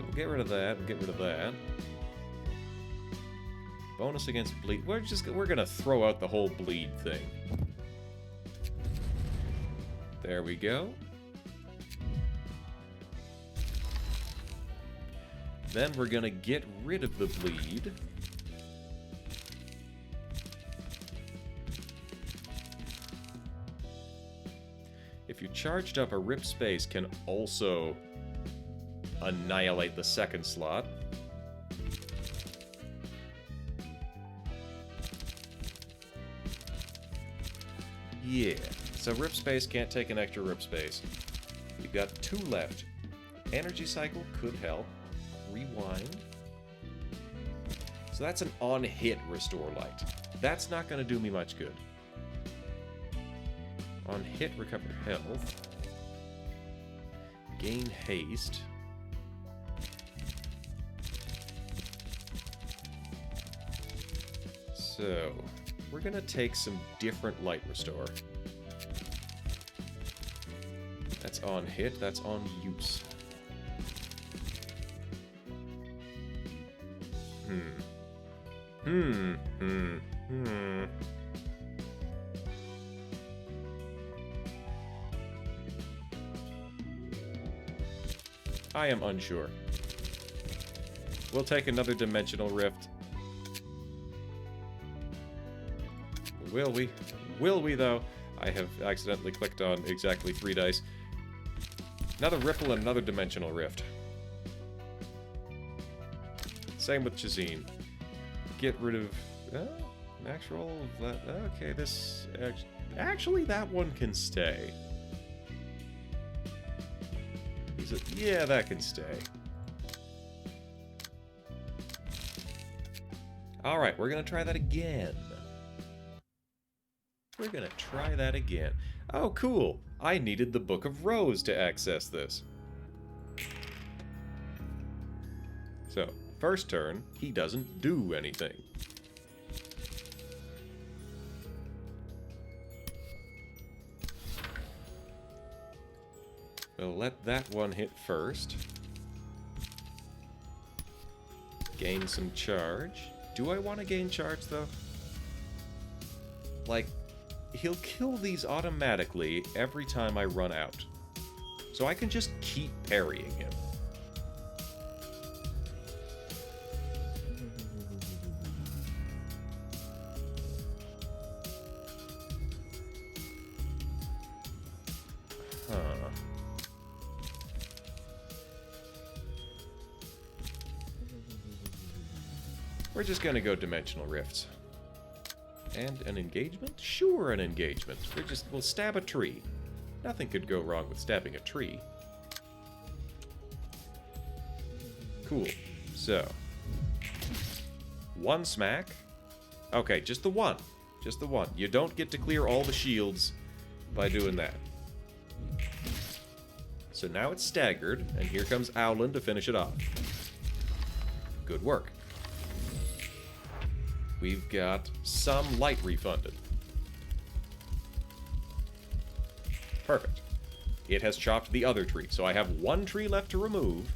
we'll get rid of that, we'll get rid of that. Bonus against bleed. We're gonna throw out the whole bleed thing. There we go. Then we're gonna get rid of the bleed. If you're charged up, a rip space can also annihilate the second slot. Yeah, so rip space can't take an extra rip space. We've got 2 left. Energy cycle could help. Rewind. So that's an on-hit restore light. That's not going to do me much good. On hit, recover health. Gain haste. So, we're gonna take some different light restore. That's on hit, that's on use. I am unsure. We'll take another dimensional rift. Will we? Will we, though? I have accidentally clicked on exactly 3 dice. Another ripple and another dimensional rift. Same with Chazine. Get rid of... natural... Okay, this... Actually, that one can stay. Yeah, that can stay. Alright, we're gonna try that again. We're gonna try that again. Oh, cool! I needed the Book of Rose to access this. So, first turn, he doesn't do anything. We'll let that one hit first. Gain some charge. Do I want to gain charge, though? Like, he'll kill these automatically every time I run out. So I can just keep parrying him. Huh. We're just gonna go Dimensional Rifts. And an engagement? Sure, an engagement. We'll stab a tree. Nothing could go wrong with stabbing a tree. Cool. So. 1 smack. Okay, just the one. Just the one. You don't get to clear all the shields by doing that. So now it's staggered, and here comes Owlin to finish it off. Good work. We've got some light refunded. Perfect. It has chopped the other tree, so I have 1 tree left to remove.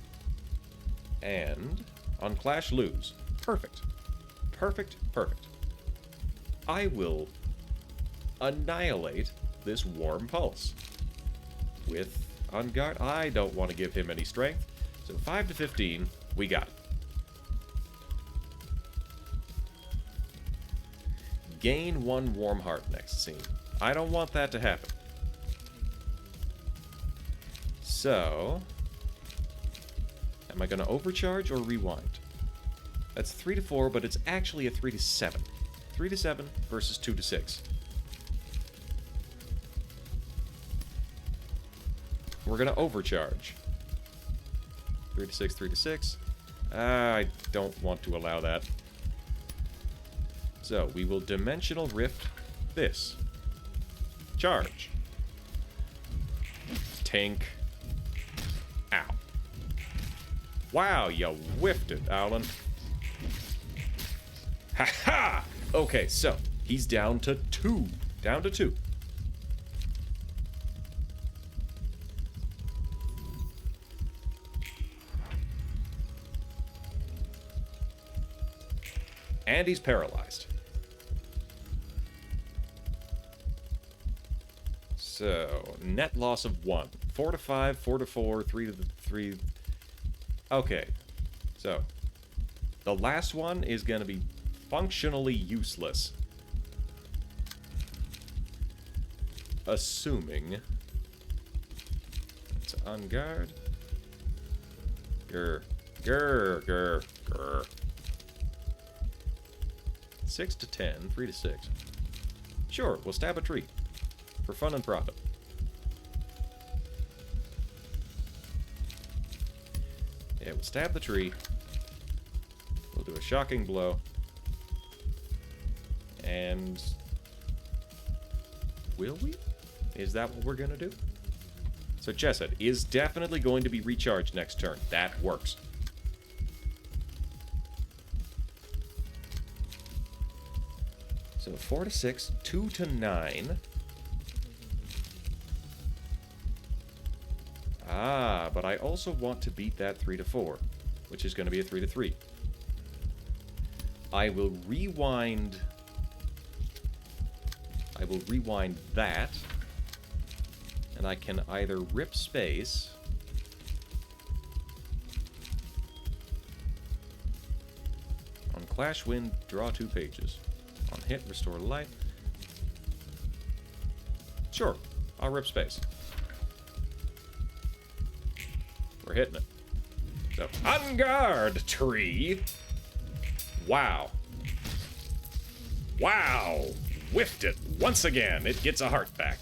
And on Clash lose. Perfect. Perfect, perfect. I will annihilate this Warm Pulse. With on guard, I don't want to give him any strength. So 5 to 15, we got it. Gain 1 warm heart next scene. I don't want that to happen. So, am I going to overcharge or rewind? That's 3 to 4, but it's actually a 3 to 7. 3 to 7 versus 2 to 6. We're going to overcharge. 3 to 6, 3 to 6. I don't want to allow that. So, we will Dimensional Rift this. Charge. Tink. Ow. Wow, you whiffed it, Owlin. Ha-ha! Okay, so, he's down to 2. Down to 2. And he's paralyzed. So, net loss of 1. 4 to 5, 4 to 4, 3 to 3. Okay. So, the last one is going to be functionally useless. Assuming it's on guard. Grr. Grr. Grr. Grr. 6 to 10, 3 to 6. Sure, we'll stab a tree. For fun and profit. Yeah, we'll stab the tree. We'll do a shocking blow. And... will we? Is that what we're gonna do? So Jessup is definitely going to be recharged next turn. That works. So 4 to 6, 2 to 9. Ah, but I also want to beat that 3 to 4, which is going to be a 3 to 3. I will rewind that, and I can either rip space on Clash Wind, draw 2 pages. On hit, restore life. Sure, I'll rip space. We're hitting it. So, on guard, tree. Wow. Wow. Whiffed it once again. It gets a heart back.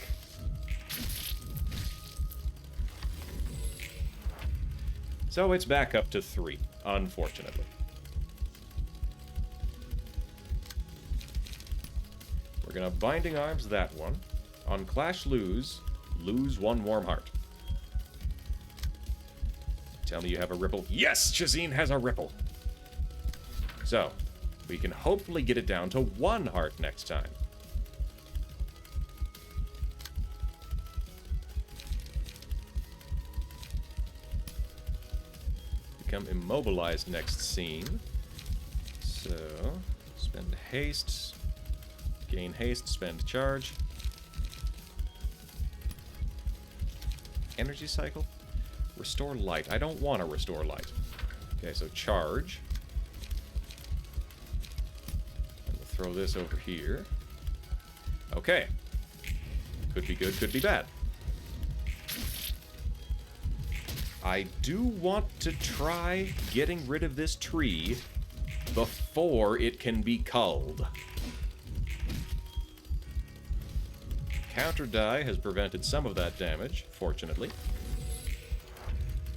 So it's back up to 3, unfortunately. We're gonna Binding Arms that one. On Clash lose 1 warm heart. Tell me you have a ripple. Yes, Shazine has a ripple. So, we can hopefully get it down to 1 heart next time. Become immobilized next scene. So, spend haste. Gain haste, spend charge. Energy cycle? Restore light. I don't want to restore light. Okay, so charge. And we'll throw this over here. Okay. Could be good, could be bad. I do want to try getting rid of this tree before it can be culled. Counter die has prevented some of that damage, fortunately.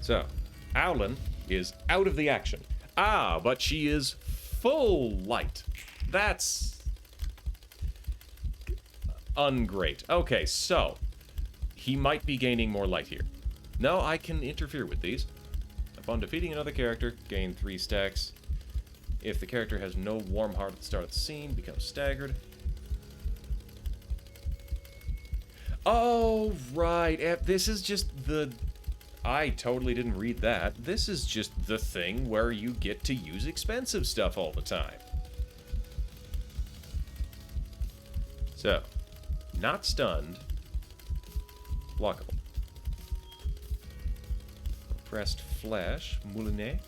So, Owlin is out of the action. Ah, but she is full light. That's ungreat. Okay, so he might be gaining more light here. No, I can interfere with these. Upon defeating another character, gain 3 stacks. If the character has no warm heart at the start of the scene, becomes staggered. Oh, right. This is just the... I totally didn't read that. This is just the thing where you get to use expensive stuff all the time. So, not stunned. Blockable. Repressed Flash. Moulinet.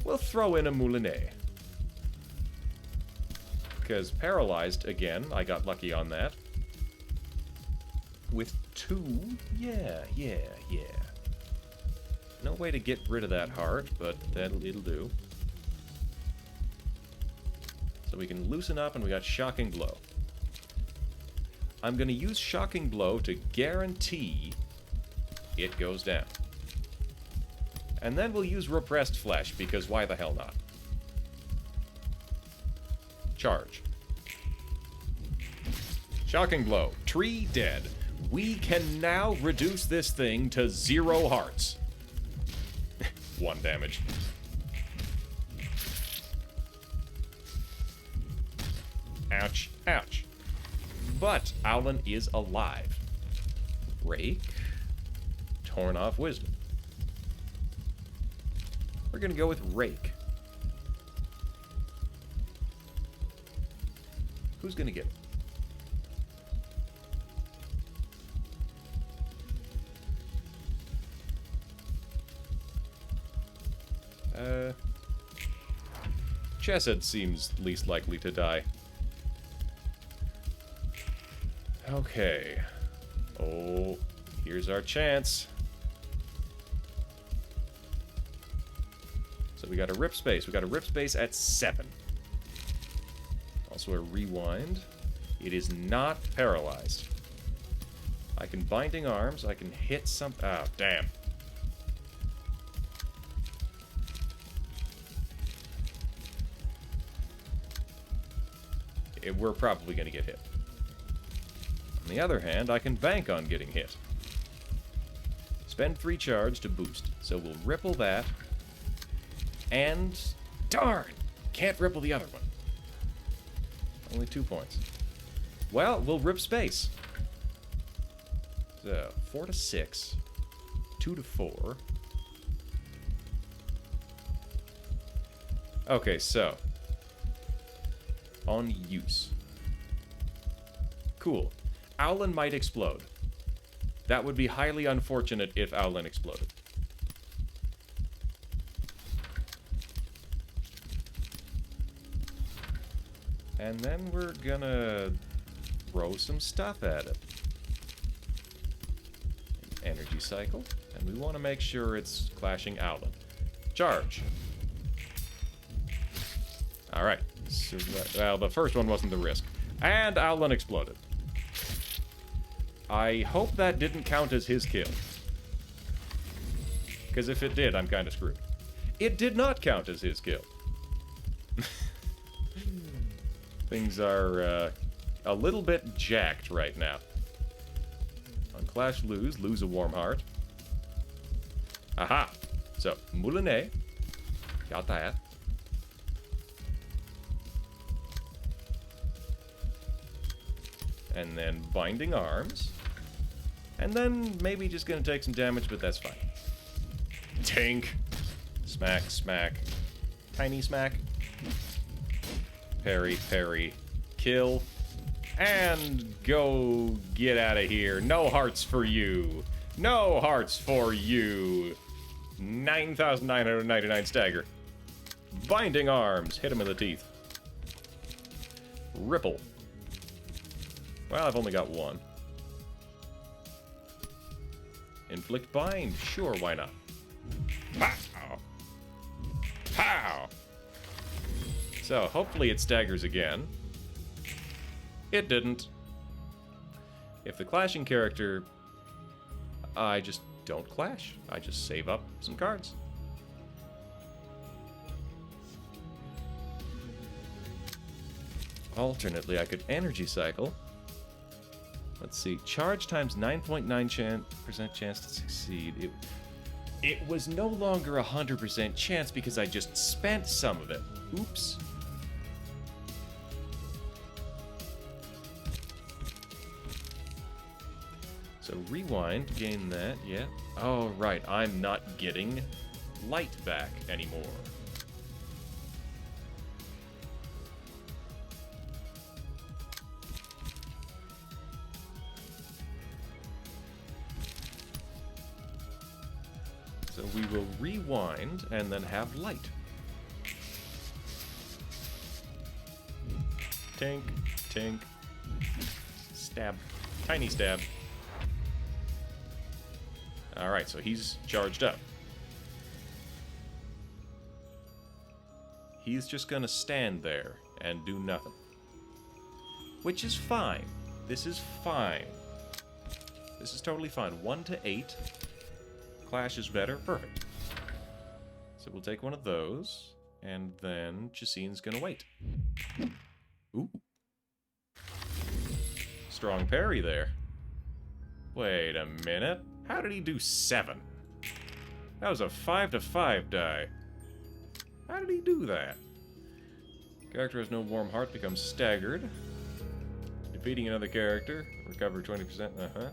We'll throw in a Moulinet. Because paralyzed, again, I got lucky on that. With 2, yeah. No way to get rid of that heart, but it'll do. So we can loosen up, and we got Shocking Blow. I'm going to use Shocking Blow to guarantee it goes down. And then we'll use Repressed Flesh, because why the hell not? Charge. Shocking Blow. Tree dead. We can now reduce this thing to 0 hearts. 1 damage. Ouch, ouch. But Owlin is alive. Rake. Torn off Wisdom. We're gonna go with Rake. Who's gonna get it? Chesed seems least likely to die. Okay. Oh, here's our chance. So we got a rip space. We got a rip space at 7. Also a rewind. It is not paralyzed. I can binding arms. I can hit some... Oh, damn. We're probably going to get hit. On the other hand, I can bank on getting hit. Spend 3 charge to boost. So we'll ripple that. And... darn! Can't ripple the other one. Only 2 points. Well, we'll rip space. So, 4 to 6. 2 to 4. Okay, so... on use. Cool. Owlin might explode. That would be highly unfortunate if Owlin exploded. And then we're gonna throw some stuff at it. Energy cycle. And we want to make sure it's clashing Owlin. Charge. Alright. So, well, the first one wasn't the risk. And Owlin exploded. I hope that didn't count as his kill. Because if it did, I'm kind of screwed. It did not count as his kill. Things are a little bit jacked right now. On Clash lose a warm heart. Aha! So, Moulinet. Got that. And then binding arms. And then maybe just gonna take some damage, but that's fine. Tank. Smack, smack. Tiny smack. Parry, parry. Kill. And go get out of here. No hearts for you. No hearts for you. 9,999 stagger. Binding arms. Hit him in the teeth. Ripple. Well, I've only got 1. Inflict bind. Sure, why not? Pow! Pow! So, hopefully it staggers again. It didn't. If the clashing character... I just don't clash. I just save up some cards. Alternately, I could energy cycle. Let's see. Charge times 9.9% chance to succeed. It was no longer 100% chance because I just spent some of it. Oops. So rewind, gain that, yeah. Oh, right. I'm not getting light back anymore. So we will rewind and then have light. Tink, tink. Stab. Tiny stab. Alright, so he's charged up. He's just gonna stand there and do nothing. Which is fine. This is fine. This is totally fine. 1 to 8. Clash is better. Perfect. So we'll take one of those, and then Jacine's gonna wait. Ooh. Strong parry there. Wait a minute. How did he do 7? That was a 5 to 5 die. How did he do that? Character has no warm heart, becomes staggered. Defeating another character, recover 20%. Uh-huh.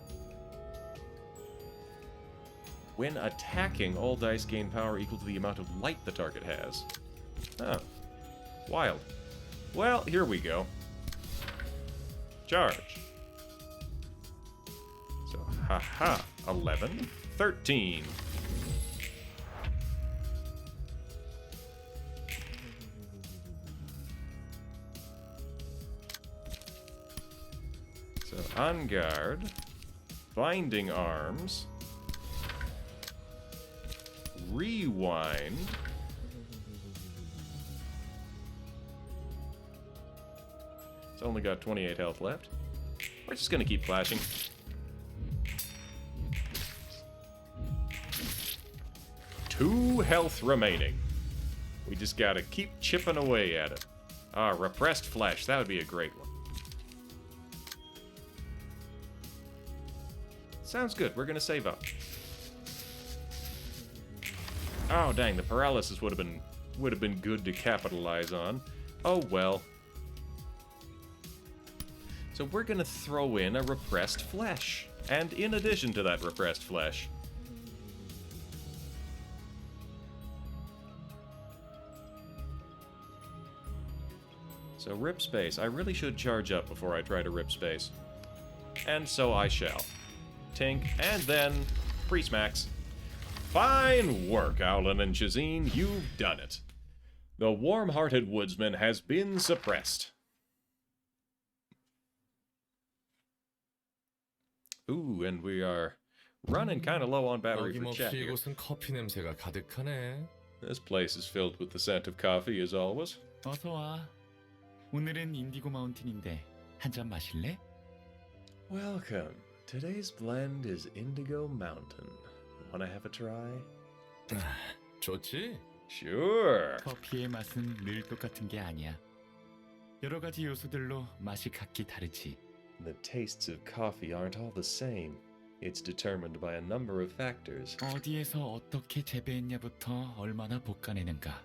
When attacking, all dice gain power equal to the amount of light the target has. Oh. Wild. Well, here we go. Charge. So, haha, 11, 13. So, on guard, binding arms, rewind. It's only got 28 health left. We're just gonna keep flashing. Two health remaining. We just gotta keep chipping away at it. Ah, repressed flesh. That would be a great one. Sounds good. We're gonna save up. Oh dang, the paralysis would have been good to capitalize on. Oh well. So we're gonna throw in a repressed flesh. And in addition to that repressed flesh, so rip space. I really should charge up before I try to rip space. And so I shall. Tink, and then Priest Max. Fine work, Owlin and Shazine. You've done it. The warm-hearted woodsman has been suppressed. Ooh, and we are running kind of low on battery for chat 어김없이 here. 이곳은 커피 냄새가 가득하네. This place is filled with the scent of coffee as always. 어서 와. 오늘은 인디고 마운틴인데 한 잔 마실래? Welcome. Today's blend is Indigo Mountain. Wanna have a try? 좋지? Sure. 커피의 맛은 늘 똑같은 게 아니야. 여러 가지 요소들로 맛이 각기 다르지. The tastes of coffee aren't all the same. It's determined by a number of factors. 어디에서 어떻게 재배했냐부터 얼마나 볶아내는가.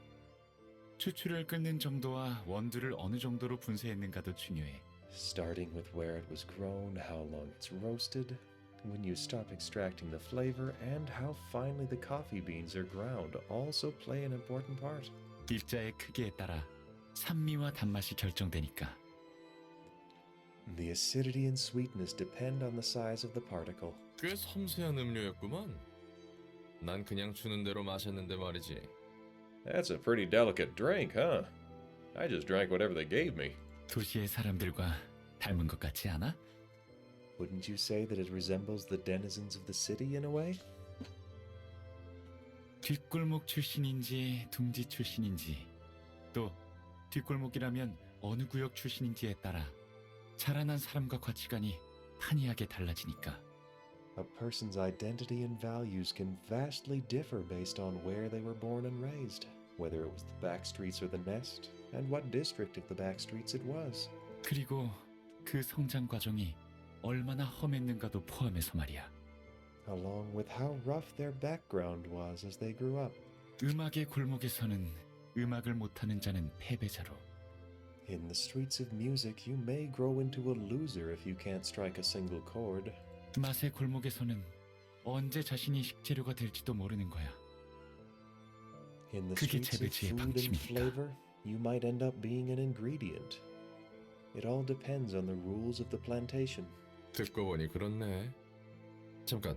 추출을 끊는 정도와 원두를 어느 정도로 분쇄했는가도 중요해. Starting with where it was grown, how long it's roasted, when you stop extracting the flavor, and how finely the coffee beans are ground also play an important part. 입자의 크기에 따라 산미와 단맛이 결정되니까. The acidity and sweetness depend on the size of the particle. 꽤 섬세한 음료였구만. 난 그냥 주는 대로 마셨는데 말이지. That's a pretty delicate drink, huh? I just drank whatever they gave me. 도시의 사람들과 닮은 것 같지 않아? Wouldn't you say that it resembles the denizens of the city in a way? 뒷골목 출신인지 둥지 출신인지 또 뒷골목이라면 어느 구역 출신인지에 따라 자라난 사람과 가치관이 판이하게 달라지니까. A person's identity and values can vastly differ based on where they were born and raised, whether it was the back streets or the nest, and what district of the back streets it was. 그리고 그 성장 과정이 얼마나 험했는가도 포함해서 말이야. Along with how rough their background was as they grew up. 음악의 골목에서는 음악을 못하는 자는 패배자로. In the streets of music, you may grow into a loser if you can't strike a single chord. 맛의 골목에서는 언제 자신이 식재료가 될지도 모르는 거야. In the 그게 streets of 재배치의 food and 방침이니까. flavor, you might end up being an ingredient. It all depends on the rules of the plantation. 듣고 보니 그렇네. 잠깐,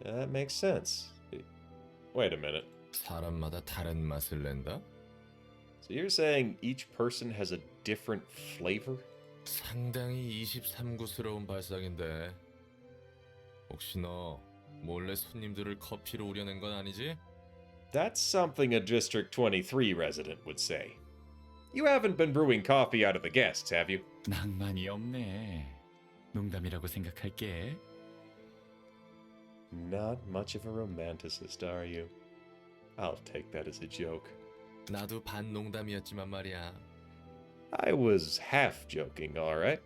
That makes sense. Wait a minute. 사람마다 다른 맛을 낸다? So you're saying each person has a different flavor? 상당히 23구스러운 발상인데. 혹시 너 몰래 손님들을 커피로 우려낸 건 아니지? That's something a District 23 resident would say. You haven't been brewing coffee out of the guests, have you? 낭만이 없네. 농담이라고 생각할게. Not much of a romanticist, are you? I'll take that as a joke. 나도 반 농담이었지만 말이야. I was half joking, alright.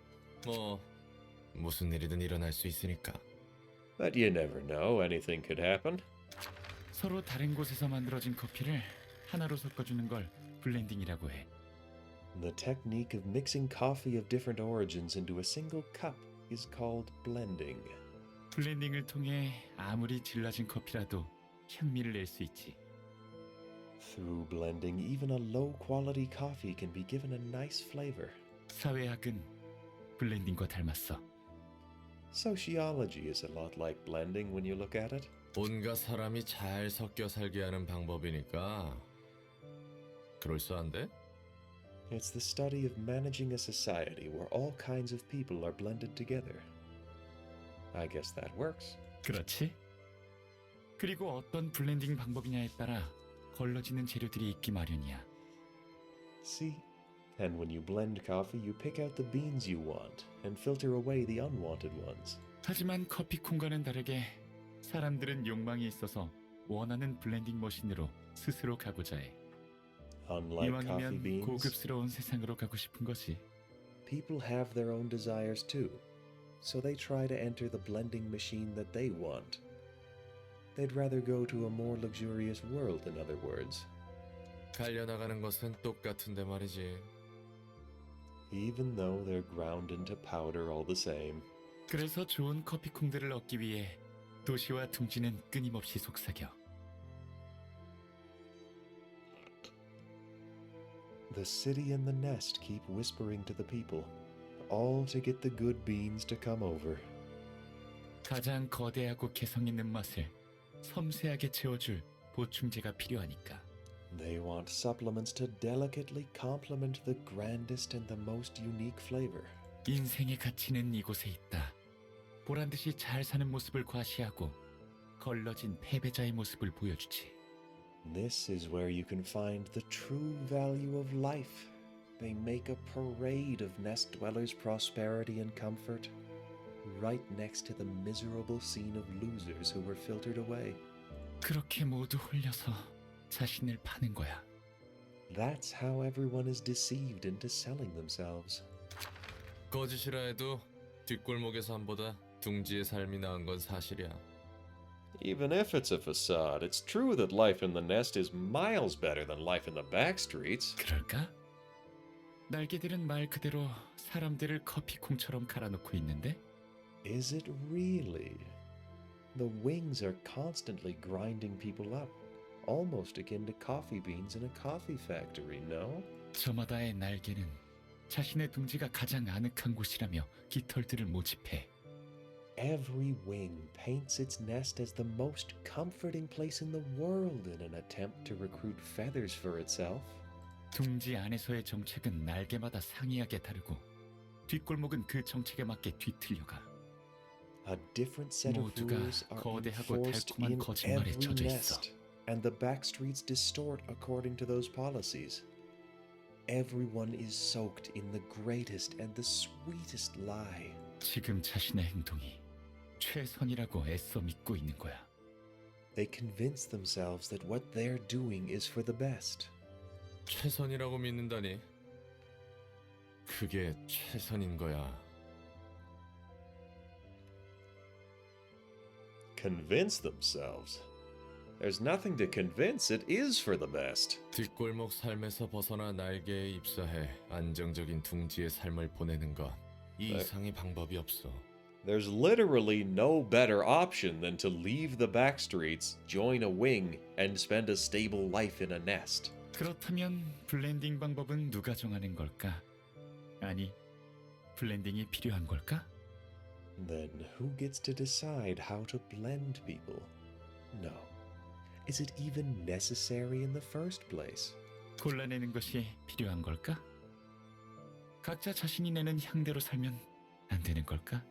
뭐 무슨 일이든 일어날 수 있으니까. But you never know, anything could happen. 서로 다른 곳에서 만들어진 커피를 하나로 섞어주는 걸 블렌딩이라고 해. The technique of mixing coffee of different origins into a single cup is called blending. 블렌딩을 통해 아무리 질라진 커피라도 향미를 낼 수 있지. Through blending, even a low-quality coffee can be given a nice flavor. 사회학은 블렌딩과 닮았어. Sociology is a lot like blending when you look at it. 온갖 사람이 잘 섞여 살게 하는 방법이니까 그럴싸한데? It's the study of managing a society where all kinds of people are blended together. I guess that works. 그렇지? 그리고 어떤 블렌딩 방법이냐에 따라 걸러지는 재료들이 있기 마련이야. See? And when you blend coffee, you pick out the beans you want and filter away the unwanted ones. 하지만 커피콩과는 다르게 사람들은 욕망이 있어서 원하는 블렌딩 머신으로 스스로 가고자 해. Unlike coffee 이왕이면 beans, 고급스러운 세상으로 가고 싶은 거지. people have their own desires too, so they try to enter the blending machine that they want. They'd rather go to a more luxurious world, in other words. 갈려나가는 것은 똑같은데 말이지. Even though they're ground into powder all the same. 그래서 좋은 커피콩들을 얻기 위해 도시와 둥지는 끊임없이 속삭여. The city and the nest keep whispering to the people, all to get the good beans to come over. 가장 거대하고 개성 있는 맛을 섬세하게 채워줄 보충제가 필요하니까. They want supplements to delicately complement the grandest and the most unique flavor. 인생의 가치는 이곳에 있다. 보란 듯이 잘 사는 모습을 과시하고 걸러진 패배자의 모습을 보여주지. This is where you can find the true value of life. They make a parade of nest dwellers' prosperity and comfort, right next to the miserable scene of losers who were filtered away. 그렇게 모두 홀려서 자신을 파는 거야. That's how everyone is deceived into selling themselves. 거짓이라 해도 뒷골목의 삶보다 둥지의 삶이 나은 건 사실이야. Even if it's a facade, it's true that life in the nest is miles better than life in the back streets. 그럴까? 날개들은 말 그대로 사람들을 커피콩처럼 갈아놓고 있는데? Is it really? The wings are constantly grinding people up, almost akin to coffee beans in a coffee factory, no? 저마다의 날개는 자신의 둥지가 가장 아늑한 곳이라며 깃털들을 모집해. Every wing paints its nest as the most comforting place in the world in an attempt to recruit feathers for itself. 둥지 안에서의 정책은 날개마다 상이하게 다르고 뒷골목은 그 정책에 맞게 뒤틀려가. A different set of 모두가 rules are 거대하고 enforced 달콤한 in 거짓말에 every 젖어 있어. nest, and the back streets distort according to those policies. Everyone is soaked in the greatest and the sweetest lie. 지금 자신의 행동이 최선이라고 애써 믿고 있는 거야. They convince themselves that what they're doing is for the best. 최선이라고 믿는다니. 그게 최선인 거야. Convince themselves? There's nothing to convince, it is for the best. 뒷골목 삶에서 벗어나 날개에 입사해 안정적인 둥지의 삶을 보내는 것. 이 네. 이상의 방법이 없어. There's literally no better option than to leave the back streets, join a wing, and spend a stable life in a nest. 그렇다면 블렌딩 방법은 누가 정하는 걸까? 아니, 블렌딩이 필요한 걸까? Then who gets to decide how to blend people? No. Is it even necessary in the first place? 골라내는 것이 필요한 걸까? 각자 자신이 내는 향대로 살면 안 되는 걸까?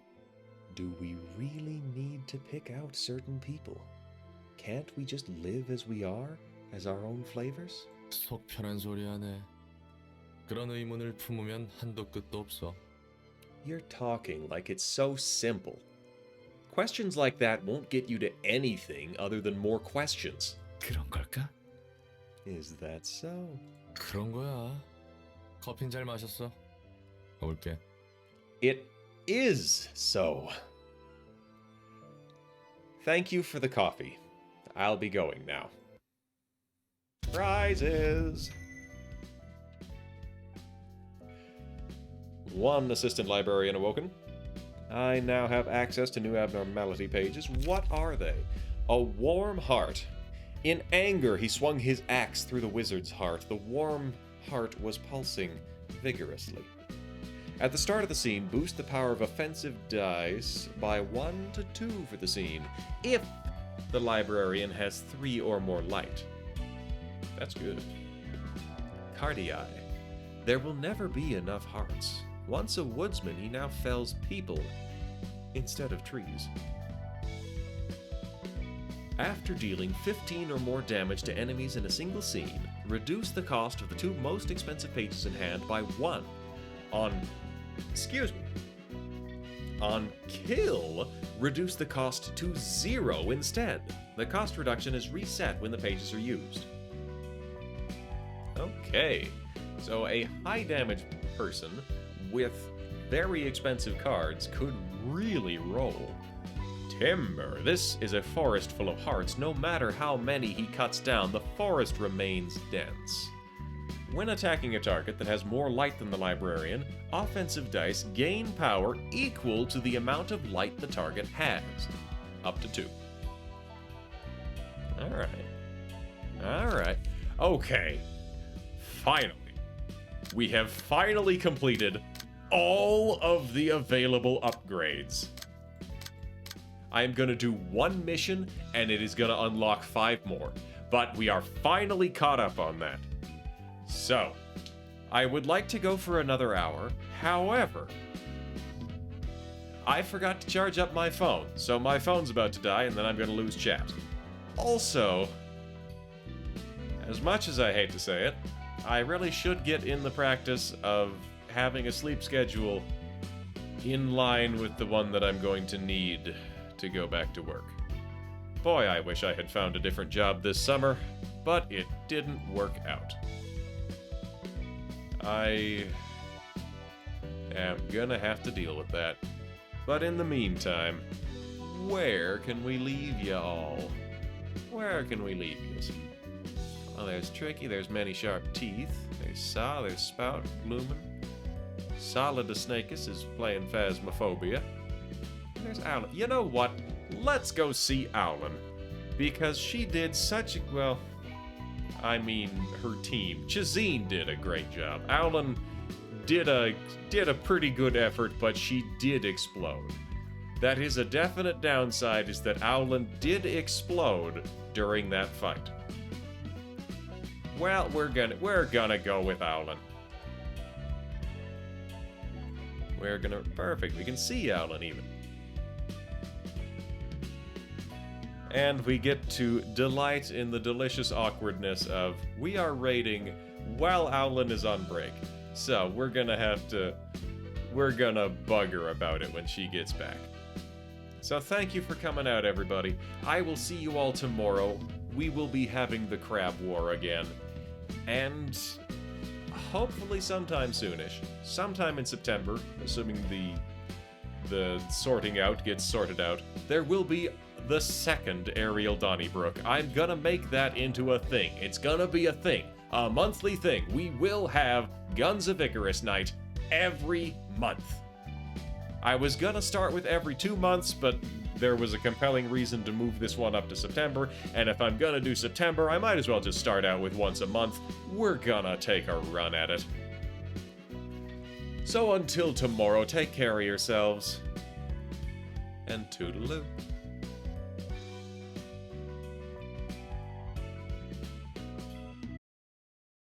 Do we really need to pick out certain people? Can't we just live as we are, as our own flavors? 속 편한 소리 하네. 그런 의문을 품으면 한도 끝도 없어. You're talking like it's so simple. Questions like that won't get you to anything other than more questions. 그런 걸까? Is that so? 그런 거야. 커피는 잘 마셨어? 먹을게. It is so. Thank you for the coffee. I'll be going now. Prizes! One assistant librarian awoken. I now have access to new abnormality pages. What are they? A warm heart. In anger, he swung his axe through the wizard's heart. The warm heart was pulsing vigorously. At the start of the scene, boost the power of offensive dice by 1 to 2 for the scene, if the librarian has 3 or more light. That's good. Cardii. There will never be enough hearts. Once a woodsman, he now fells people instead of trees. After dealing 15 or more damage to enemies in a single scene, reduce the cost of the 2 most expensive pages in hand by 1. On kill, reduce the cost to 0 instead. The cost reduction is reset when the pages are used. Okay, so a high damage person with very expensive cards could really roll. Timber. This is a forest full of hearts. No matter how many he cuts down, the forest remains dense. When attacking a target that has more light than the librarian, offensive dice gain power equal to the amount of light the target has. Up to 2. Alright. Okay. Finally. We have finally completed all of the available upgrades. I am going to do 1 mission, and it is going to unlock 5 more. But we are finally caught up on that. So, I would like to go for another hour. However, I forgot to charge up my phone, so my phone's about to die, and then I'm going to lose chat. Also, as much as I hate to say it, I really should get in the practice of having a sleep schedule in line with the one that I'm going to need to go back to work. Boy, I wish I had found a different job this summer, but it didn't work out. I am gonna have to deal with that. But in the meantime, where can we leave ya all? Where can we leave yous? Well, there's Tricky, there's Many Sharp Teeth, there's Saw, there's Spout, Lumen. Solidusnacus is playing Phasmophobia. There's Owlin. You know what? Let's go see Owlin. Because she did such a... well... I mean, her team. Chazine did a great job. Owlin did a pretty good effort, but she did explode. That is a definite downside, is that Owlin did explode during that fight. Well, we're gonna go with Owlin. Perfect, we can see Owlin even. And we get to delight in the delicious awkwardness of, we are raiding while Owlin is on break. So, we're gonna bug her about it when she gets back. So thank you for coming out, everybody. I will see you all tomorrow. We will be having the Crab War again. And hopefully sometime soonish. Sometime in September, assuming the sorting out gets sorted out, there will be the second Ariel Donnybrook. I'm gonna make that into a thing. It's gonna be a thing. A monthly thing. We will have Guns of Icarus Night every month. I was gonna start with every 2 months, but there was a compelling reason to move this one up to September, and if I'm gonna do September, I might as well just start out with once a month. We're gonna take a run at it. So until tomorrow, take care of yourselves, and toodaloo.